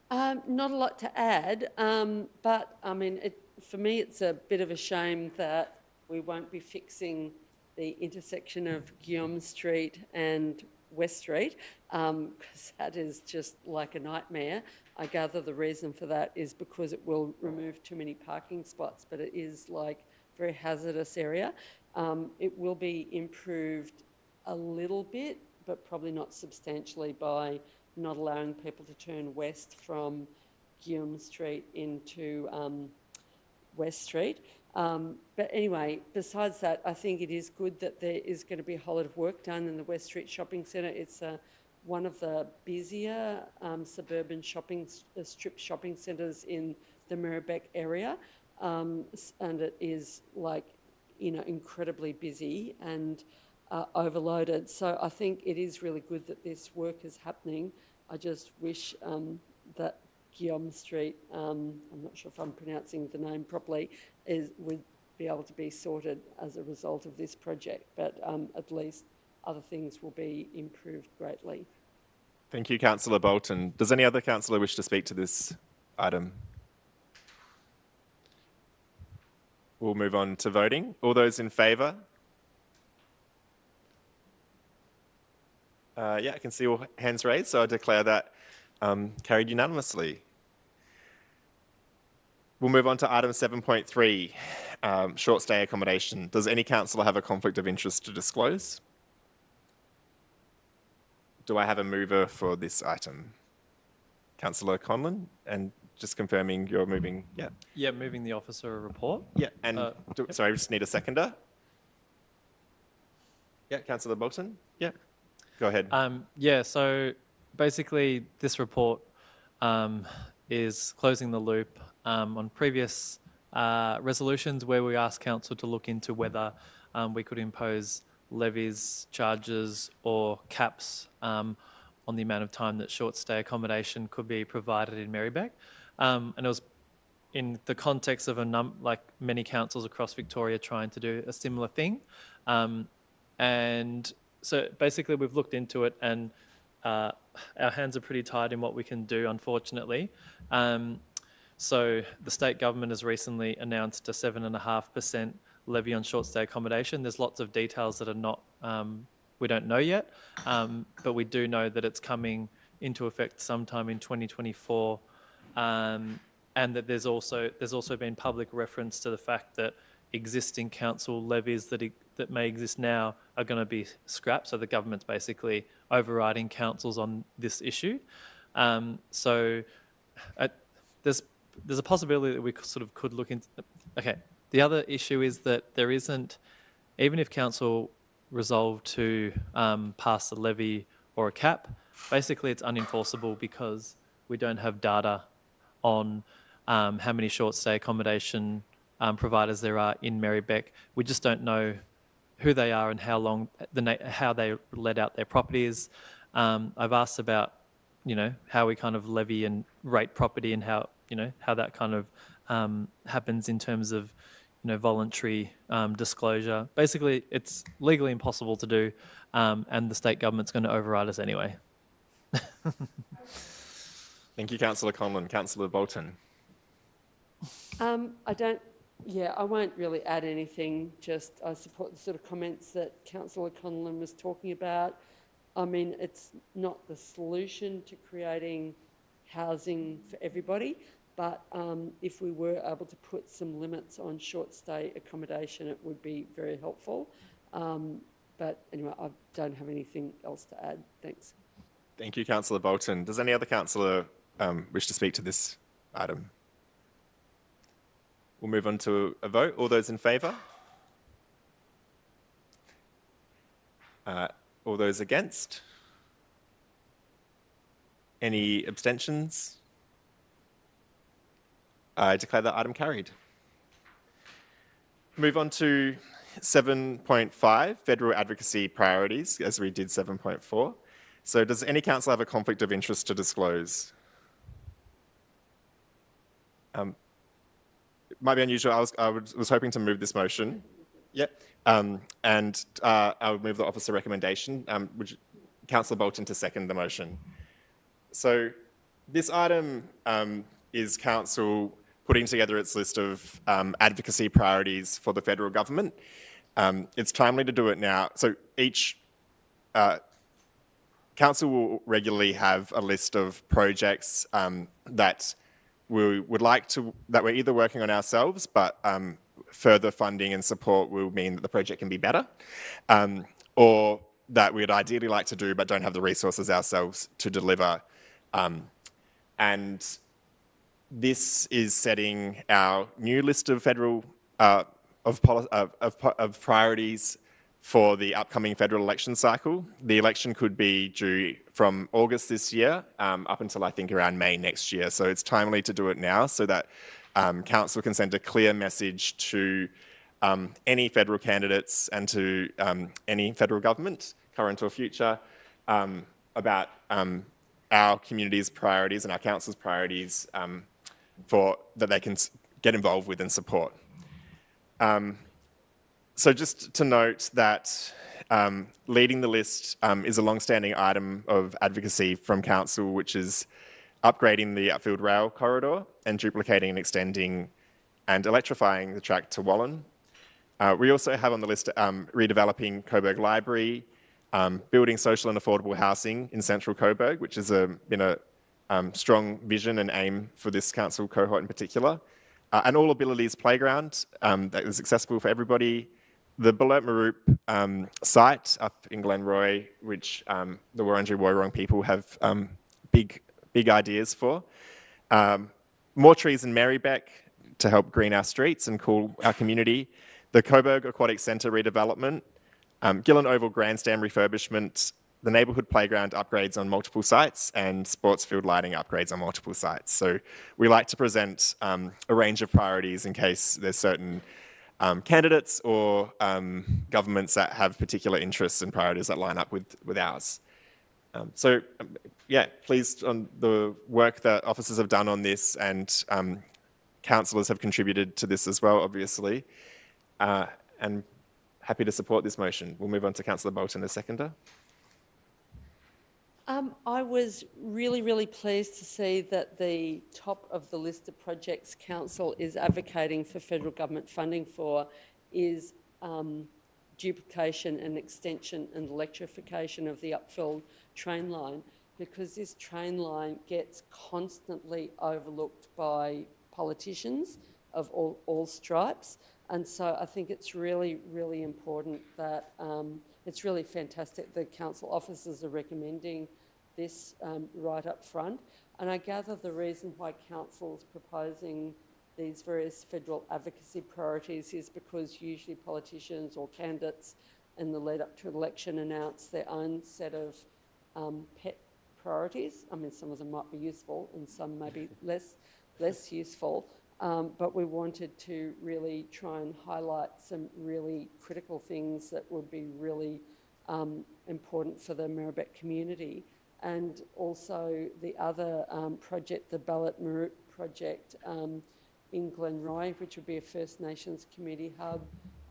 Not a lot to add, but I mean, for me, it's a bit of a shame that we won't be fixing the intersection of Guillaume Street and West Street, because that is just like a nightmare. I gather the reason for that is because it will remove too many parking spots, but it is like a very hazardous area. It will be improved a little bit, but probably not substantially, by not allowing people to turn west from Guillaume Street into West Street. But anyway, besides that, I think it is good that there is going to be a whole lot of work done in the West Street Shopping Centre. It's one of the busier suburban strip shopping centres in the Merri-bek area, and it is like, you know, incredibly busy and overloaded. So I think it is really good that this work is happening. I just wish that Guillaume Street, I'm not sure if I'm pronouncing the name properly, would be able to be sorted as a result of this project, but at least other things will be improved greatly. Thank you, Councillor Bolton. Does any other councillor wish to speak to this item? We'll move on to voting. All those in favour? Yeah, I can see all hands raised, so I declare that carried unanimously. We'll move on to item 7.3, short stay accommodation. Does any councillor have a conflict of interest to disclose? Do I have a mover for this item? Councillor Conlon, and just confirming you're moving, yeah? Yeah, moving the officer report. Yeah, and sorry, I just need a seconder. Yeah, Councillor Bolton, yeah. Go ahead. Yeah, so basically this report is closing the loop on previous resolutions where we asked council to look into whether we could impose levies, charges or caps on the amount of time that short stay accommodation could be provided in Merri-bek. And it was in the context of like many councils across Victoria trying to do a similar thing. And so basically we've looked into it and our hands are pretty tied in what we can do, unfortunately. So the state government has recently announced a 7.5% levy on short stay accommodation. There's lots of details that are not, we don't know yet, but we do know that it's coming into effect sometime in 2024. And that there's also been public reference to the fact that existing council levies that may exist now are going to be scrapped. So the government's basically overriding councils on this issue. So there's a possibility that we sort of could look into. Okay. The other issue is that there isn't, even if council resolve to pass a levy or a cap, basically it's unenforceable because we don't have data on how many short stay accommodation providers there are in Merri-bek. We just don't know who they are and how long, how they let out their properties. I've asked about, how we kind of levy and rate property and how, how that kind of happens in terms of, voluntary disclosure. Basically, it's legally impossible to do, and the state government's going to override us anyway. Thank you, Councillor Conlon. Councillor Bolton. I won't really add anything, just I support the sort of comments that Councillor Conlon was talking about. I mean, it's not the solution to creating housing for everybody, but if we were able to put some limits on short stay accommodation, it would be very helpful. But anyway, I don't have anything else to add. Thanks. Thank you, Councillor Bolton. Does any other councillor wish to speak to this item? We'll move on to a vote. All those in favour? All those against? Any abstentions? I declare that item carried. Move on to 7.5, federal advocacy priorities, as we did 7.4. So does any council have a conflict of interest to disclose? It might be unusual. I was hoping to move this motion. Yep. And I would move the officer recommendation. Councillor Bolton to second the motion. So this item is council putting together its list of advocacy priorities for the federal government. It's timely to do it now. So each council will regularly have a list of projects that we would like to, that we're either working on ourselves, but further funding and support will mean that the project can be better, or that we'd ideally like to do but don't have the resources ourselves to deliver. And this is setting our new list of federal of priorities for the upcoming federal election cycle. The election could be due from August this year up until I think around May next year. So it's timely to do it now so that council can send a clear message to any federal candidates and to any federal government, current or future, about our community's priorities and our council's priorities for that they can get involved with and support. So just to note that leading the list is a long-standing item of advocacy from council, which is upgrading the Upfield Rail corridor and duplicating and extending and electrifying the track to Wallen. We also have on the list redeveloping Coburg Library, building social and affordable housing in central Coburg, which has been a strong vision and aim for this council cohort in particular. An all abilities playground that is accessible for everybody. The Bullet Maroop site up in Glenroy, which the Wurundjeri Woiwurrung people have big ideas for. More trees in Merri-bek to help green our streets and cool our community. The Coburg Aquatic Centre redevelopment. Gillen Oval Grandstand refurbishment. The neighbourhood playground upgrades on multiple sites and sports field lighting upgrades on multiple sites. So we like to present a range of priorities in case there's certain candidates or governments that have particular interests and priorities that line up with ours. Yeah, pleased on the work that officers have done on this, and councillors have contributed to this as well, obviously, and happy to support this motion. We'll move on to Councillor Bolton as seconder. I was really pleased to see that the top of the list of projects council is advocating for federal government funding for is duplication and extension and electrification of the Upfield train line, because this train line gets constantly overlooked by politicians of all stripes. And so I think it's really important that it's really fantastic the council officers are recommending this right up front. And I gather the reason why council's proposing these various federal advocacy priorities is because usually politicians or candidates in the lead up to election announce their own set of pet priorities. I mean, some of them might be useful and some may be less useful. But we wanted to really try and highlight some really critical things that would be really important for the Merri-bek community. And also the other project, the Ballot Maroop project in Glenroy, which would be a First Nations community hub,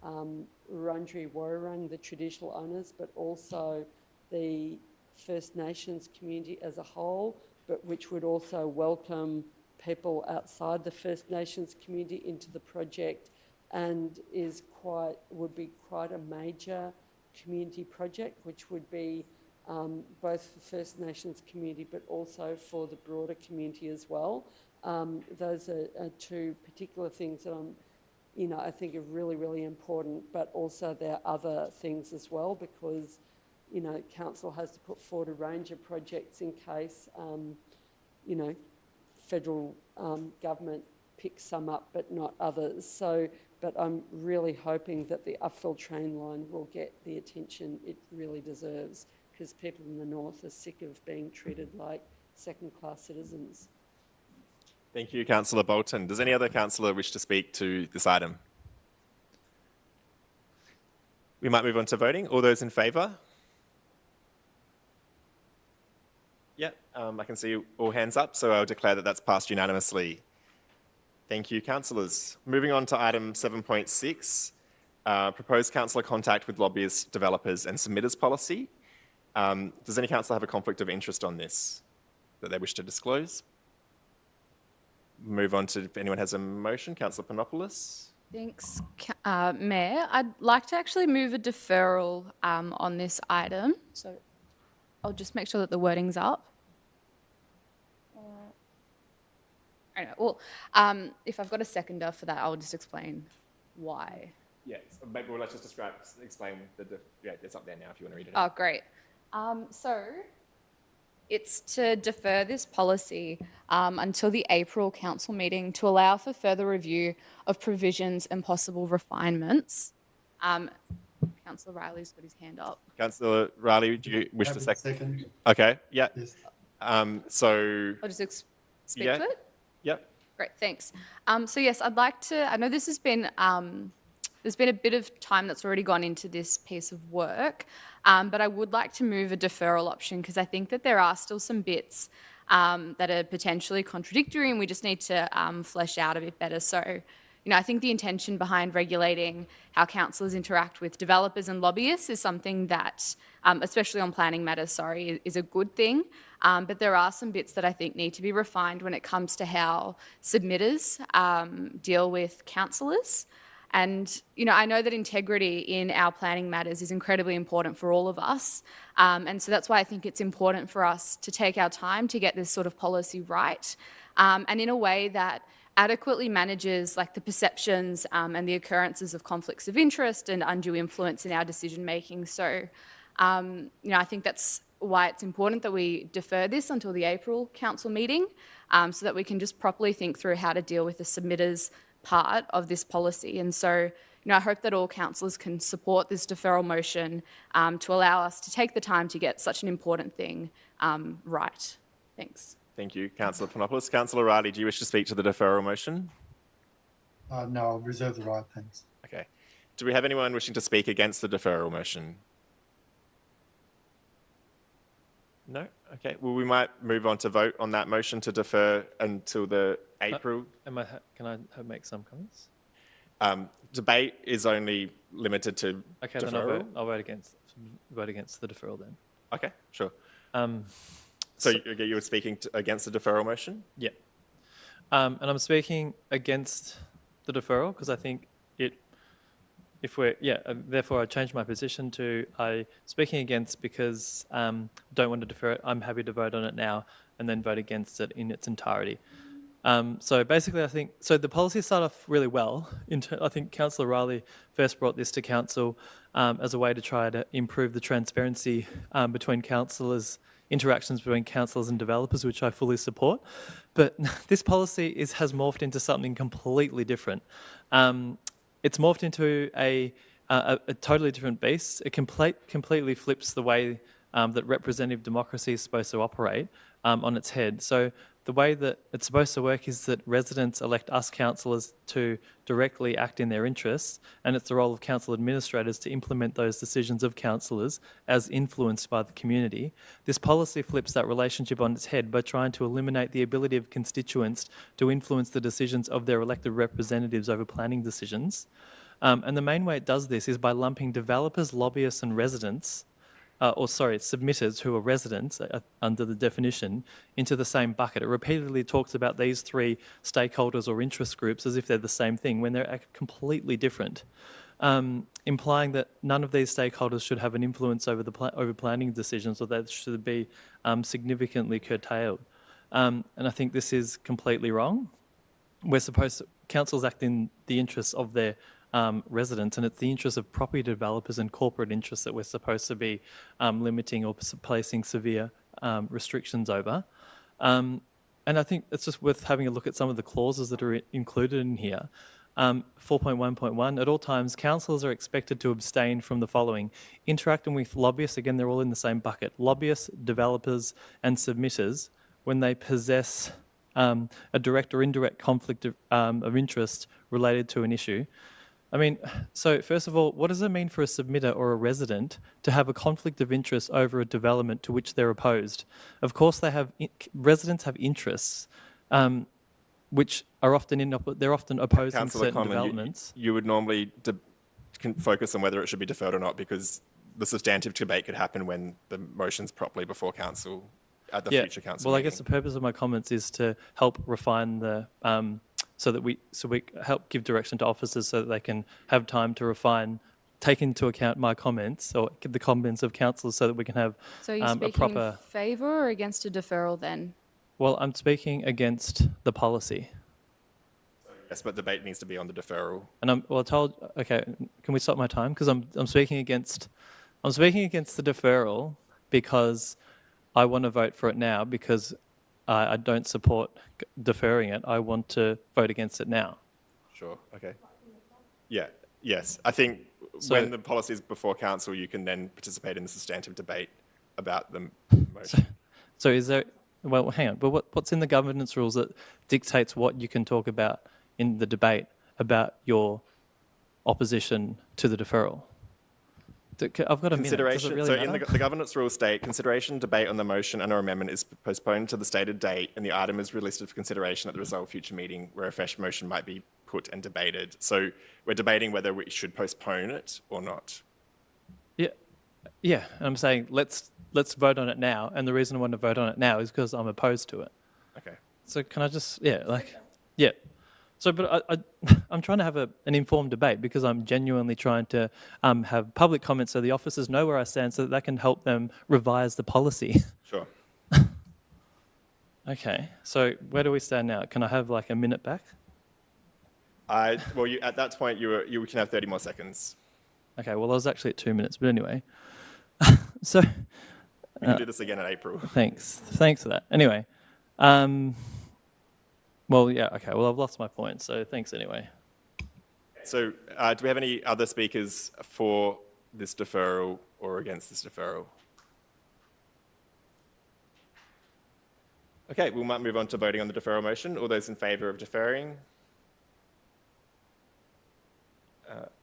Wurundjeri Woiwurrung, the traditional owners, but also the First Nations community as a whole, but which would also welcome people outside the First Nations community into the project, and would be quite a major community project, which would be both for First Nations community but also for the broader community as well. Those are two particular things that I think are really important, but also there are other things as well, because council has to put forward a range of projects in case federal government picks some up but not others. But I'm really hoping that the Upfield train line will get the attention it really deserves, because people in the north are sick of being treated like second-class citizens. Thank you, Councillor Bolton. Does any other councillor wish to speak to this item? We might move on to voting. All those in favour? Yeah, I can see all hands up, so I'll declare that that's passed unanimously. Thank you, councillors. Moving on to item 7.6, proposed councillor contact with lobbyists, developers and submitters policy. Does any councillor have a conflict of interest on this that they wish to disclose? Move on to if anyone has a motion. Councillor Panopoulos. Thanks, Mayor. I'd like to actually move a deferral on this item. So I'll just make sure that the wording's up. Anyway, well, if I've got a seconder for that, I'll just explain why. Yes, maybe let's just explain it's up there now if you want to read it. Oh, great. So it's to defer this policy until the April council meeting to allow for further review of provisions and possible refinements. Councillor Riley's got his hand up. Councillor Riley, do you wish to second? Okay, yeah. Yes. So... I'll just speak to it? Yep. Great, thanks. So yes, I'd like to, I know this has been there's been a bit of time that's already gone into this piece of work, but I would like to move a deferral option because I think that there are still some bits that are potentially contradictory and we just need to flesh out a bit better. So, I think the intention behind regulating how councillors interact with developers and lobbyists is something that, especially on planning matters, is a good thing. But there are some bits that I think need to be refined when it comes to how submitters deal with councillors. And, I know that integrity in our planning matters is incredibly important for all of us. And so that's why I think it's important for us to take our time to get this sort of policy right, and in a way that adequately manages like the perceptions and the occurrences of conflicts of interest and undue influence in our decision making. So, I think that's why it's important that we defer this until the April council meeting, so that we can just properly think through how to deal with the submitters part of this policy. And so, I hope that all councillors can support this deferral motion to allow us to take the time to get such an important thing right. Thanks. Thank you, Councillor Panopoulos. Councillor Riley, do you wish to speak to the deferral motion? No, I'll reserve the right, thanks. Okay. Do we have anyone wishing to speak against the deferral motion? No? Okay. Well, we might move on to vote on that motion to defer until the April. Can I make some comments? Debate is only limited to Okay, deferral. then I'll vote against the deferral then. Okay, sure. So you were speaking against the deferral motion? Yeah. And I'm speaking against the deferral because I think therefore I changed my position to speaking against because don't want to defer it. I'm happy to vote on it now and then vote against it in its entirety. So basically I think, the policy started off really well. I think Councillor Riley first brought this to council as a way to try to improve the transparency between councillors, interactions between councillors and developers, which I fully support. But this policy has morphed into something completely different. It's morphed into a totally different beast. It completely flips the way that representative democracy is supposed to operate on its head. So the way that it's supposed to work is that residents elect us councillors to directly act in their interests, and it's the role of council administrators to implement those decisions of councillors as influenced by the community. This policy flips that relationship on its head by trying to eliminate the ability of constituents to influence the decisions of their elected representatives over planning decisions. And the main way it does this is by lumping developers, lobbyists and residents submitters who are residents under the definition into the same bucket. It repeatedly talks about these three stakeholders or interest groups as if they're the same thing when they're completely different, implying that none of these stakeholders should have an influence over over planning decisions or that should be significantly curtailed. And I think this is completely wrong. Councils act in the interests of their residents, and it's the interests of property developers and corporate interests that we're supposed to be limiting or placing severe restrictions over. And I think it's just worth having a look at some of the clauses that are included in here. 4.1.1, at all times, councillors are expected to abstain from the following: interacting with lobbyists, again, they're all in the same bucket, lobbyists, developers and submitters when they possess a direct or indirect conflict of interest related to an issue. I mean, so first of all, what does it mean for a submitter or a resident to have a conflict of interest over a development to which they're opposed? Of course, residents have interests, which are often they're often opposing Councillor certain Conlon, developments. you would normally can focus on whether it should be deferred or not, because the substantive debate could happen when the motion's properly before council at the future council Well, meeting. I guess the purpose of my comments is to help refine the so we help give direction to officers so that they can have time to refine, take into account my comments or the comments of councillors so that we can have So are you a speaking proper. in favour or against a deferral then? Well, I'm speaking against the policy. Yes, but debate needs to be on the deferral. And okay, can we stop my time? Because I'm speaking against the deferral because I want to vote for it now because I don't support deferring it. I want to vote against it now. Sure, okay. Yeah, yes. I think when the policy is before council, you can then participate in the substantive debate about the motion. So is there, well, hang on, but what's in the governance rules that dictates what you can talk about in the debate about your opposition to the deferral? I've got a minute. Does it Consideration. really So matter? in the governance rules state, consideration, debate on the motion and or amendment is postponed to the stated date, and the item is relisted for consideration at the result of future meeting where a fresh motion might be put and debated. So we're debating whether we should postpone it or not. Yeah, and I'm saying let's vote on it now, and the reason I want to vote on it now is because I'm opposed to it. Okay. So can I just, So, but I'm trying to have an informed debate because I'm genuinely trying to have public comments so the officers know where I stand so that can help them revise the policy. Sure. Okay, so where do we stand now? Can I have like a minute back? Well, at that point, you can have 30 more seconds. Okay, well, I was actually at 2 minutes, but anyway. So... We can do this again in April. Thanks for that. Anyway, well, yeah, okay, well, I've lost my point, so thanks anyway. So do we have any other speakers for this deferral or against this deferral? Okay, we might move on to voting on the deferral motion. All those in favour of deferring?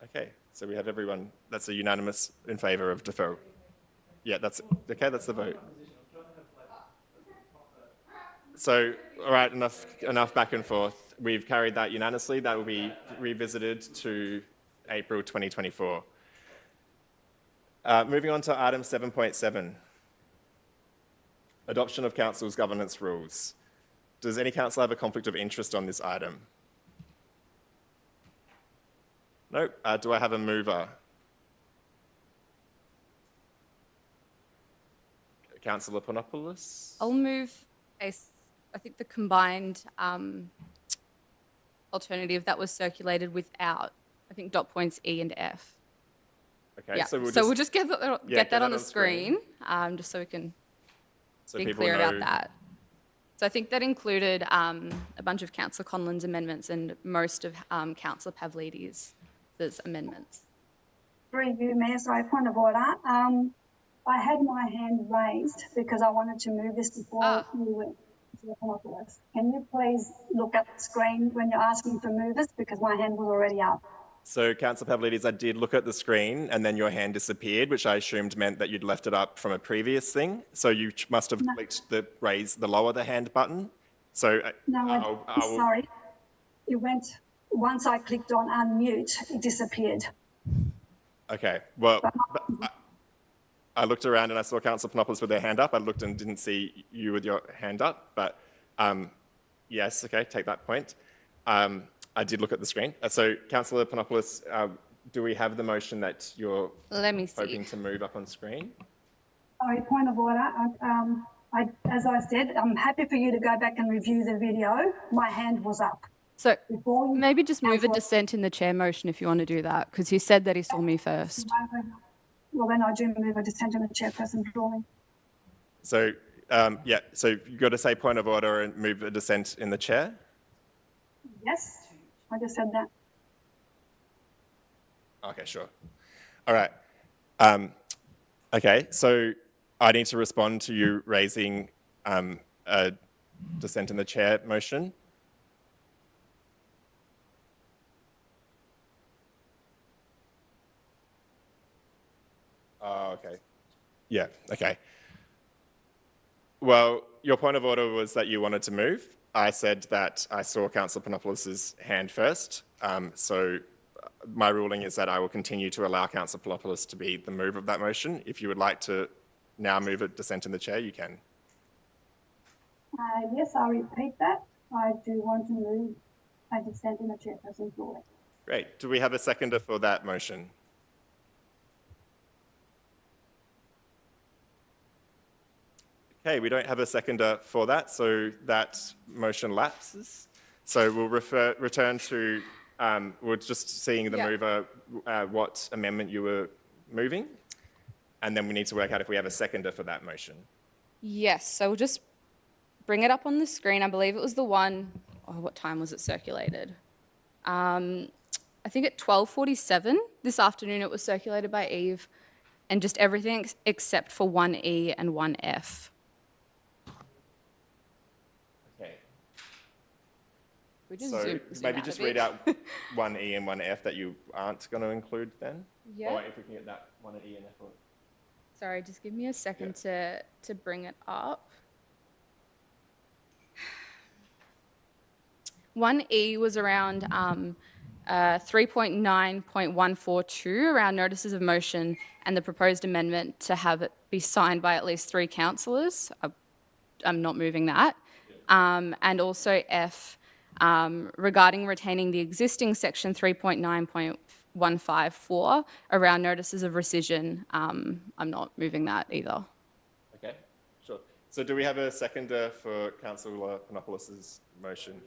Okay, so we have everyone, that's a unanimous in favour of deferral. Yeah, that's the vote. So, all right, enough back and forth. We've carried that unanimously. That will be revisited to April 2024. Moving on to item 7.7, adoption of council's governance rules. Does any council have a conflict of interest on this item? No. Do I have a mover? Councillor Panopoulos? I'll move I think the combined alternative that was circulated without, I think, dot points E and F. Okay, Yeah. so we'll just get that on the screen, just so we can be clear about that. So I think that included a bunch of Councillor Conlon's amendments and most of Councillor Pavlidis' amendments. Through you, Mayor, sorry, point of order. I had my hand raised because I wanted to move this before we went to the Panopoulos. Can you please look at the screen when you're asking to move this, because my hand was already up. So, Councillor Pavlidis, I did look at the screen and then your hand disappeared, which I assumed meant that you'd left it up from a previous thing. So you must have clicked the lower the hand button. So no, sorry. It went, once I clicked on unmute, it disappeared. Okay, well, I looked around and I saw Councillor Panopoulos with their hand up. I looked and didn't see you with your hand up, but yes, okay, take that point. I did look at the screen. So, Councillor Panopoulos, do we have the motion that you're hoping to move up on screen? Sorry, point of order. As I said, I'm happy for you to go back and review the video. My hand was up. So maybe just move a dissent in the chair motion if you want to do that, because he said that he saw me first. Well, then I do move a dissent in the chairperson drawing. So, yeah, so you've got to say point of order and move a dissent in the chair? Yes, I just said that. Okay, sure. All right. Okay, so I need to respond to you raising a dissent in the chair motion. Oh, okay. Yeah, okay. Well, your point of order was that you wanted to move. I said that I saw Councillor Panopoulos' hand first. So my ruling is that I will continue to allow Councillor Panopoulos to be the mover of that motion. If you would like to now move a dissent in the chair, you can. Yes, I'll repeat that. I do want to move a dissent in the chairperson drawing. Great. Do we have a seconder for that motion? Okay, we don't have a seconder for that, so that motion lapses. So we'll return to, we're just seeing the mover, what amendment you were moving, and then we need to work out if we have a seconder for that motion. Yes, so we'll just bring it up on the screen. I believe it was the one, what time was it circulated? I think at 12:47 this afternoon it was circulated by Eve, and just everything except for 1E and 1F. we just So zoom maybe out just a bit? read out 1E and 1F that you aren't going to include then? Yeah. Or if we can get that 1E and F. Sorry, just give me a second to bring it up. 1E was around 3.9.142, around notices of motion and the proposed amendment to have it be signed by at least 3 councillors. I'm not moving that. And also F, regarding retaining the existing section 3.9.154 around notices of rescission. I'm not moving that either. Okay, sure. So do we have a seconder for Councillor Panopoulos' motion?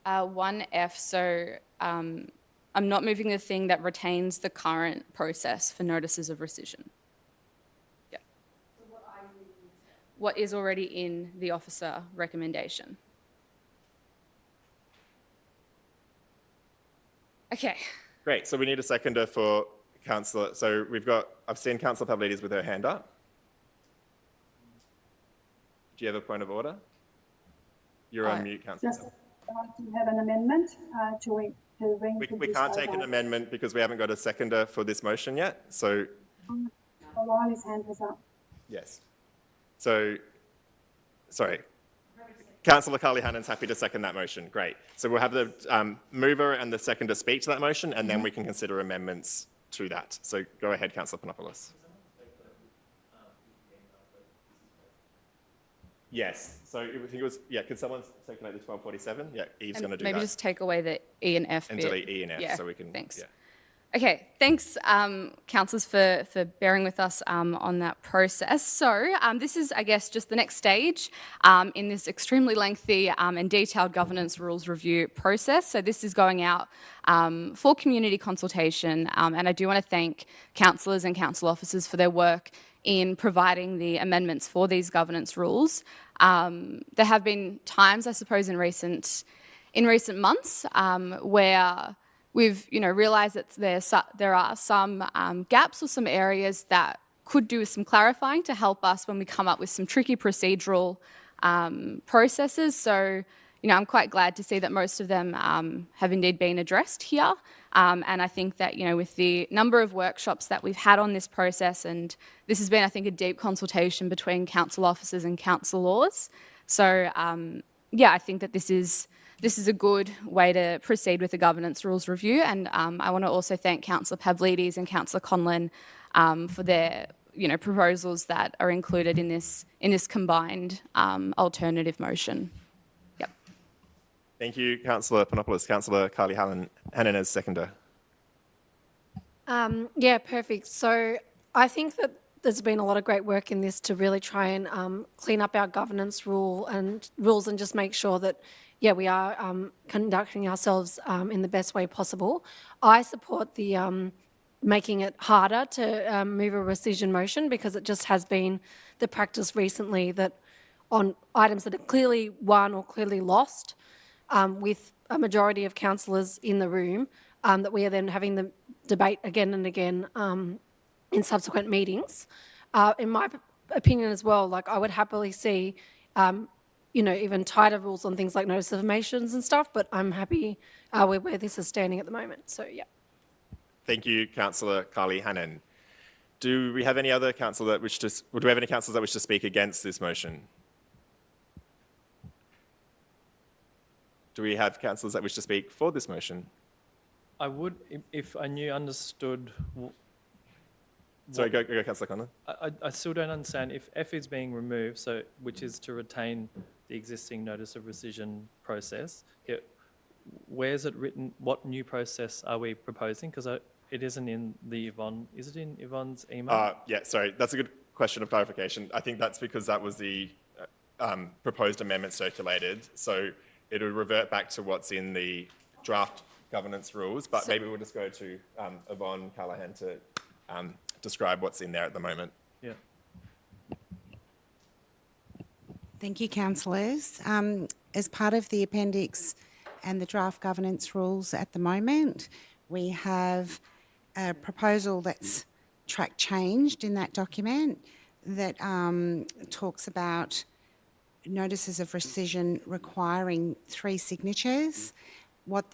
1F, so I'm not moving the thing that retains the current process for notices of rescission. Yeah. So what is already in the officer recommendation. Okay. Great, so we need a seconder for Councillor, so I've seen Councillor Pavlidis with her hand up. Do you have a point of order? You're on mute, Councillor. Just like to have an amendment to bring We this can't take an over. amendment because we haven't got a seconder for this motion yet, so O'Reilly's hand was up. yes. So, sorry. Councillor Carly Hannan's happy to second that motion. Great. So we'll have the mover and the seconder speak to that motion, and then we can consider amendments to that. So go ahead, Councillor Panopoulos. Yes. So I think it was, could someone circulate the 1247? Yeah, Eve's going to do that. Maybe just take away the E and F and bit. delete E and F Yeah, so we can. thanks. Yeah. Okay, thanks, councillors, for bearing with us on that process. So this is, I guess, just the next stage in this extremely lengthy and detailed governance rules review process. So this is going out for community consultation, and I do want to thank councillors and council officers for their work in providing the amendments for these governance rules. There have been times, I suppose, in recent months where we've realised that there are some gaps or some areas that could do with some clarifying to help us when we come up with some tricky procedural processes. So, I'm quite glad to see that most of them have indeed been addressed here. And I think that, with the number of workshops that we've had on this process, and this has been, I think, a deep consultation between council officers and councillors. So, I think that this is a good way to proceed with the governance rules review. And I want to also thank Councillor Pavlidis and Councillor Conlon for their proposals that are included in this combined alternative motion. Yep. Thank you, Councillor Panopoulos. Councillor Carly Hannan as seconder. Yeah, perfect. So I think that there's been a lot of great work in this to really try and clean up our governance rules and just make sure that we are conducting ourselves in the best way possible. I support the making it harder to move a rescission motion, because it just has been the practice recently that on items that are clearly won or clearly lost, with a majority of councillors in the room, that we are then having the debate again and again in subsequent meetings. In my opinion as well, I would happily see even tighter rules on things like notice of motions and stuff, but I'm happy where this is standing at the moment. So, yeah. Thank you, Councillor Carly Hannan. Do we have any other council that wish to, or do we have any councillors that wish to speak against this motion? Do we have councillors that wish to speak for this motion? I would, if I understood. Sorry, go Councillor Conlon. I still don't understand if F is being removed, so which is to retain the existing notice of rescission process. Where is it written? What new process are we proposing? Because it isn't in the Yvonne. Is it in Yvonne's email? Yeah, sorry, that's a good question of clarification. I think that's because that was the proposed amendment circulated. So it would revert back to what's in the draft governance rules, but maybe we'll just go to Yvonne Callahan to describe what's in there at the moment. Yeah. Thank you, councillors. As part of the appendix and the draft governance rules at the moment, we have a proposal that's track changed in that document that talks about notices of rescission requiring 3 signatures. What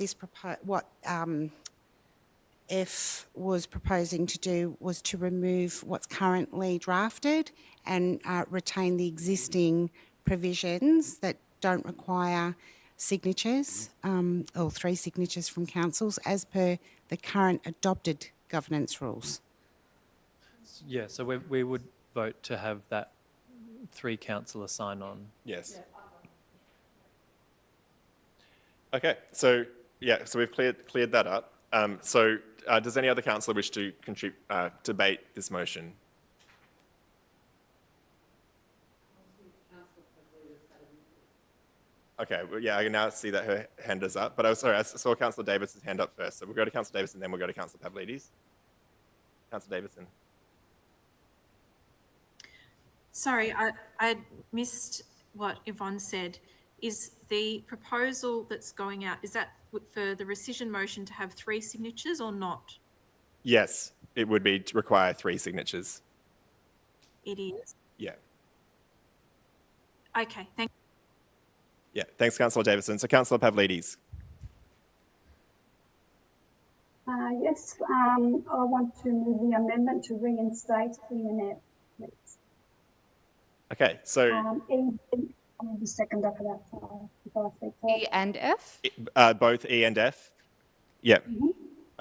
F was proposing to do was to remove what's currently drafted and retain the existing provisions that don't require signatures or 3 signatures from councils as per the current adopted governance rules. Yeah, so we would vote to have that 3 councillor sign on. Yes. Okay, so yeah, so we've cleared that up. Does any other councillor wish to debate this motion? Okay, well, yeah, I can now see that her hand is up, but I saw Councillor Davidson's hand up first, so we'll go to Councillor Davidson, then we'll go to Councillor Pavlidis. Councillor Davidson. Sorry, I missed what Yvonne said. Is the proposal that's going out, is that for the rescission motion to have 3 signatures or not? Yes, it would be to require 3 signatures. It is? Yeah. Okay, thank you. Yeah, thanks, Councillor Davidson. So, Councillor Pavlidis. Yes, I want to move the amendment to reinstate E&F, please. Okay, so I need a seconder for that. Before I speak to E and F? both E and F? Yeah.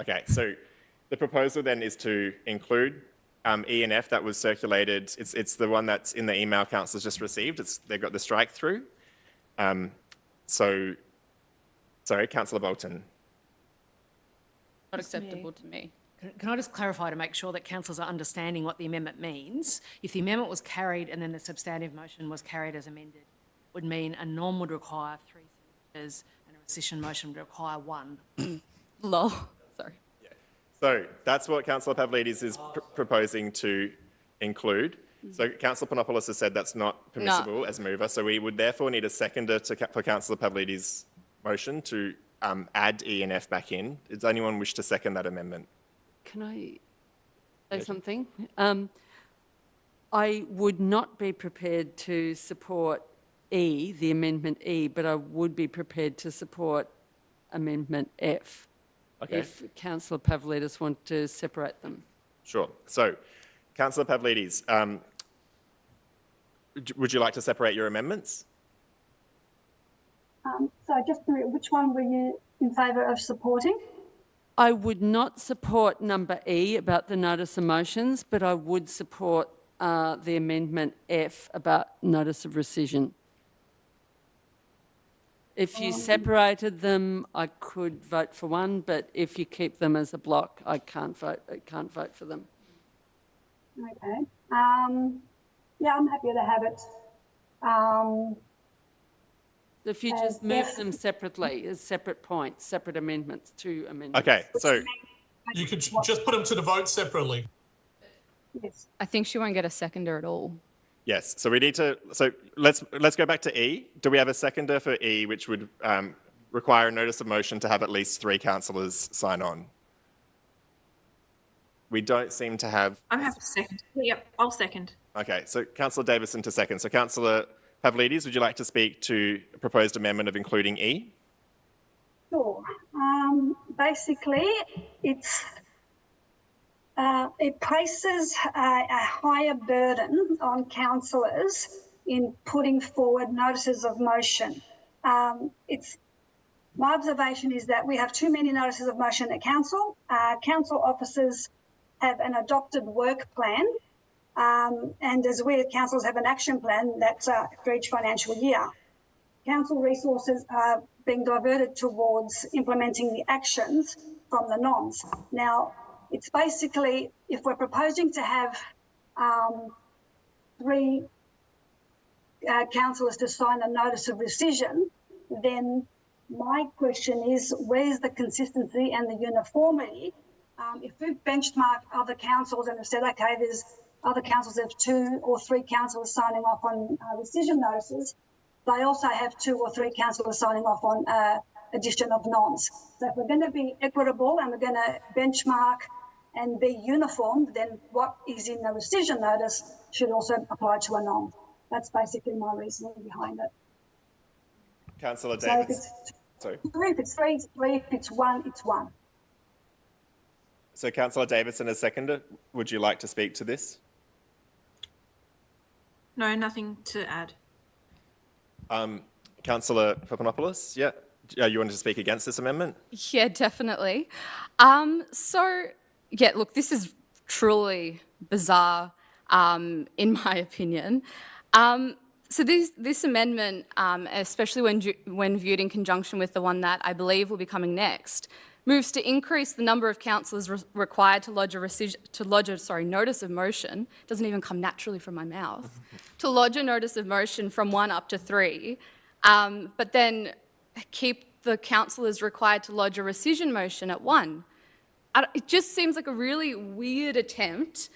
Okay, so the proposal then is to include E and F that was circulated. It's the one that's in the email councillors just received. They've got the strike through. Sorry, Councillor Bolton. Not acceptable to me. Can I just clarify to make sure that councillors are understanding what the amendment means? If the amendment was carried and then the substantive motion was carried as amended, it would mean a non would require 3 signatures and a rescission motion would require 1. Lol. Sorry. Yeah. So that's what Councillor Pavlidis is proposing to include. So Councillor Panopoulos has said that's not permissible as mover, so we would therefore need a seconder for Councillor Pavlidis' motion to add E and F back in. Does anyone wish to second that amendment? Can I say something? I would not be prepared to support E, the amendment E, but I would be prepared to support amendment F. Okay. If Councillor Pavlidis want to separate them. Sure. So, Councillor Pavlidis, would you like to separate your amendments? so just which one were you in favour of supporting? I would not support number E about the notice of motions, but I would support the amendment F about notice of rescission. If you separated them, I could vote for one, but if you keep them as a block, I can't vote for them. Okay. Yeah, I'm happy to have it. If you just move them separately as separate points, separate amendments, 2 amendments. Okay, so You could just put them to the vote separately. Yes. I think she won't get a seconder at all. yes, so we need to. So let's go back to E. Do we have a seconder for E, which would require a notice of motion to have at least 3 councillors sign on? We don't seem to have. I'm happy to second. Yep, I'll second. Okay, so Councillor Davidson to second. So Councillor Pavlidis, would you like to speak to a proposed amendment of including E? Sure. Basically, it places a higher burden on councillors in putting forward notices of motion. My observation is that we have too many notices of motion at council. Council officers have an adopted work plan, and as we at councils have an action plan that's for each financial year. Council resources are being diverted towards implementing the actions from the noms. Now, it's basically, if we're proposing to have 3 councillors to sign a notice of rescission, then my question is, where's the consistency and the uniformity? If we've benchmarked other councils and have said, okay, there's other councils have 2 or 3 councillors signing off on rescission notices, they also have 2 or 3 councillors signing off on addition of noms. So if we're going to be equitable and we're going to benchmark and be uniform, then what is in the rescission notice should also apply to a nom. That's basically my reasoning behind it. Councillor So if Davis. it's Sorry. three, if it's three, it's three. If it's one, it's one. So Councillor Davidson has seconded. Would you like to speak to this? No, nothing to add. Councillor Papanopoulos, yeah. You wanted to speak against this amendment? Yeah, definitely. Yeah, look, this is truly bizarre, in my opinion. So this amendment, especially when viewed in conjunction with the one that I believe will be coming next, moves to increase the number of councillors required to lodge a notice of motion. Doesn't even come naturally from my mouth. To lodge a notice of motion from 1 up to 3, but then keep the councillors required to lodge a rescission motion at 1. It just seems like a really weird attempt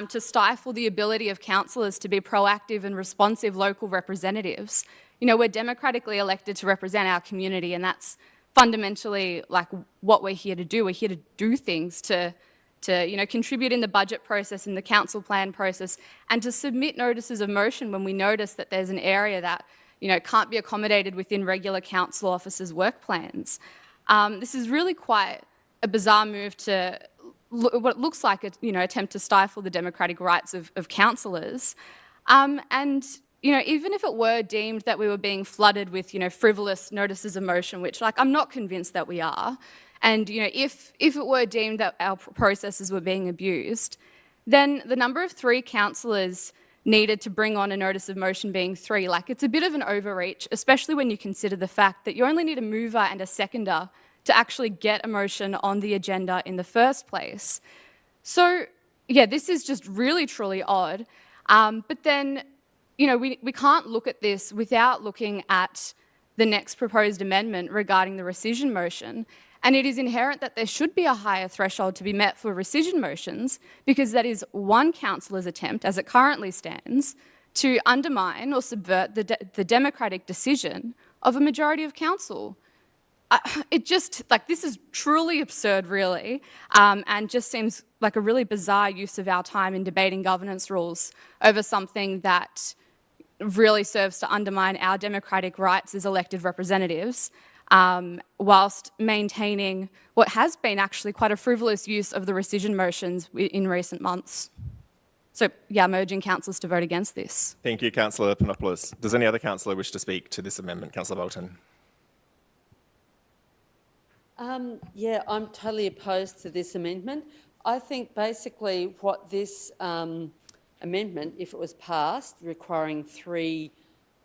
to stifle the ability of councillors to be proactive and responsive local representatives. You know, we're democratically elected to represent our community, and that's fundamentally like what we're here to do. We're here to do things to contribute in the budget process, in the council plan process, and to submit notices of motion when we notice that there's an area that can't be accommodated within regular council officers' work plans. This is really quite a bizarre move to what looks like a attempt to stifle the democratic rights of councillors. Even if it were deemed that we were being flooded with frivolous notices of motion, which I'm not convinced that we are, and if it were deemed that our processes were being abused, then the number of 3 councillors needed to bring on a notice of motion being 3, it's a bit of an overreach, especially when you consider the fact that you only need a mover and a seconder to actually get a motion on the agenda in the first place. So, yeah, this is just really, truly odd. But then, we can't look at this without looking at the next proposed amendment regarding the rescission motion. And it is inherent that there should be a higher threshold to be met for rescission motions, because that is one councillor's attempt, as it currently stands, to undermine or subvert the democratic decision of a majority of council. This is truly absurd, really, and just seems like a really bizarre use of our time in debating governance rules over something that really serves to undermine our democratic rights as elected representatives, whilst maintaining what has been actually quite a frivolous use of the rescission motions in recent months. So, yeah, I'm urging councillors to vote against this. Thank you, Councillor Panopoulos. Does any other councillor wish to speak to this amendment? Councillor Bolton. Yeah, I'm totally opposed to this amendment. I think basically what this amendment, if it was passed, requiring 3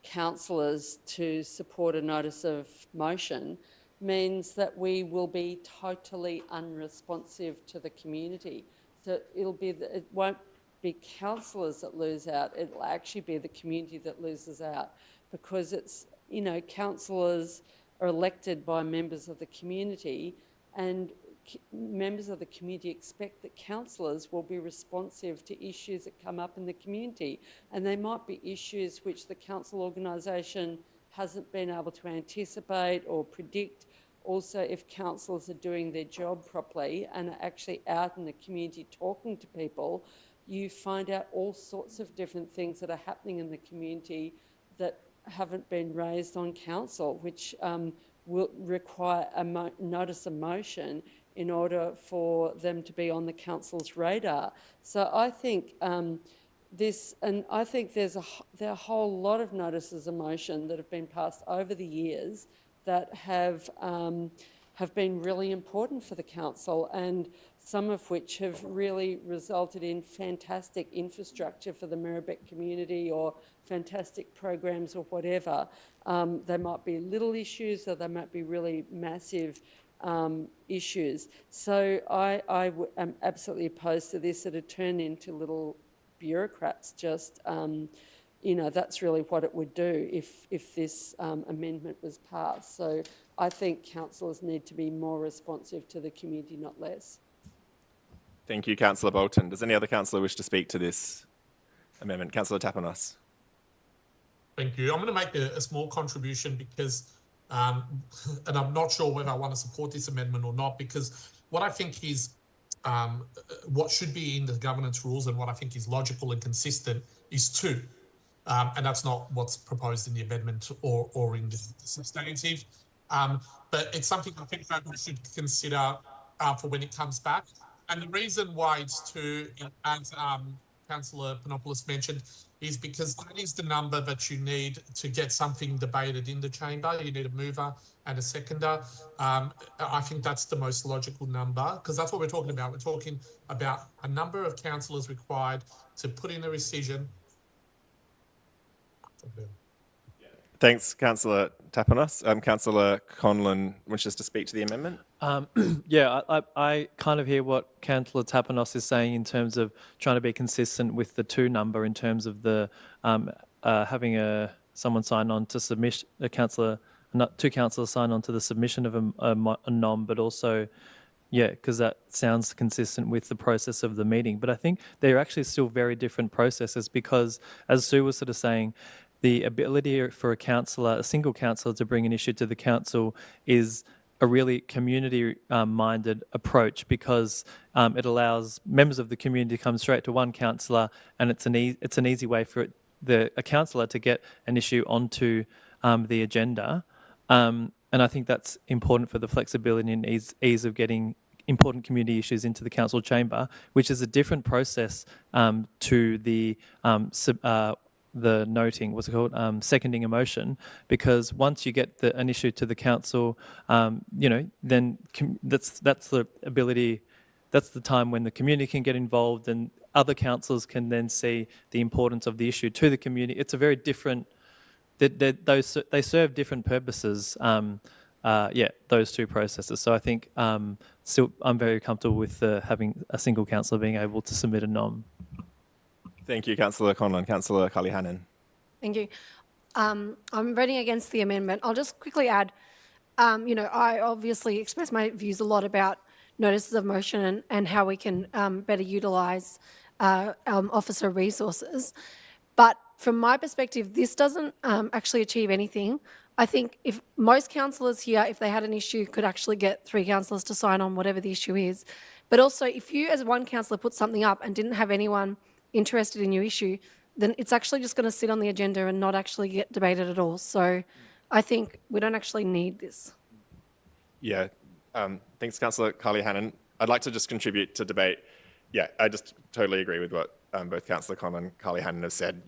councillors to support a notice of motion, means that we will be totally unresponsive to the community. So it won't be councillors that lose out, it'll actually be the community that loses out, because it's, councillors are elected by members of the community, and members of the community expect that councillors will be responsive to issues that come up in the community, and they might be issues which the council organisation hasn't been able to anticipate or predict. Also, if councillors are doing their job properly and are actually out in the community talking to people, you find out all sorts of different things that are happening in the community that haven't been raised on council, which will require a notice of motion in order for them to be on the council's radar. So I think I think there are a whole lot of notices of motion that have been passed over the years that have been really important for the council, and some of which have really resulted in fantastic infrastructure for the Merri-bek community, or fantastic programs or whatever. They might be little issues, or they might be really massive issues. So I am absolutely opposed to this. It'd turn into little bureaucrats. That's really what it would do if this amendment was passed. So I think councillors need to be more responsive to the community, not less. Thank you, Councillor Bolton. Does any other councillor wish to speak to this amendment? Councillor Tapanos. Thank you. I'm going to make a small contribution because, and I'm not sure whether I want to support this amendment or not, because what I think is what should be in the governance rules and what I think is logical and consistent is 2. And that's not what's proposed in the amendment or in the substantive. But it's something I think that we should consider for when it comes back. And the reason why it's two, as Councillor Panopoulos mentioned, is because that is the number that you need to get something debated in the chamber. You need a mover and a seconder. I think that's the most logical number, because that's what we're talking about. We're talking about a number of councillors required to put in a rescission. Thanks, Councillor Tapanos. Councillor Conlon wishes to speak to the amendment. Yeah, I kind of hear what Councillor Tapanos is saying in terms of trying to be consistent with the two number in terms of the having someone sign on to submit a councillor, not two councillors sign on to the submission of a nom, but also, yeah, because that sounds consistent with the process of the meeting. But I think they're actually still very different processes because, as Sue was sort of saying, the ability for a single councillor to bring an issue to the council is a really community-minded approach because it allows members of the community to come straight to one councillor, and it's an easy way for a councillor to get an issue onto the agenda. And I think that's important for the flexibility and ease of getting important community issues into the council chamber, which is a different process to the noting, what's it called, seconding a motion, because once you get an issue to the council, then that's the ability, that's the time when the community can get involved and other councillors can then see the importance of the issue to the community. It's a very different, they serve different purposes, those two processes. So I think still I'm very comfortable with having a single councillor being able to submit a nom. Thank you, Councillor Conlon. Councillor Carly-Hannon. Thank you. I'm voting against the amendment. I'll just quickly add, I obviously express my views a lot about notices of motion and how we can better utilise officer resources. But from my perspective, this doesn't actually achieve anything. I think if most councillors here, if they had an issue, could actually get 3 councillors to sign on whatever the issue is. But also, if you as one councillor put something up and didn't have anyone interested in your issue, then it's actually just going to sit on the agenda and not actually get debated at all. So I think we don't actually need this. Yeah, thanks, Councillor Carly-Hannon. I'd like to just contribute to debate. Yeah, I just totally agree with what both Councillor Conlon and Carly-Hannon have said.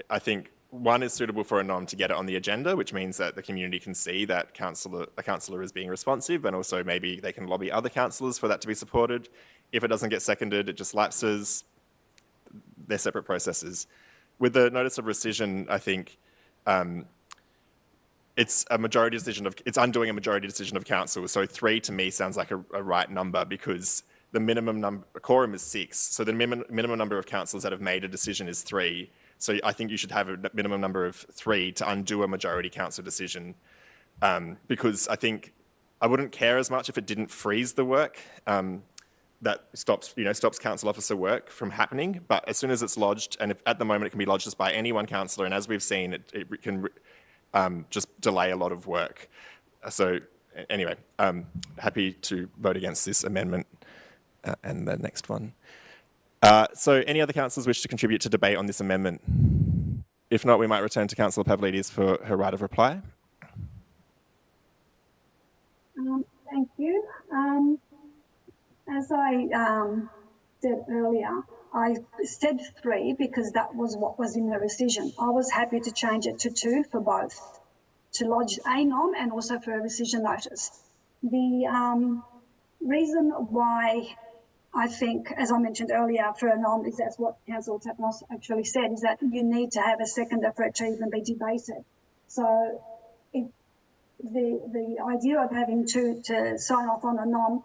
I think one is suitable for a nom to get it on the agenda, which means that the community can see that a councillor is being responsive, and also maybe they can lobby other councillors for that to be supported. If it doesn't get seconded, it just lapses. They're separate processes. With the notice of rescission, I think it's a majority decision it's undoing a majority decision of council. So 3 to me sounds like a right number because the minimum quorum is 6. So the minimum number of councillors that have made a decision is 3. So I think you should have a minimum number of 3 to undo a majority council decision, because I think I wouldn't care as much if it didn't freeze the work. That stops council officer work from happening. But as soon as it's lodged, and at the moment it can be lodged just by any one councillor, and as we've seen, it can just delay a lot of work. So anyway, happy to vote against this amendment and the next one. So any other councillors wish to contribute to debate on this amendment? If not, we might return to Councillor Pavlidis for her right of reply. Thank you. As I said earlier, I said 3 because that was what was in the rescission. I was happy to change it to 2 for both, to lodge a nom and also for a rescission notice. The reason why I think, as I mentioned earlier, for a nom is that's what Councillor Tapanos actually said, is that you need to have a seconder for it to even be debated. So the idea of having to sign off on a nom,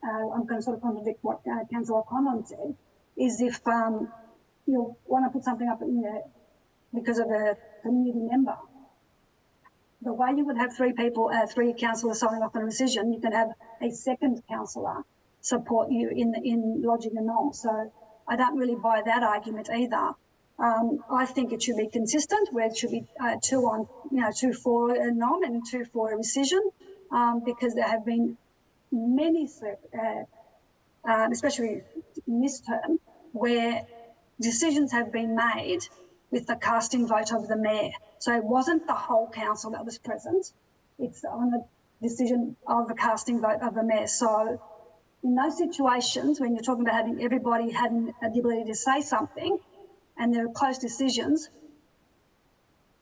I'm going to sort of contradict what Councillor Conlon said, is if you want to put something up in there because of a community member, the way you would have 3 councillors signing off on a rescission, you can have a second councillor support you in lodging a nom. So I don't really buy that argument either. I think it should be consistent, where it should be 2 for a nom and 2 for a rescission, because there have been many, especially in this term, where decisions have been made with the casting vote of the mayor. So it wasn't the whole council that was present. It's on the decision of the casting vote of the mayor. So in those situations, when you're talking about having everybody having the ability to say something and there are close decisions,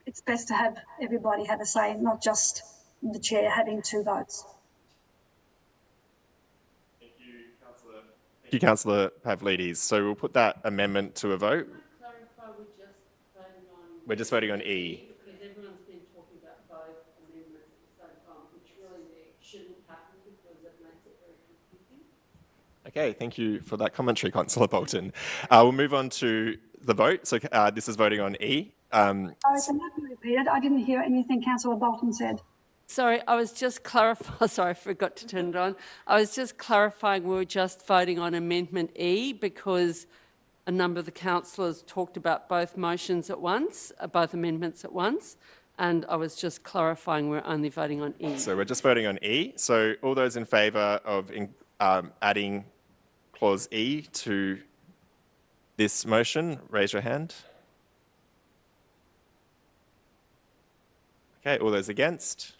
it's best to have everybody have a say, not just the chair having 2 votes. Thank you, Councillor Pavlidis. So we'll put that amendment to a vote. We're just voting on E. Because everyone's been talking about both amendments at the same time, which really shouldn't happen because it makes it very confusing. Okay, thank you for that commentary, Councillor Bolton. We'll move on to the vote. So this is voting on E. Sorry, can that be repeated? I didn't hear anything Councillor Bolton said. Sorry, I was just clarifying. Sorry, I forgot to turn it on. I was just clarifying we were just voting on Amendment E because a number of the councillors talked about both motions at once, both amendments at once, and I was just clarifying we're only voting on E. So we're just voting on E. So all those in favour of adding clause E to this motion, raise your hand. Okay, all those against?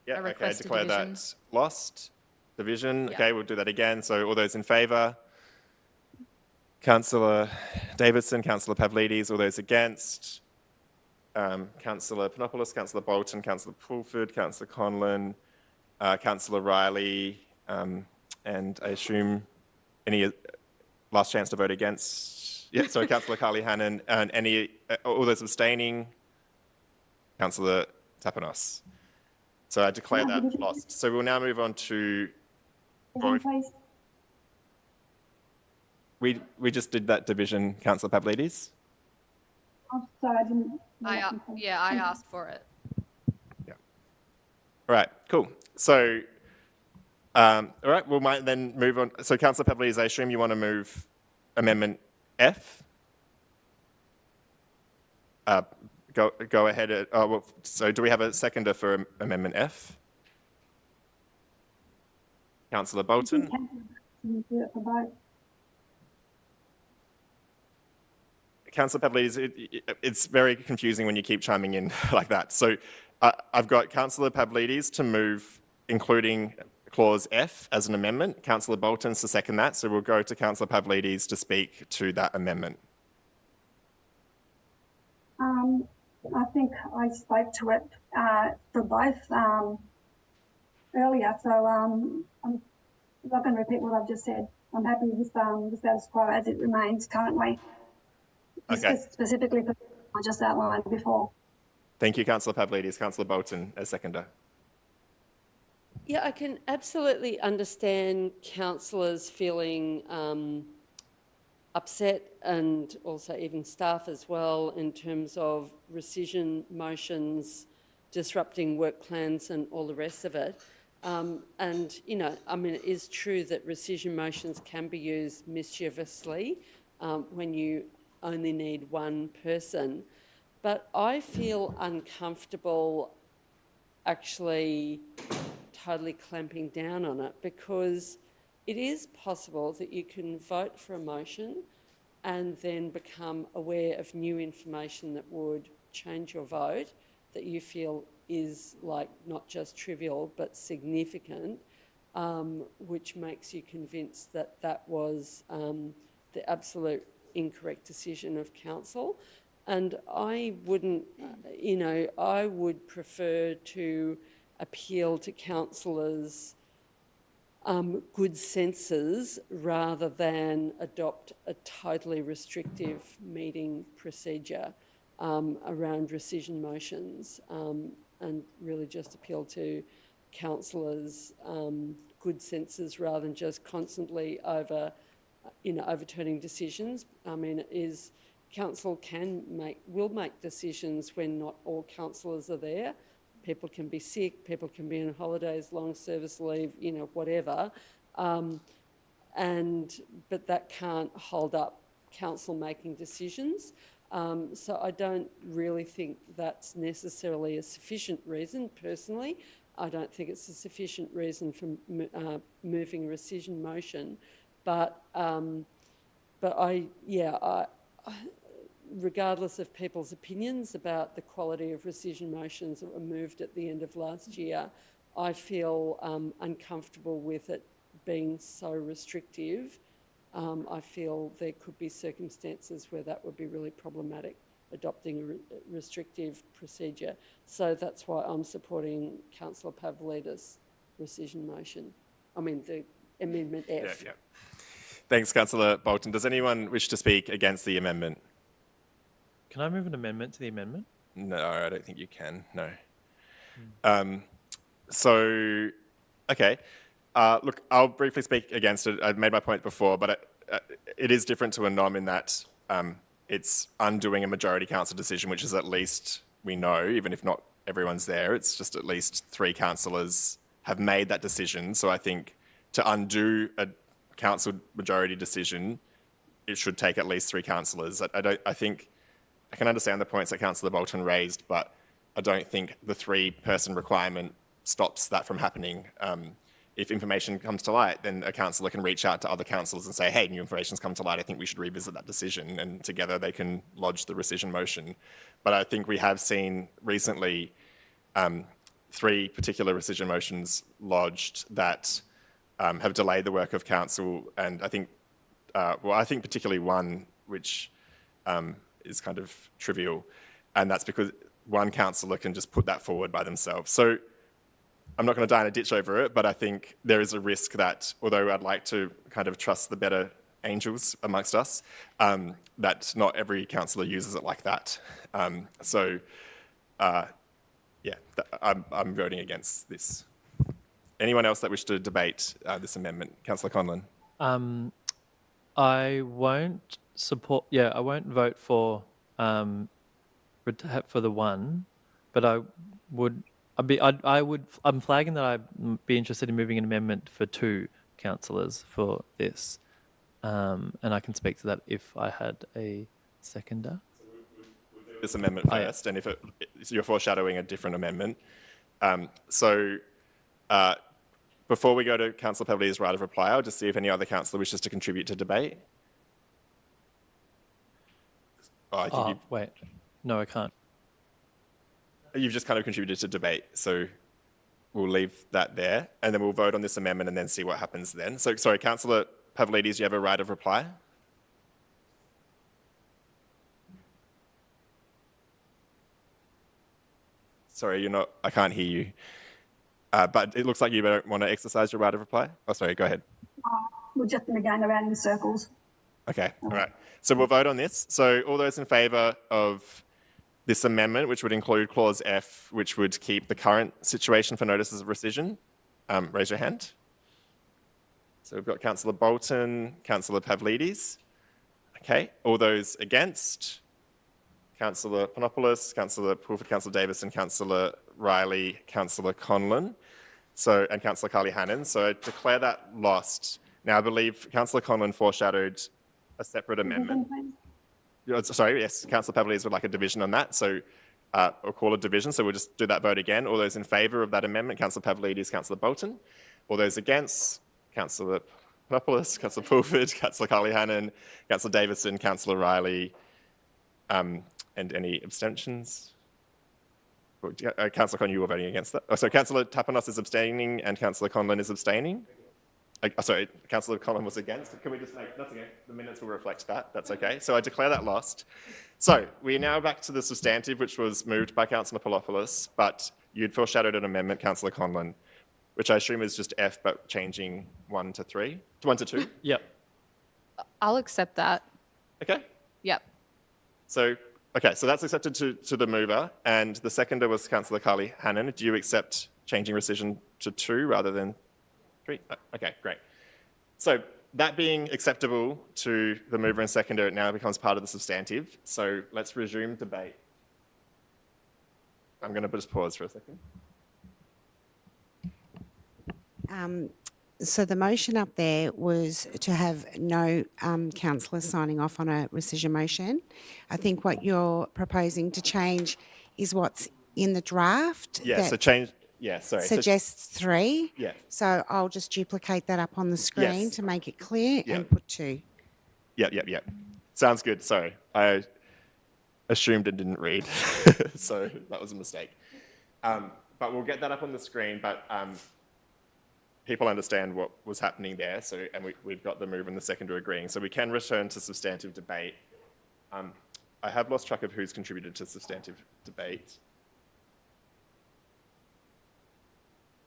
Yeah, okay, declare that lost. Division, okay, we'll do that again. So all those in favour? Councillor Davidson, Councillor Pavlidis, all those against? Councillor Panopoulos, Councillor Bolton, Councillor Pulford, Councillor Conlon, Councillor Riley, and I assume any last chance to vote against? Yeah, sorry, Councillor Carly Hannon, and all those abstaining? Councillor Tapanos. So I declare that lost. So we'll now move on to vote. We just did that division, Councillor Pavlidis. I'm sorry, I didn't. I asked for it. Yeah. All right, cool. So, all right, we might then move on. So Councillor Pavlidis, I assume you want to move Amendment F? Go ahead. So do we have a seconder for Amendment F? Councillor Bolton? Councillor Pavlidis, it's very confusing when you keep chiming in like that. So I've got Councillor Pavlidis to move, including clause F as an amendment. Councillor Bolton's to second that. So we'll go to Councillor Pavlidis to speak to that amendment. I think I spoke to it for both earlier, so I'm not going to repeat what I've just said. I'm happy with the status quo as it remains currently. Okay. Specifically for I just outlined before. Thank you, Councillor Pavlidis. Councillor Bolton as seconder. Yeah, I can absolutely understand councillors feeling upset, and also even staff as well, in terms of rescission motions, disrupting work plans and all the rest of it. And, you know, I mean, it is true that rescission motions can be used mischievously when you only need one person. But I feel uncomfortable actually totally clamping down on it, because it is possible that you can vote for a motion and then become aware of new information that would change your vote, that you feel is like not just trivial but significant, which makes you convinced that that was the absolute incorrect decision of council. And I wouldn't, you know, I would prefer to appeal to councillors' good senses rather than adopt a totally restrictive meeting procedure around rescission motions, and really just appeal to councillors' good senses rather than just constantly overturning decisions. I mean, council will make decisions when not all councillors are there. People can be sick, people can be on holidays, long service leave, you know, whatever. But that can't hold up council making decisions. So I don't really think that's necessarily a sufficient reason, personally. I don't think it's a sufficient reason for moving a rescission motion. But but regardless of people's opinions about the quality of rescission motions that were moved at the end of last year, I feel uncomfortable with it being so restrictive. I feel there could be circumstances where that would be really problematic, adopting a restrictive procedure. So that's why I'm supporting Councillor Pavlidis' rescission motion. I mean, the Amendment F. Yeah. Thanks, Councillor Bolton. Does anyone wish to speak against the amendment? Can I move an amendment to the amendment? No, I don't think you can, no. Okay. Look, I'll briefly speak against it. I've made my point before, but it is different to a NOM in that it's undoing a majority council decision, which is at least, we know, even if not everyone's there, it's just at least 3 councillors have made that decision. So I think to undo a council majority decision, it should take at least 3 councillors. I think I can understand the points that Councillor Bolton raised, but I don't think the 3-person requirement stops that from happening. If information comes to light, then a councillor can reach out to other councillors and say, hey, new information's come to light, I think we should revisit that decision, and together they can lodge the rescission motion. But I think we have seen recently 3 particular rescission motions lodged that have delayed the work of council, and I think, I think particularly one which is kind of trivial, and that's because one councillor can just put that forward by themselves. So I'm not going to die in a ditch over it, but I think there is a risk that, although I'd like to kind of trust the better angels amongst us, that not every councillor uses it like that. I'm voting against this. Anyone else that wish to debate this amendment? Councillor Conlon. I won't support. Yeah, I won't vote for the one, but I would. I'm flagging that I'd be interested in moving an amendment for 2 councillors for this, and I can speak to that if I had a seconder. This amendment first, and if you're foreshadowing a different amendment. Before we go to Councillor Pavlidis' right of reply, I'll just see if any other councillor wishes to contribute to debate. Wait. No, I can't. You've just kind of contributed to debate, so we'll leave that there, and then we'll vote on this amendment and then see what happens then. So, sorry, Councillor Pavlidis, do you have a right of reply? Sorry, I can't hear you. But it looks like you don't want to exercise your right of reply. Oh, sorry, go ahead. We're just going to go around in circles. Okay, all right. So we'll vote on this. So all those in favour of this amendment, which would include clause F, which would keep the current situation for notices of rescission, raise your hand. So we've got Councillor Bolton, Councillor Pavlidis. Okay, all those against? Councillor Panopoulos, Councillor Pulford, Councillor Davison, Councillor Riley, Councillor Conlon, and Councillor Carly Hannon. So I declare that lost. Now I believe Councillor Conlon foreshadowed a separate amendment. Sorry, yes, Councillor Pavlidis would like a division on that, so or call a division, so we'll just do that vote again. All those in favour of that amendment, Councillor Pavlidis, Councillor Bolton. All those against, Councillor Panopoulos, Councillor Pulford, Councillor Carly Hannon, Councillor Davison, Councillor Riley, and any abstentions? Councillor Conlon, you were voting against that. Oh, so Councillor Tapanos is abstaining and Councillor Conlon is abstaining? Sorry, Councillor Conlon was against. Can we just make, that's okay, the minutes will reflect that, that's okay. So I declare that lost. So we're now back to the substantive, which was moved by Councillor Panopoulos, but you'd foreshadowed an amendment, Councillor Conlon, which I assume is just F, but changing 1 to 3, 1 to 2? Yep. I'll accept that. Okay. Yep. So, okay, so that's accepted to the mover, and the seconder was Councillor Carly Hannon. Do you accept changing rescission to 2 rather than 3? Okay, great. So that being acceptable to the mover and seconder, it now becomes part of the substantive. So let's resume debate. I'm going to just pause for a second. So the motion up there was to have no councillors signing off on a rescission motion. I think what you're proposing to change is what's in the draft. Yeah, so change, yeah, sorry. Suggests 3. Yeah. So I'll just duplicate that up on the screen Yes. to make it clear Yeah. and put 2. Yep. Sounds good. Sorry, I assumed and didn't read, so that was a mistake. But we'll get that up on the screen. But people understand what was happening there. So, and we've got the move and the seconder agreeing. So we can return to substantive debate. I have lost track of who's contributed to substantive debate.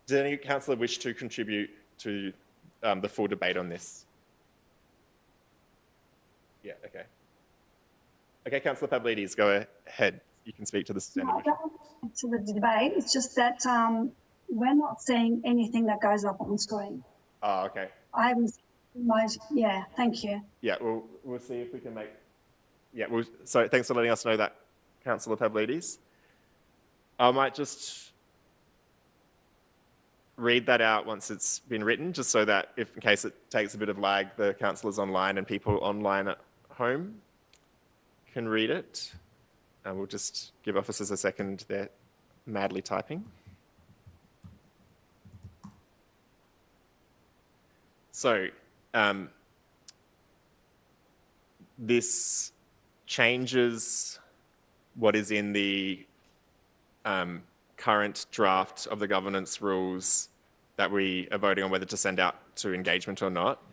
Does any councillor wish to contribute to the full debate on this? Yeah, okay. Okay, Councillor Pavlidis, go ahead. You can speak to the substantive issue. To the debate, it's just that we're not seeing anything that goes up on screen. Oh, okay. I haven't seen yeah, thank you. Yeah, we'll see if we can make... Yeah, so thanks for letting us know that, Councillor Pavlidis. I might just read that out once it's been written, just so that if, in case it takes a bit of lag, the councillors online and people online at home can read it. And we'll just give officers a second. They're madly typing. So, this changes what is in the current draft of the governance rules that we are voting on whether to send out to engagement or not,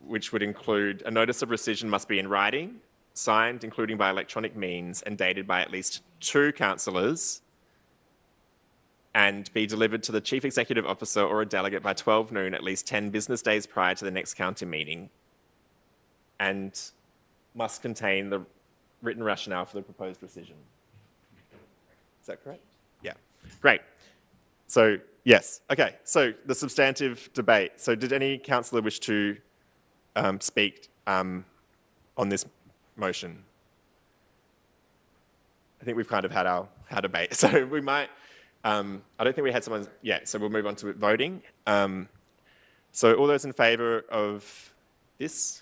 which would include a notice of rescission must be in writing, signed, including by electronic means, and dated by at least 2 councillors, and be delivered to the Chief Executive Officer or a delegate by 12 noon at least 10 business days prior to the next county meeting, and must contain the written rationale for the proposed rescission. Is that correct? Yeah. Great. So, yes. Okay. So, the substantive debate. So, did any councillor wish to speak on this motion? I think we've kind of had our debate. So, we might... I don't think we had someone yet, so we'll move on to voting. So, all those in favour of this?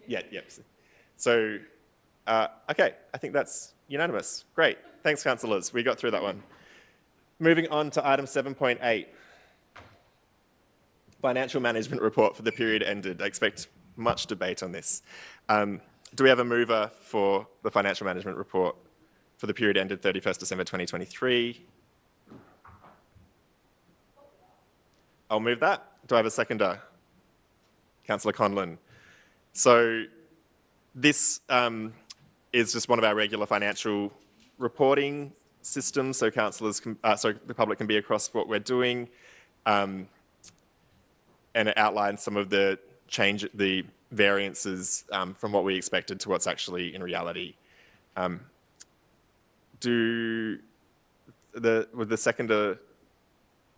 Yeah, yep. So, okay, I think that's unanimous. Great. Thanks, councillors. We got through that one. Moving on to item 7.8. Financial management report for the period ended. I expect much debate on this. Do we have a mover for the financial management report for the period ended 31st December 2023? I'll move that. Do I have a seconder? Councillor Conlon. So this is just one of our regular financial reporting systems, so councillors can, so the public can be across what we're doing, and it outlines some of the variances from what we expected to what's actually in reality. Would the seconder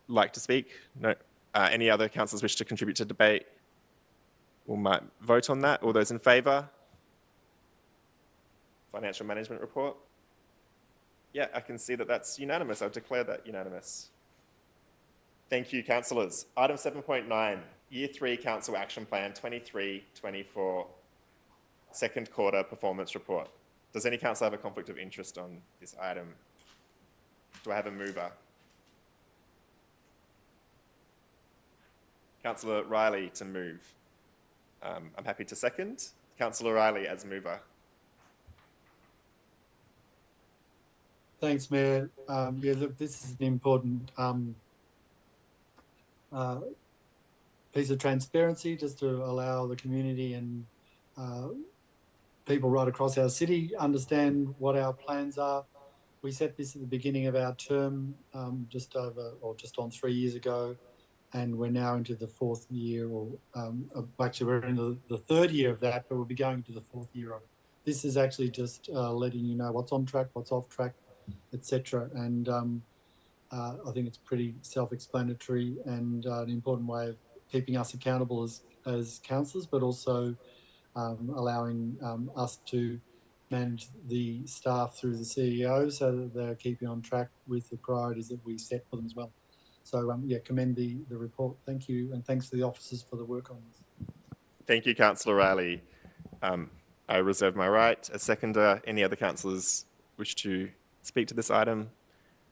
like to speak? No. Any other councillors wish to contribute to debate? We might vote on that. All those in favour? Financial management report? Yeah, I can see that that's unanimous. I'll declare that unanimous. Thank you, councillors. Item 7.9, Year 3 Council Action Plan 23-24, second quarter performance report. Does any councillor have a conflict of interest on this item? Do I have a mover? Councillor Riley to move. I'm happy to second. Councillor Riley as mover. Thanks, Mayor. Yeah, look, this is an important piece of transparency just to allow the community and people right across our city understand what our plans are. We set this at the beginning of our term just on 3 years ago, and we're now into the 4th year, or actually we're into the 3rd year of that, but we'll be going into the 4th year of. This is actually just letting you know what's on track, what's off track, etc. And I think it's pretty self-explanatory and an important way of keeping us accountable as councillors, but also allowing us to manage the staff through the CEO so that they're keeping on track with the priorities that we set for them as well. So, yeah, commend the report. Thank you, and thanks to the officers for the work on this. Thank you, Councillor Riley. I reserve my right. A seconder. Any other councillors wish to speak to this item?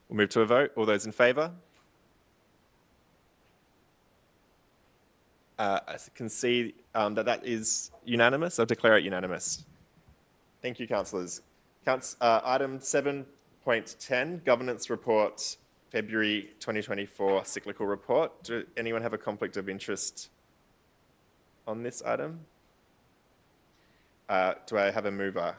We'll move to a vote. All those in favour? I can see that is unanimous. I'll declare it unanimous. Thank you, councillors. Item 7.10, Governance Report, February 2024 Cyclical Report. Do anyone have a conflict of interest on this item? Do I have a mover?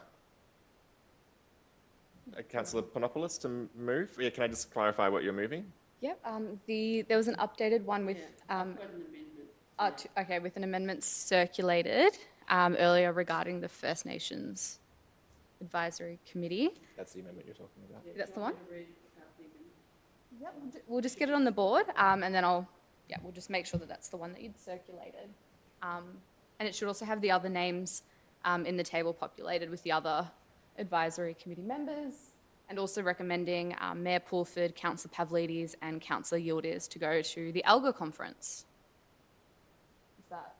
Councillor Panopoulos to move? Yeah, can I just clarify what you're moving? Yep. There was an updated one with with an amendment circulated earlier regarding the First Nations Advisory Committee. That's the amendment you're talking about. That's the one. Yep. We'll just get it on the board, and then we'll just make sure that that's the one that you'd circulated, and it should also have the other names in the table populated with the other advisory committee members, and also recommending Mayor Pulford, Councillor Pavlidis and Councillor Yildiz to go to the ALGA conference. Is that?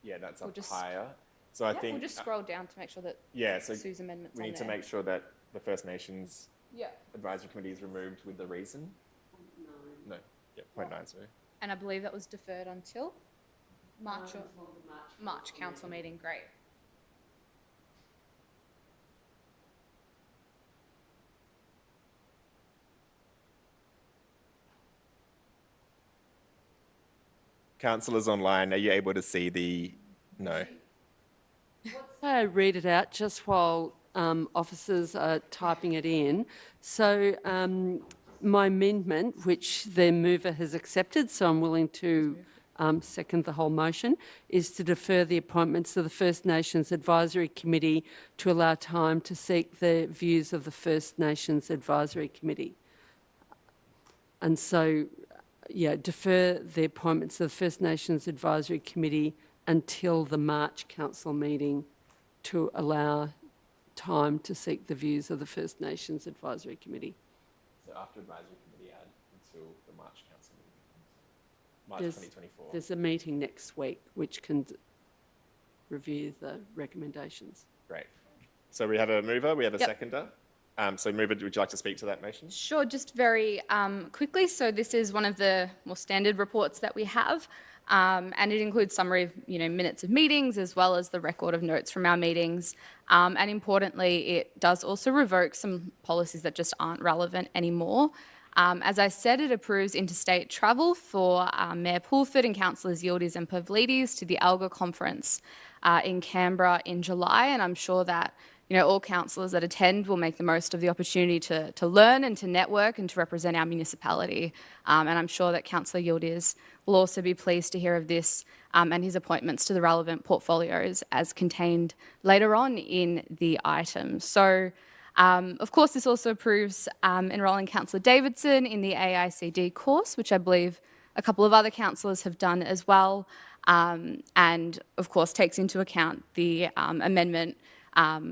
Yeah, that's We'll up just- higher. So I think we'll just scroll down to make sure that so Sue's amendment's we on need to there. make sure that the First Nations Yeah. Advisory Committee is removed with the reason. No. Yeah, 0.9, sorry. And I believe that was deferred until March or March council meeting. Great. Councillors online, are you able to see the no? I read it out just while officers are typing it in. So my amendment, which the mover has accepted, so I'm willing to second the whole motion, is to defer the appointments of the First Nations Advisory Committee to allow time to seek the views of the First Nations Advisory Committee. And so, defer the appointments of the First Nations Advisory Committee until the March council meeting to allow time to seek the views of the First Nations Advisory Committee. So after Advisory Committee add until the March Council meeting. March There's- 2024. There's a meeting next week which can review the recommendations. Great. So we have a mover, we have a Yep. seconder. So mover, would you like to speak to that motion? Sure, just very quickly. So this is one of the more standard reports that we have, and it includes summary of minutes of meetings as well as the record of notes from our meetings. And importantly, it does also revoke some policies that just aren't relevant anymore. As I said, it approves interstate travel for Mayor Pulford and Councillors Yildiz and Pavlidis to the ALGA conference in Canberra in July, and I'm sure that all councillors that attend will make the most of the opportunity to learn and to network and to represent our municipality. And I'm sure that Councillor Yildiz will also be pleased to hear of this and his appointments to the relevant portfolios as contained later on in the item. So, of course, this also approves enrolling Councillor Davidson in the AICD course, which I believe a couple of other councillors have done as well, and, of course, takes into account the amendment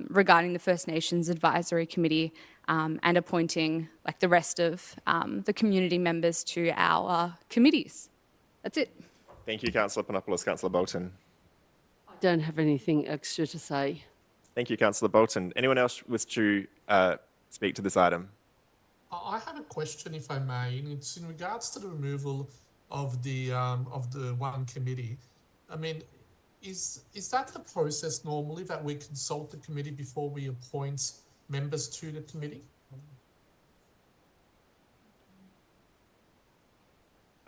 regarding the First Nations Advisory Committee and appointing the rest of the community members to our committees. That's it. Thank you, Councillor Panopoulos. Councillor Bolton. I don't have anything extra to say. Thank you, Councillor Bolton. Anyone else wish to speak to this item? I have a question, if I may, and it's in regards to the removal of the one committee. I mean, is that the process normally that we consult the committee before we appoint members to the committee?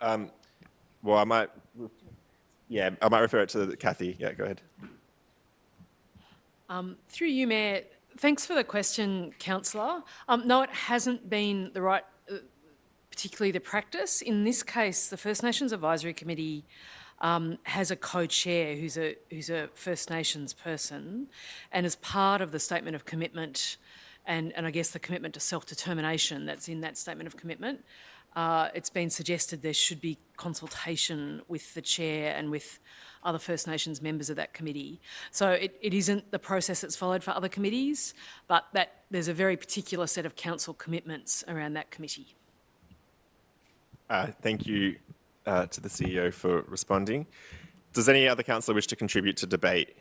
Well, I might refer it to Kathy. Yeah, go ahead. Through you, Mayor, thanks for the question, Councillor. No, it hasn't been the right, particularly the practice. In this case, the First Nations Advisory Committee has a co-chair who's a First Nations person, and as part of the statement of commitment and I guess the commitment to self-determination that's in that statement of commitment, it's been suggested there should be consultation with the chair and with other First Nations members of that committee. So it isn't the process that's followed for other committees, but that there's a very particular set of council commitments around that committee. Thank you to the CEO for responding. Does any other councillor wish to contribute to debate?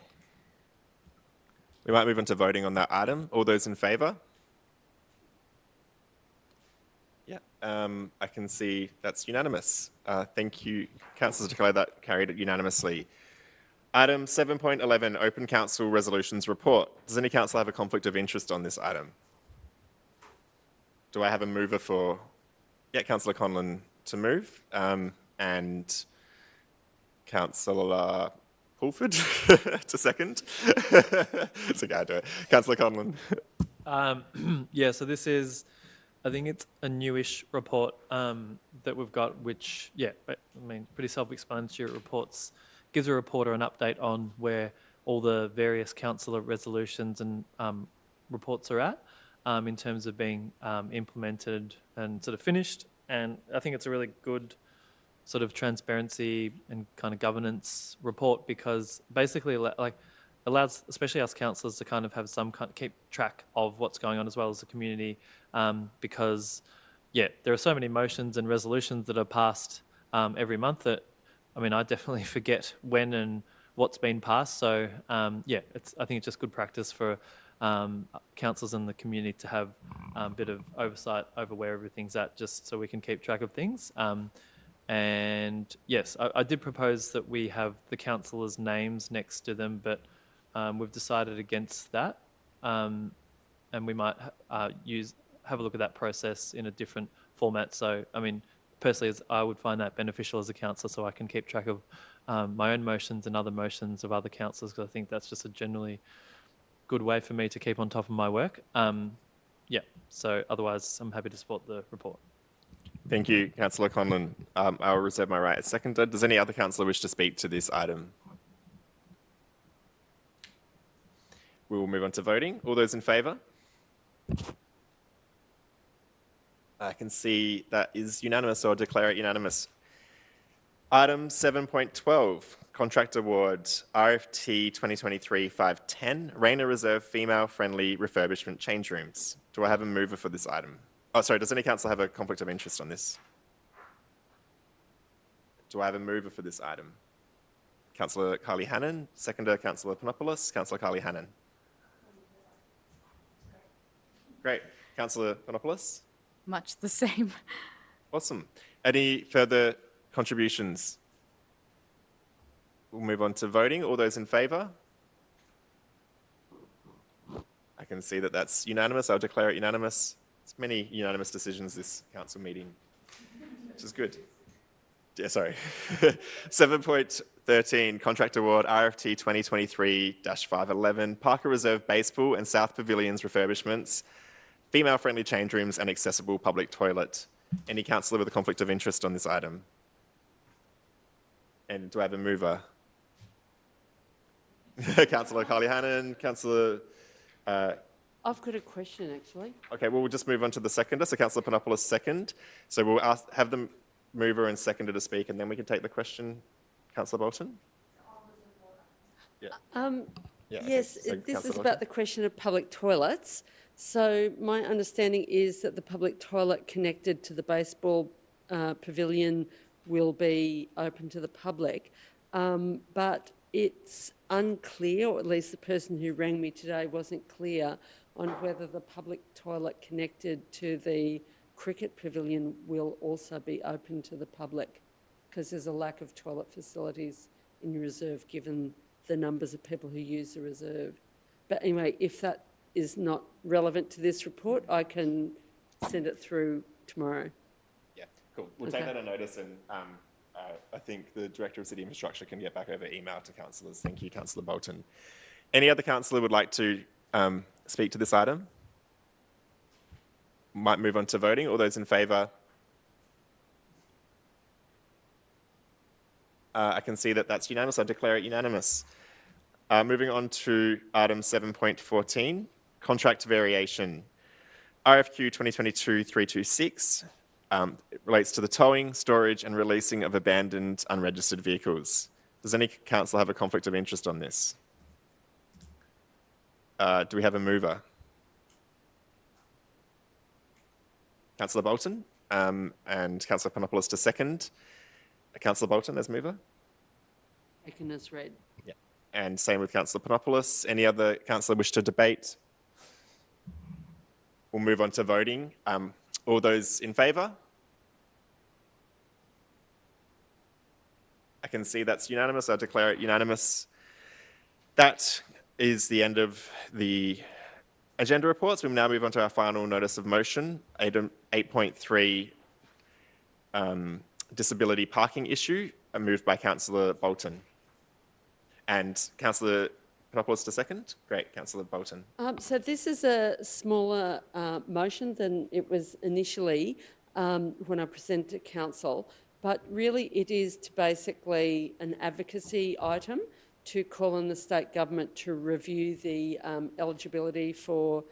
We might move on to voting on that item. All those in favour? Yeah, I can see that's unanimous. Thank you. Councillors declare that carried unanimously. Item 7.11, Open Council Resolutions Report. Does any councillor have a conflict of interest on this item? Do I have a mover for, Councillor Conlon to move, and Councillor Pulford to second? It's okay, I'll do it. Councillor Conlon. Yeah, so this is, I think it's a newish report that we've got, which, pretty self-explanatory. Reports gives a reporter an update on where all the various councillor resolutions and reports are at in terms of being implemented and sort of finished. And I think it's a really good sort of transparency and kind of governance report, because basically allows especially us councillors to kind of have some kind of keep track of what's going on as well as the community, because there are so many motions and resolutions that are passed every month that I definitely forget when and what's been passed. So I think it's just good practice for councillors and the community to have a bit of oversight over where everything's at, just so we can keep track of things. And yes, I did propose that we have the councillors' names next to them, but we've decided against that, and we might have a look at that process in a different format. So, personally, I would find that beneficial as a councillor, so I can keep track of my own motions and other motions of other councillors, because I think that's just a generally good way for me to keep on top of my work. So otherwise, I'm happy to support the report. Thank you, Councillor Conlon. I'll reserve my right as seconder. Does any other councillor wish to speak to this item? We will move on to voting. All those in favour? I can see that is unanimous, so I'll declare it unanimous. Item 7.12, Contract Award, RFT 2023-510, Rainer Reserve Female-Friendly Refurbishment Change Rooms. Do I have a mover for this item? Oh, sorry, does any councillor have a conflict of interest on this? Do I have a mover for this item? Councillor Carly Hannon, seconder Councillor Panopoulos, Councillor Carly Hannon. Great. Councillor Panopoulos? Much the same. Awesome. Any further contributions? We'll move on to voting. All those in favour? I can see that that's unanimous. I'll declare it unanimous. It's many unanimous decisions this council meeting, which is good. Yeah, sorry. 7.13, Contract Award, RFT 2023-511, Parker Reserve Base Pool and South Pavilions refurbishments, female-friendly change rooms and accessible public toilet. Any councillor with a conflict of interest on this item? And do I have a mover? Councillor Carly Hannon, Councillor... I've got a question, actually. Okay, well, we'll just move on to the seconder. So Councillor Panopoulos second. So we'll have the mover and seconder to speak, and then we can take the question. Councillor Bolton? Yeah. So Yes, this Councillor is Bolton. about the question of public toilets. So my understanding is that the public toilet connected to the baseball pavilion will be open to the public, but it's unclear, or at least the person who rang me today wasn't clear on whether the public toilet connected to the cricket pavilion will also be open to the public, because there's a lack of toilet facilities in reserve given the numbers of people who use the reserve. But anyway, if that is not relevant to this report, I can send it through tomorrow. Yeah, cool. We'll take that on notice, and I think the Director of City Infrastructure can get back over email to councillors. Thank you, Councillor Bolton. Any other councillor would like to speak to this item? Might move on to voting. All those in favour? I can see that that's unanimous. I declare it unanimous. Moving on to item 7.14, contract variation. RFQ 2022-326 it relates to the towing, storage and releasing of abandoned unregistered vehicles. Does any councillor have a conflict of interest on this? Do we have a mover? Councillor Bolton and Councillor Panopoulos to second. Councillor Bolton as mover? Taken as read. Yeah. And same with Councillor Panopoulos. Any other councillor wish to debate? We'll move on to voting. All those in favour? I can see that's unanimous. I declare it unanimous. That is the end of the agenda reports. We'll now move on to our final notice of motion, item 8.3, disability parking issue, moved by Councillor Bolton. And Councillor Panopoulos to second. Great, Councillor Bolton. So this is a smaller motion than it was initially when I presented to Council, but really it is to basically an advocacy item to call on the state government to review the eligibility for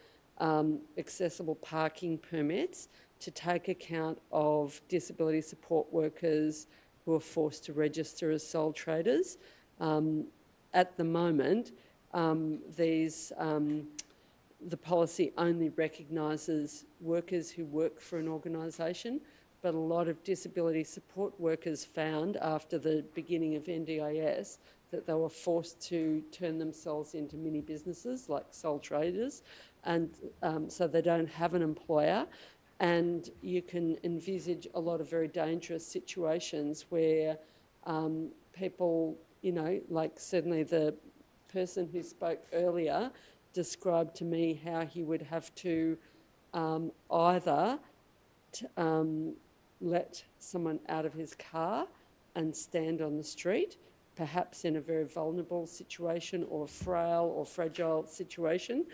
accessible parking permits to take account of disability support workers who are forced to register as sole traders. At the moment, the policy only recognises workers who work for an organisation, but a lot of disability support workers found after the beginning of NDIS that they were forced to turn themselves into mini businesses like sole traders, and so they don't have an employer. And you can envisage a lot of very dangerous situations where people, you know, like certainly the person who spoke earlier described to me how he would have to either let someone out of his car and stand on the street, perhaps in a very vulnerable situation or frail or fragile situation,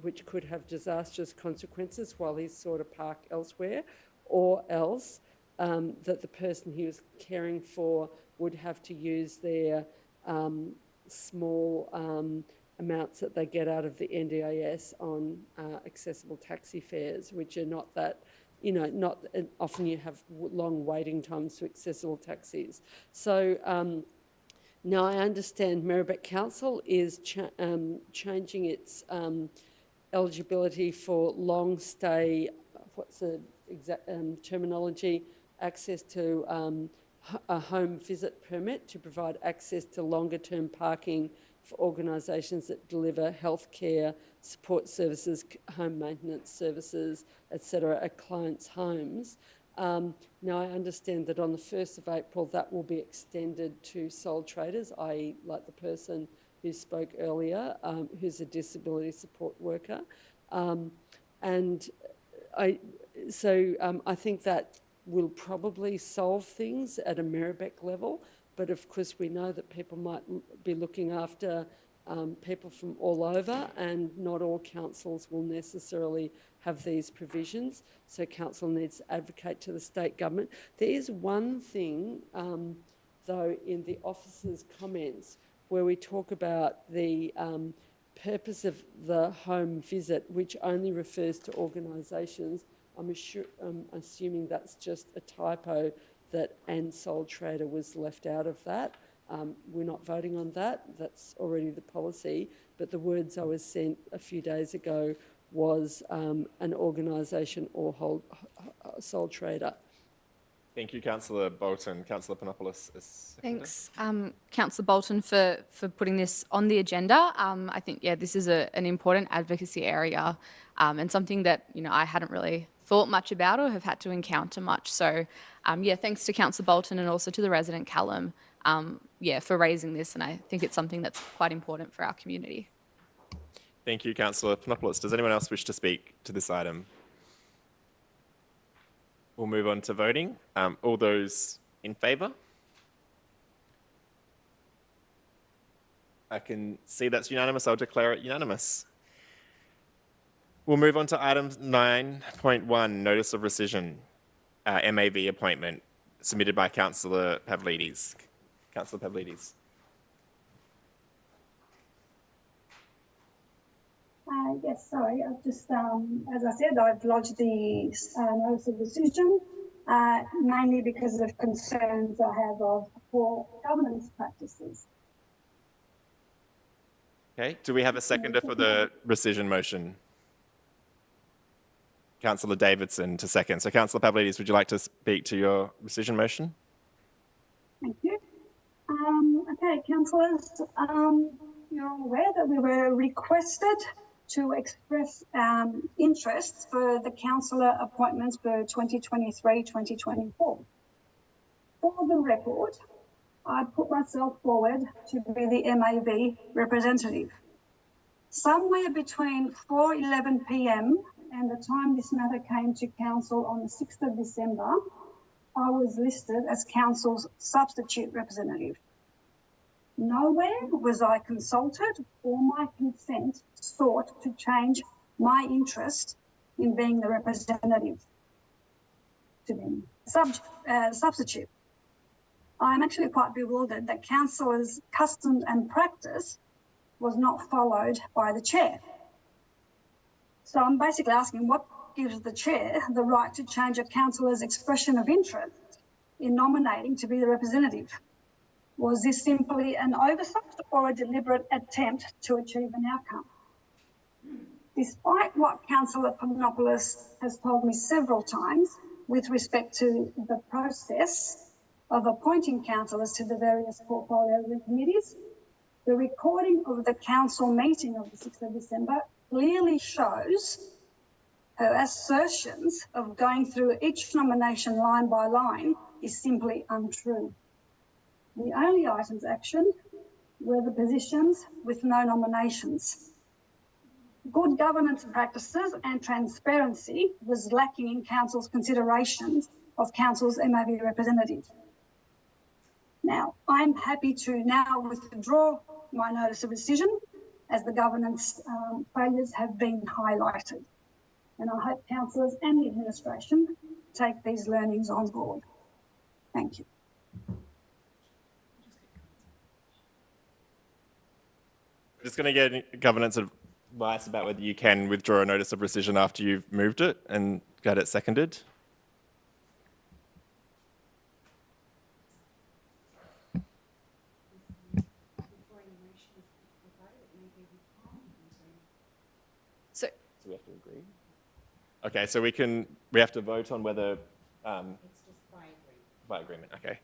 which could have disastrous consequences while he's sought a park elsewhere, or else that the person he was caring for would have to use their small amounts that they get out of the NDIS on accessible taxi fares, which are not that, you know, not often you have long waiting times to accessible taxis. So now I understand Merri-bek Council is changing its eligibility for long stay, what's the exact terminology, access to a home visit permit to provide access to longer term parking for organisations that deliver healthcare, support services, home maintenance services, etc. at clients' homes. Now I understand that on the 1st of April that will be extended to sole traders, i.e. like the person who spoke earlier, who's a disability support worker. And I think that will probably solve things at a Merri-bek level, but of course we know that people might be looking after people from all over, and not all councils will necessarily have these provisions, so council needs to advocate to the state government. There is one thing, though, in the officer's comments where we talk about the purpose of the home visit, which only refers to organisations. I'm assuming that's just a typo, that and sole trader was left out of that. We're not voting on that. That's already the policy. But the words I was sent a few days ago was an organisation or sole trader. Thank you, Councillor Bolton. Councillor Panopoulos is seconded. Thanks, Councillor Bolton, for putting this on the agenda. I think, yeah, this is an important advocacy area and something that, you know, I hadn't really thought much about or have had to encounter much. So, yeah, thanks to Councillor Bolton and also to the resident Callum, yeah, for raising this. And I think it's something that's quite important for our community. Thank you, Councillor Panopoulos. Does anyone else wish to speak to this item? We'll move on to voting. All those in favour? I can see that's unanimous. I'll declare it unanimous. We'll move on to item 9.1, notice of rescission, MAV appointment, submitted by Councillor Pavlidis. Councillor Pavlidis. Yes, sorry. I've just, as I said, I've lodged the notice of rescission, mainly because of concerns I have of poor governance practices. Okay, do we have a seconder for the rescission motion? Councillor Davidson to second. So Councillor Pavlidis, would you like to speak to your rescission motion? Thank you. Okay, councillors, you're aware that we were requested to express interest for the councillor appointments for 2023-2024. For the record, I put myself forward to be the MAV representative. Somewhere between 4:11 p.m. and the time this matter came to council on the 6th of December, I was listed as council's substitute representative. Nowhere was I consulted or my consent sought to change my interest in being the representative to be substitute. I'm actually quite bewildered that councillors' custom and practice was not followed by the chair. So I'm basically asking, what gives the chair the right to change a councillor's expression of interest in nominating to be the representative? Was this simply an oversight or a deliberate attempt to achieve an outcome? Despite what Councillor Papadopoulos has told me several times with respect to the process of appointing councillors to the various portfolio committees, the recording of the council meeting of the 6th of December clearly shows her assertions of going through each nomination line by line is simply untrue. The only items actioned were the positions with no nominations. Good governance practices and transparency was lacking in council's considerations of council's MAV representative. Now, I'm happy to now withdraw my notice of decision as the governance failures have been highlighted. And I hope councillors and the administration take these learnings on board. Thank you. I'm just going to get governance advice about whether you can withdraw a notice of rescission after you've moved it and got it seconded. So we have to agree? Okay, so we have to vote on whether... It's just by agreement. By agreement, okay.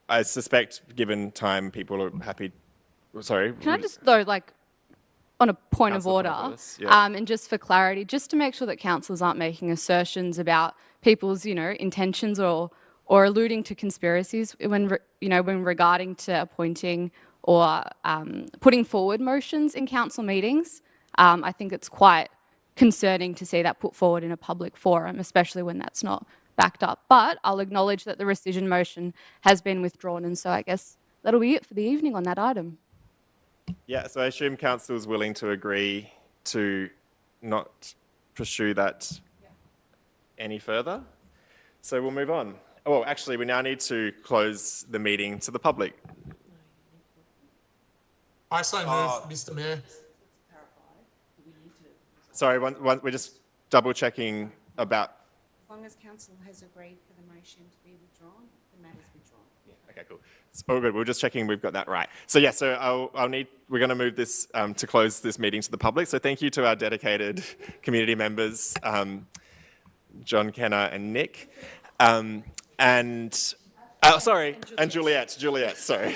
I suspect, given time, people are happy... Sorry. can I just, though, like, on a point of Councillor order, Papadopoulos, yeah. and just for clarity, just to make sure that councillors aren't making assertions about people's, intentions or alluding to conspiracies when regarding to appointing or putting forward motions in council meetings. I think it's quite concerning to see that put forward in a public forum, especially when that's not backed up. But I'll acknowledge that the rescission motion has been withdrawn, and so I guess that'll be it for the evening on that item. Yeah, so I assume council's willing to agree to not pursue that any further. So we'll move on. Oh, well, actually, we now need to close the meeting to the public. I so move, Mr. Mayor. Sorry, we're just double checking about... As long as council has agreed for the motion to be withdrawn, the matter's withdrawn. Yeah, okay, cool. It's all good. We're just checking we've got that right. So yeah, so we're going to move this to close this meeting to the public. So thank you to our dedicated community members, John, Kenna and Nick. And Juliet, sorry.